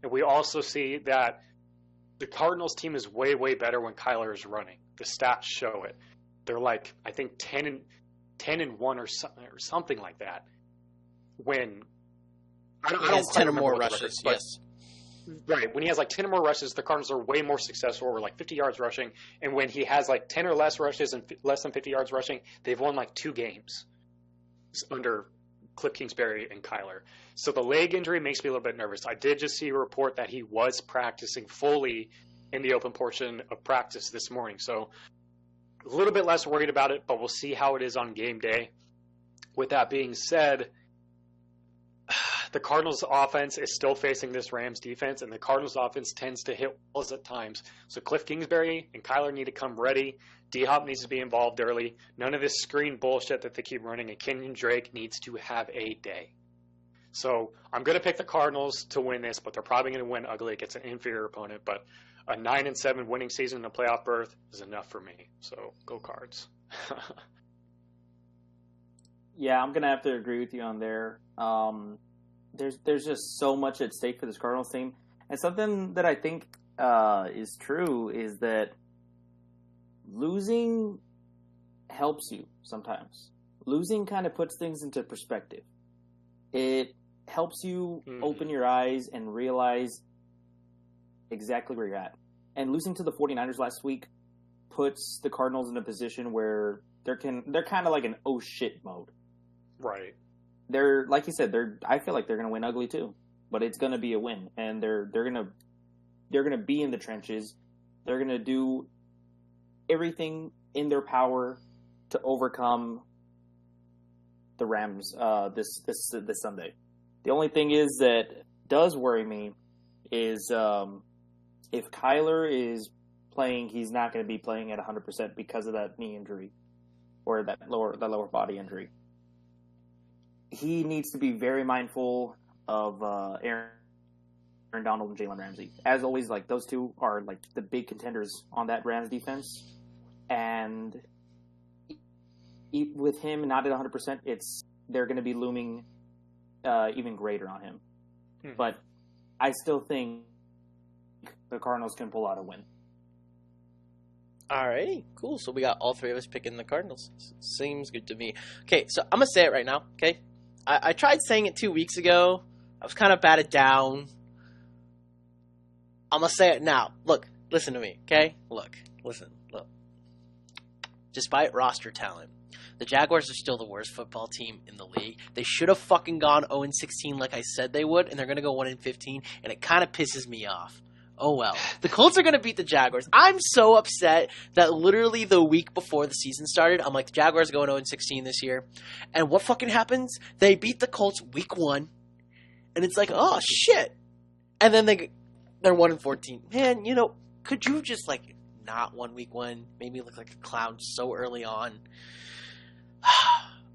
And we also see that the Cardinals team is way, way better when Kyler is running. The stats show it. They're like, I think 10-1 or something like that. When I don't 10 or more rushes, yes. Right. When he has like 10 or more rushes, the Cardinals are way more successful. We're like 50 yards rushing. And when he has like 10 or less rushes and less than 50 yards rushing, they've won like 2 games under Cliff Kingsbury and Kyler. So the leg injury makes me a little bit nervous. I did just see a report that he was practicing fully in the open portion of practice this morning. So a little bit less worried about it, but we'll see how it is on game day. With that being said, the Cardinals offense is still facing this Rams defense, and the Cardinals offense tends to hit walls at times. So Cliff Kingsbury and Kyler need to come ready. D-Hop needs to be involved early. None of this screen bullshit that they keep running, and Kenyon Drake needs to have a day. So I'm going to pick the Cardinals to win this, but they're probably going to win ugly against an inferior opponent. But a 9-7 winning season and a playoff berth is enough for me. So go Cards. Yeah, I'm going to have to agree with you on there. There's just so much at stake for this Cardinals team. And something that I think is true is that losing helps you sometimes. Losing kind of puts things into perspective. It helps you open your eyes and realize exactly where you're at. And losing to the 49ers last week puts the Cardinals in a position where they're kind of like in oh shit mode. Right. They're like you said. I feel like they're going to win ugly too, but it's going to be a win, and they're going to be in the trenches. They're going to do everything in their power to overcome the Rams this Sunday. The only thing is that does worry me is if Kyler is playing, he's not going to be playing at 100% because of that knee injury or that lower body injury. He needs to be very mindful of Aaron Donald and Jalen Ramsey. As always, like those two are like the big contenders on that Rams defense. And with him not at 100%, they're going to be looming even greater on him. But I still think the Cardinals can pull out a win. All right, cool. So we got all three of us picking the Cardinals. Seems good to me. Okay, so I'm going to say it right now, okay? I tried saying it 2 weeks ago. I was kind of batted down. I'm going to say it now. Look, listen to me, okay? Look. Despite roster talent, the Jaguars are still the worst football team in the league. They should have fucking gone 0-16 like I said they would, and they're going to go 1-15, and it kind of pisses me off. Oh well. The Colts are going to beat the Jaguars. I'm so upset that literally the week before the season started, I'm like, the Jaguars are going 0-16 this year. And what fucking happens? They beat the Colts week 1, and it's like, oh shit. And then they're 1-14. Man, could you just not won week 1? Made me look like a clown so early on.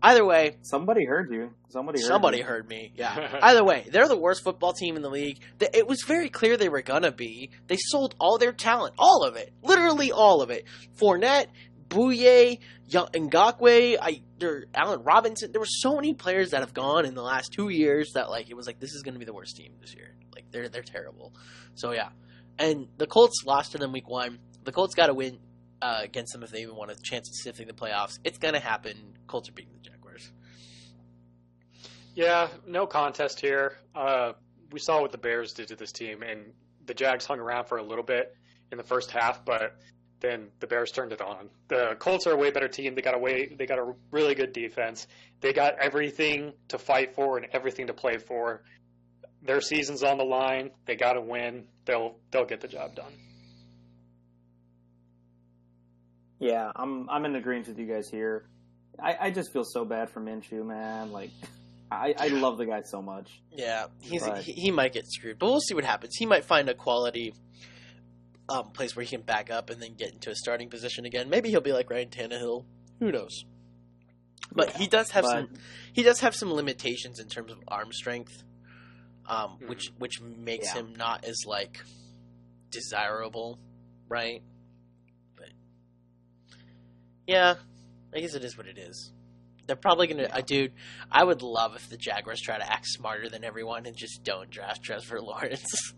Either way, somebody heard you. Somebody heard me. Yeah. Either way, they're the worst football team in the league. It was very clear they were gonna be. They sold all their talent, all of it, literally all of it. Fournette, Bouye, Ngakoue, Allen Robinson. There were so many players that have gone in the last 2 years that it was like this is gonna be the worst team this year. They're terrible. So yeah, and the Colts lost to them week 1. The Colts got to win against them if they even want a chance at sifting the playoffs. It's going to happen. Colts are beating the Jaguars. Yeah, no contest here. We saw what the Bears did to this team, and the Jags hung around for a little bit in the first half, but then the Bears turned it on. The Colts are a way better team. They got a really good defense. They got everything to fight for and everything to play for. Their season's on the line. They got to win. They'll get the job done. Yeah, I'm in agreement with you guys here. I just feel so bad for Minshew, man. I love the guy so much. Yeah, he might get screwed, but we'll see what happens. He might find a quality place where he can back up and then get into a starting position again. Maybe he'll be like Ryan Tannehill. Who knows? But he does have some limitations in terms of arm strength, which makes him not as desirable, right? Yeah, I guess it is what it is. They're probably going to... dude, I would love if the Jaguars try to act smarter than everyone and just don't draft Trevor Lawrence.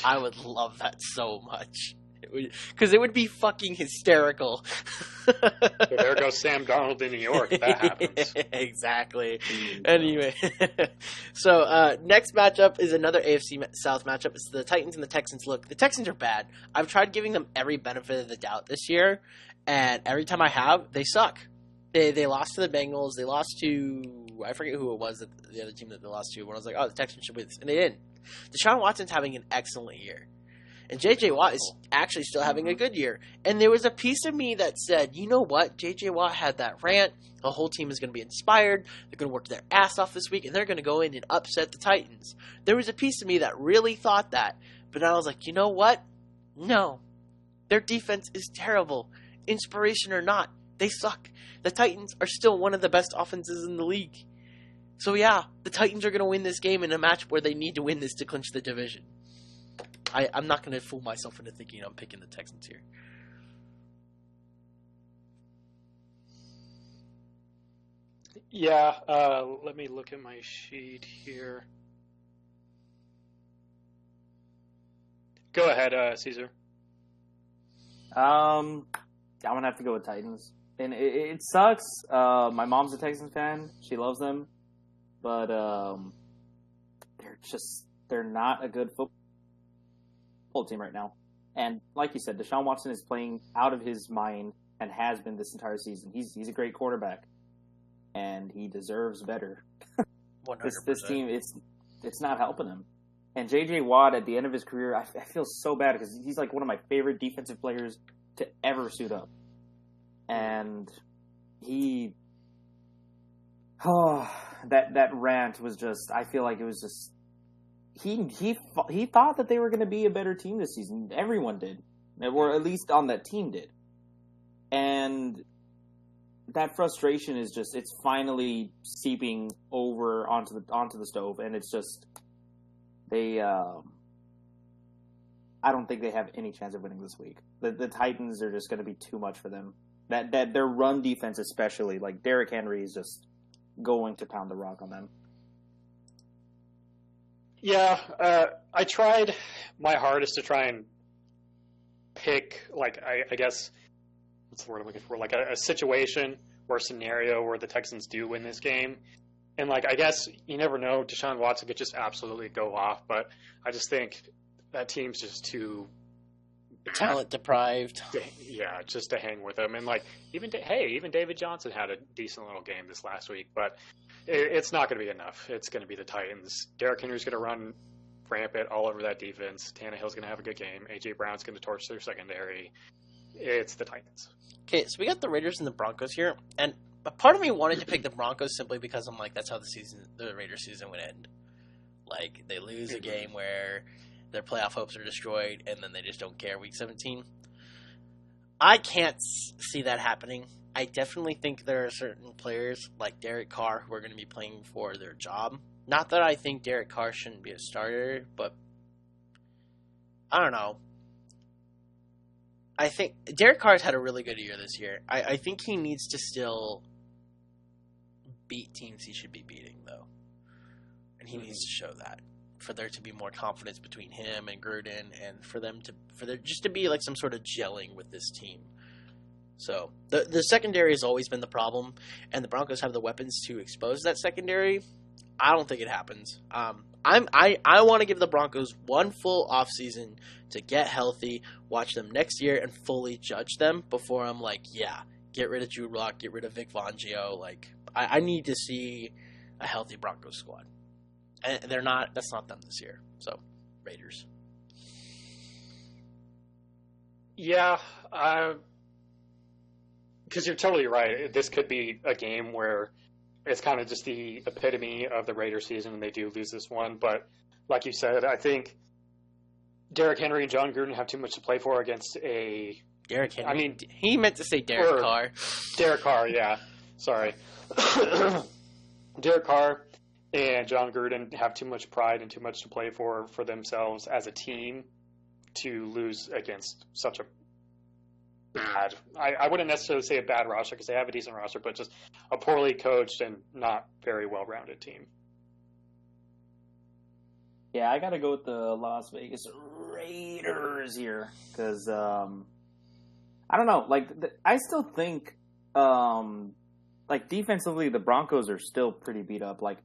I would love that so much. Because it would be fucking hysterical. So there goes Sam Darnold in New York if that happens. Exactly. Anyway. So, next matchup is another AFC South matchup. It's the Titans and the Texans. Look, the Texans are bad. I've tried giving them every benefit of the doubt this year. And every time I have, they suck. They lost to the Bengals. They lost to... I forget who it was, the other team that they lost to. When I was like, oh, the Texans should win this. And they didn't. Deshaun Watson's having an excellent year. And J.J. Watt is actually still having a good year. And there was a piece of me that said, you know what? J.J. Watt had that rant. The whole team is going to be inspired. They're going to work their ass off this week. And they're going to go in and upset the Titans. There was a piece of me that really thought that. But I was like, you know what? No. Their defense is terrible. Inspiration or not, they suck. The Titans are still one of the best offenses in the league. So yeah, the Titans are going to win this game in a match where they need to win this to clinch the division. I'm not going to fool myself into thinking I'm picking the Texans here. Yeah, let me look at my sheet here. Go ahead, Cesar. I'm going to have to go with Titans. And it sucks. My mom's a Texans fan. She loves them. But they're not a good football team right now. And like you said, Deshaun Watson is playing out of his mind and has been this entire season. He's a great quarterback, and he deserves better. 100%. This team, it's not helping him. And J.J. Watt, at the end of his career, I feel so bad because he's like one of my favorite defensive players to ever suit up. And that rant was just, I feel like it was just, he thought that they were going to be a better team this season. Everyone did, or at least on that team did. And that frustration is just, it's finally seeping over onto the stove, and it's just, They, I don't think they have any chance of winning this week. The Titans are just going to be too much for them. That their run defense, especially, like Derrick Henry, is just going to pound the rock on them. Yeah, I tried my hardest to try and pick, like, I guess, what's the word I'm looking for? Like a situation or a scenario where the Texans do win this game. And, like, I guess you never know. Deshaun Watson could just absolutely go off, but I just think that team's just too talent deprived. Yeah, just to hang with them. And, like, even David Johnson had a decent little game this last week, but it's not going to be enough. It's going to be the Titans. Derrick Henry's going to run rampant all over that defense. Tannehill's going to have a good game. A.J. Brown's going to torch their secondary. It's the Titans. Okay, so we got the Raiders and the Broncos here, and a part of me wanted to pick the Broncos simply because I'm like, that's how the Raiders season would end. Like, they lose a game where their playoff hopes are destroyed, and then they just don't care week 17. I can't see that happening. I definitely think there are certain players like Derek Carr who are going to be playing for their job. Not that I think Derek Carr shouldn't be a starter, but I don't know. I think Derek Carr's had a really good year this year. I think he needs to still beat teams he should be beating, though. And he needs to show that for there to be more confidence between him and Gruden, and for there just to be like some sort of gelling with this team. So the secondary has always been the problem, and the Broncos have the weapons to expose that secondary. I don't think it happens. I want to give the Broncos one full offseason to get healthy, watch them next year, and fully judge them before I'm like, yeah, get rid of Drew Lock, get rid of Vic Fangio. Like, I need to see a healthy Broncos squad. And that's not them this year. So, Raiders. Yeah, because you're totally right. This could be a game where it's kind of just the epitome of the Raider season, and they do lose this one. But like you said, I think Derrick Henry and John Gruden have too much to play for against a... Derrick Henry? I mean, he meant to say Derek Carr. Derek Carr, yeah. Sorry. Derek Carr and John Gruden have too much pride and too much to play for themselves as a team to lose against such a bad... I wouldn't necessarily say a bad roster because they have a decent roster, but just a poorly coached and not very well-rounded team. Yeah, I got to go with the Las Vegas Raiders here because, I don't know, like, I still think, like, defensively, the Broncos are still pretty beat up. Like,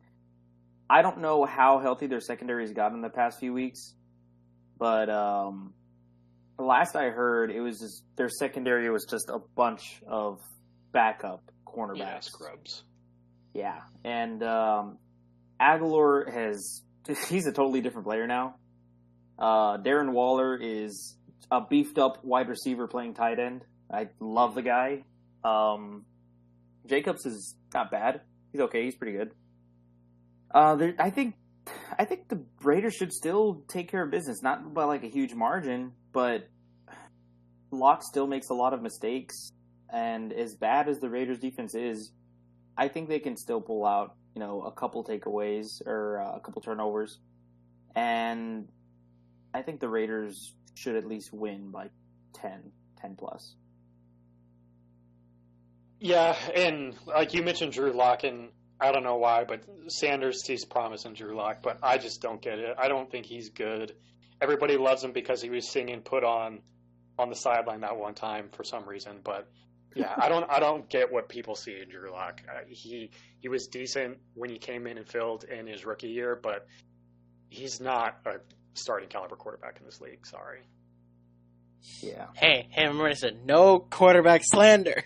I don't know how healthy their secondary's gotten in the past few weeks, but last I heard, it was just their secondary was just a bunch of backup cornerbacks. Yeah, scrubs. Yeah, and Aguilar he's a totally different player now. Darren Waller is a beefed up wide receiver playing tight end. I love the guy. Jacobs is not bad. He's okay. He's pretty good. I think the Raiders should still take care of business, not by like a huge margin, but Locke still makes a lot of mistakes. And as bad as the Raiders defense is, I think they can still pull out, a couple takeaways or a couple turnovers. And I think the Raiders should at least win by 10 plus. Yeah, and like you mentioned Drew Lock, and I don't know why, but Sanders sees promise in Drew Lock, but I just don't get it. I don't think he's good. Everybody loves him because he was singing "Put On" the sideline that one time for some reason, but yeah, I don't get what people see in Drew Lock. He was decent when he came in and filled in his rookie year, but he's not a starting caliber quarterback in this league. Sorry. Yeah. Hey, remember I said no quarterback slander.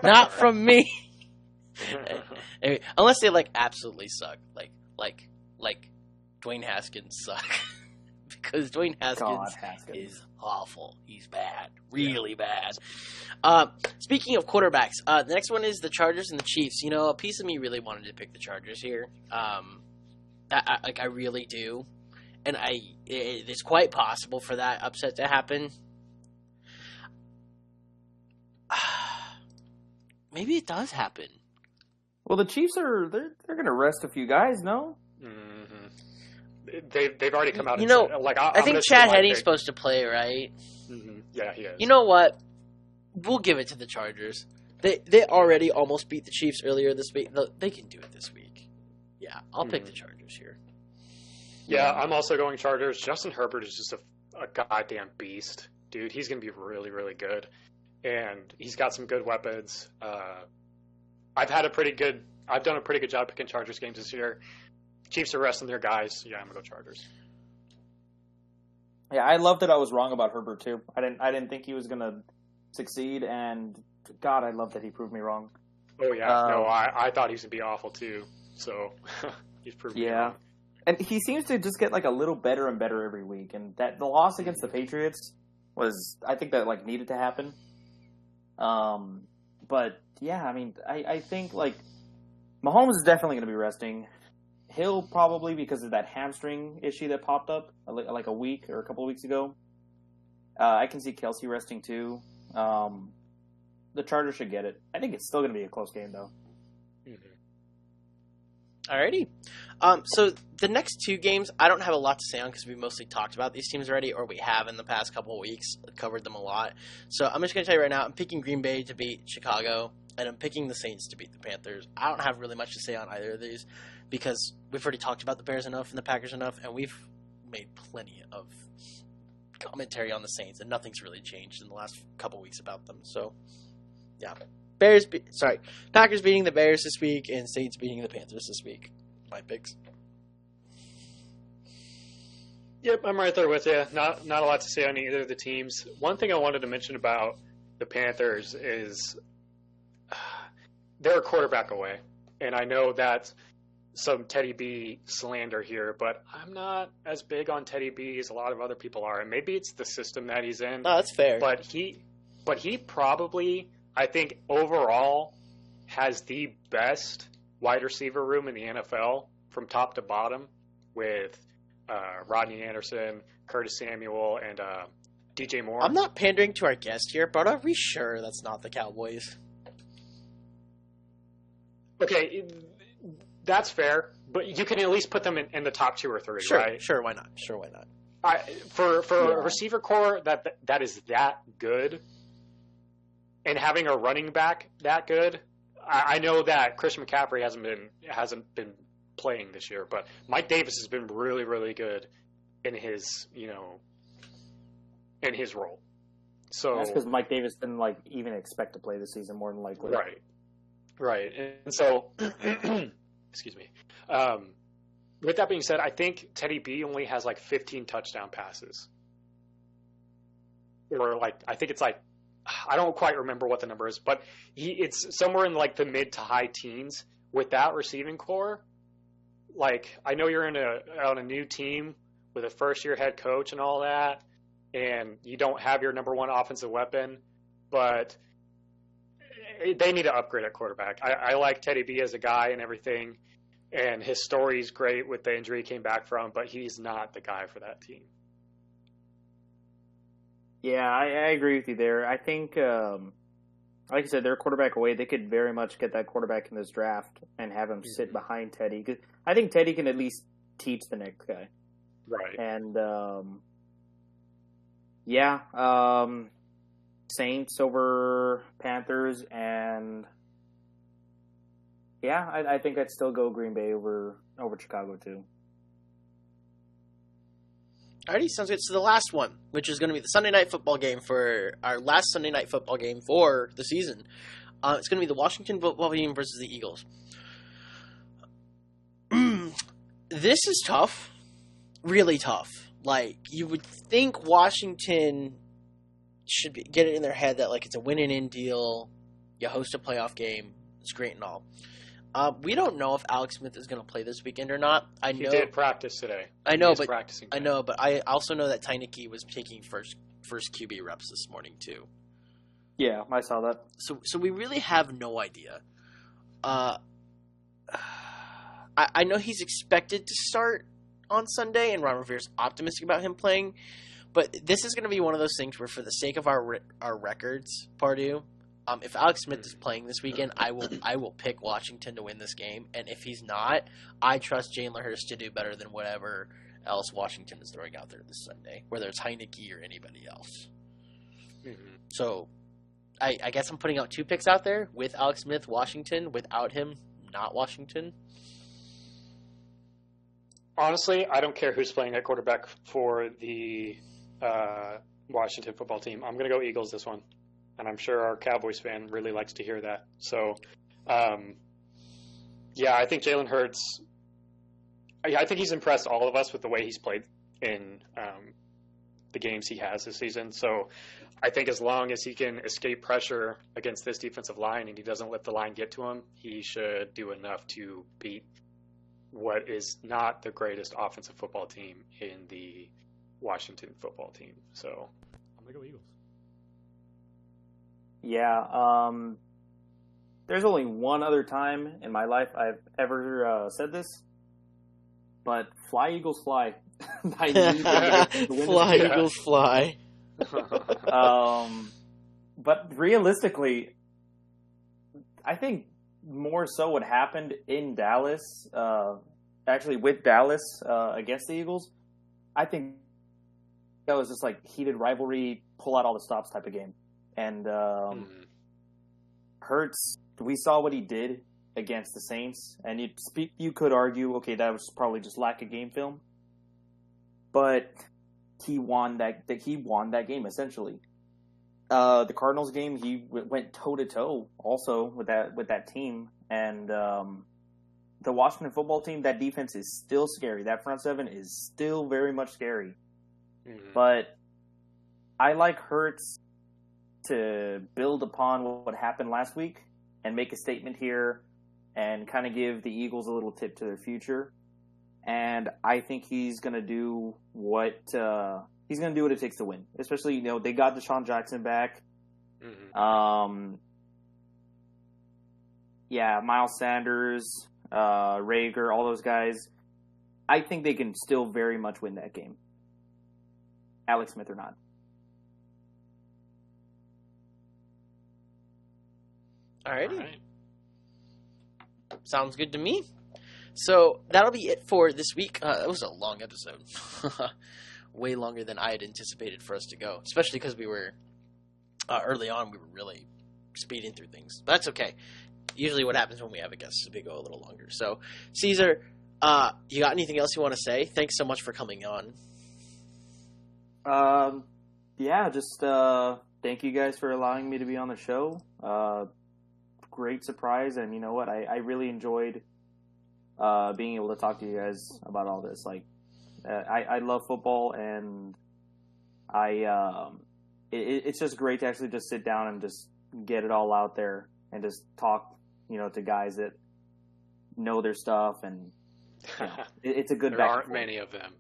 Not from me. Unless they absolutely suck, like Dwayne Haskins suck, because Dwayne Haskins is awful. He's bad, really bad. Speaking of quarterbacks, the next one is the Chargers and the Chiefs. A piece of me really wanted to pick the Chargers here. I really do, and it's quite possible for that upset to happen. Maybe it does happen. Well, the Chiefs they're going to rest a few guys, no? Mm-hmm. they've already come out You and know, said, like, I think Chad Henne's supposed to play, right? Mm-hmm. Yeah, he is. You know what? We'll give it to the Chargers. They already almost beat the Chiefs earlier this week. They can do it this week. Yeah, I'll pick the Chargers here. Yeah, I'm also going Chargers. Justin Herbert is just a goddamn beast. Dude, he's going to be really, really good. And he's got some good weapons. I've done a pretty good job picking Chargers games this year. Chiefs are resting their guys. Yeah, I'm going to go Chargers. Yeah, I love that I was wrong about Herbert too. I didn't think he was going to succeed, and God, I love that he proved me wrong. Oh yeah, no, I thought he was going to be awful too. So he's proved me wrong. And he seems to just get like a little better and better every week. And that the loss against the Patriots was, I think that like needed to happen. But yeah, I mean, I think like Mahomes is definitely going to be resting. Hill probably because of that hamstring issue that popped up like a week or a couple of weeks ago. I can see Kelsey resting too. The Chargers should get it. I think it's still going to be a close game though. Alrighty. So the next two games, I don't have a lot to say on because we mostly talked about these teams already, or we have in the past couple of weeks, covered them a lot. So I'm just going to tell you right now, I'm picking Green Bay to beat Chicago, and I'm picking the Saints to beat the Panthers. I don't have really much to say on either of these because we've already talked about the Bears enough and the Packers enough, and we've made plenty of commentary on the Saints, and nothing's really changed in the last couple of weeks about them. So, yeah. Packers beating the Bears this week and Saints beating the Panthers this week. My picks. Yep, I'm right there with you. Not a lot to say on either of the teams. One thing I wanted to mention about the Panthers is they're a quarterback away. And I know that's some Teddy B slander here, but I'm not as big on Teddy B as a lot of other people are. And maybe it's the system that he's in. No, that's fair. But he probably, I think, overall has the best wide receiver room in the NFL from top to bottom with Rodney Anderson, Curtis Samuel, and DJ Moore. I'm not pandering to our guest here, but are we sure that's not the Cowboys? Okay, that's fair, but you can at least put them in the top 2 or 3, right? Sure, why not? For a receiver core that is that good, and having a running back that good, I know that Christian McCaffrey hasn't been playing this year, but Mike Davis has been really, really good in his role. So that's because Mike Davis didn't even expect to play this season, more than likely. Right. And so, excuse me. With that being said, I think Teddy B only has 15 touchdown passes, or I think it's I don't quite remember what the number is, but it's somewhere in the mid to high teens with that receiving core. I know you're on a new team with a first-year head coach and all that, and you don't have your number one offensive weapon, but they need to upgrade at quarterback. I like Teddy B as a guy and everything, and his story's great with the injury he came back from, but he's not the guy for that team. Yeah, I agree with you there. I think, like I said, they're a quarterback away. They could very much get that quarterback in this draft and have him sit behind Teddy. 'Cause I think Teddy can at least teach the next guy. Right. And, Saints over Panthers, and I think I'd still go Green Bay over Chicago too. Alrighty, sounds good. So the last one, which is going to be the Sunday night football game for our last Sunday night football game for the season, it's going to be the Washington football team versus the Eagles. This is tough, really tough. You would think Washington should get it in their head that it's a win-and-in deal. You host a playoff game. It's great and all. We don't know if Alex Smith is going to play this weekend or not. He did practice today. I know, but practicing today. I know, but I also know that Tynicky was taking first QB reps this morning too. Yeah, I saw that. So we really have no idea. I know he's expected to start on Sunday, and Ron Rivera's optimistic about him playing. But this is going to be one of those things where, for the sake of our records, Pardue, if Alex Smith is playing this weekend, I will pick Washington to win this game. And if he's not, I trust Jalen Hurts to do better than whatever else Washington is throwing out there this Sunday, whether it's Heineke or anybody else. Mm-hmm. So I guess I'm putting out 2 picks out there with Alex Smith, Washington, without him, not Washington. Honestly, I don't care who's playing at quarterback for the Washington football team. I'm going to go Eagles this one. And I'm sure our Cowboys fan really likes to hear that. So, yeah, I think Jalen Hurts, I think he's impressed all of us with the way he's played in the games he has this season. So I think as long as he can escape pressure against this defensive line and he doesn't let the line get to him, he should do enough to beat what is not the greatest offensive football team in the Washington football team. So I'm going to go Eagles. Yeah, there's only one other time in my life I've ever said this, but fly, Eagles, fly. I need to win Fly, Eagles, fly. But realistically, I think more so what happened in Dallas, actually with Dallas against the Eagles, I think that was just like heated rivalry, pull out all the stops type of game. And Hurts, we saw what he did against the Saints, and you could argue, okay, that was probably just lack of game film, but he won that game essentially. The Cardinals game, he went toe to toe also with that team, and the Washington football team, that defense is still scary. That front seven is still very much scary, but I like Hurts to build upon what happened last week and make a statement here and kind of give the Eagles a little tip to their future. And I think he's going to do what it takes to win. Especially, they got Deshaun Jackson back. Yeah, Miles Sanders, Rager, all those guys. I think they can still very much win that game. Alex Smith or not. Alrighty. All right. Sounds good to me. So that'll be it for this week. It was a long episode. Way longer than I had anticipated for us to go. Especially because we were, early on, we were really speeding through things. But that's okay. Usually what happens when we have a guest is we go a little longer. So, Cesar, you got anything else you want to say? Thanks so much for coming on. Yeah, just thank you guys for allowing me to be on the show. Great surprise, and you know what? I really enjoyed being able to talk to you guys about all this. Like, I love football, and it's just great to actually just sit down and just get it all out there and just talk, to guys that know their stuff, and it's a good. There aren't many of them.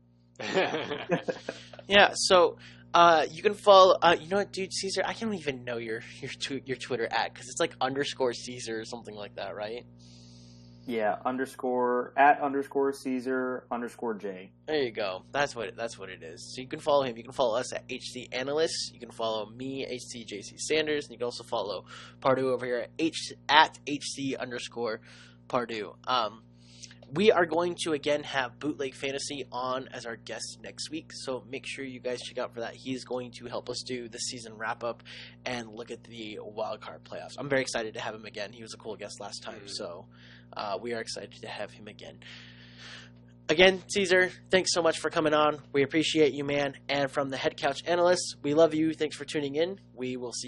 Yeah, so you can follow. You know what, dude, Cesar? I don't even know your Twitter @, because it's like _Cesar or something like that, right? Yeah, _@_ Cesar _J. There you go. That's what it is. So you can follow him. You can follow us at HC Analysts. You can follow me, HCJC Sanders, and you can also follow Pardue over here at HC _Pardue. We are going to, again, have Bootleg Fantasy on as our guest next week, so make sure you guys check out for that. He's going to help us do the season wrap-up and look at the wildcard playoffs. I'm very excited to have him again. He was a cool guest last time, so we are excited to have him again. Again, Cesar, thanks so much for coming on. We appreciate you, man. And from the Head Couch Analysts, we love you. Thanks for tuning in. We will see you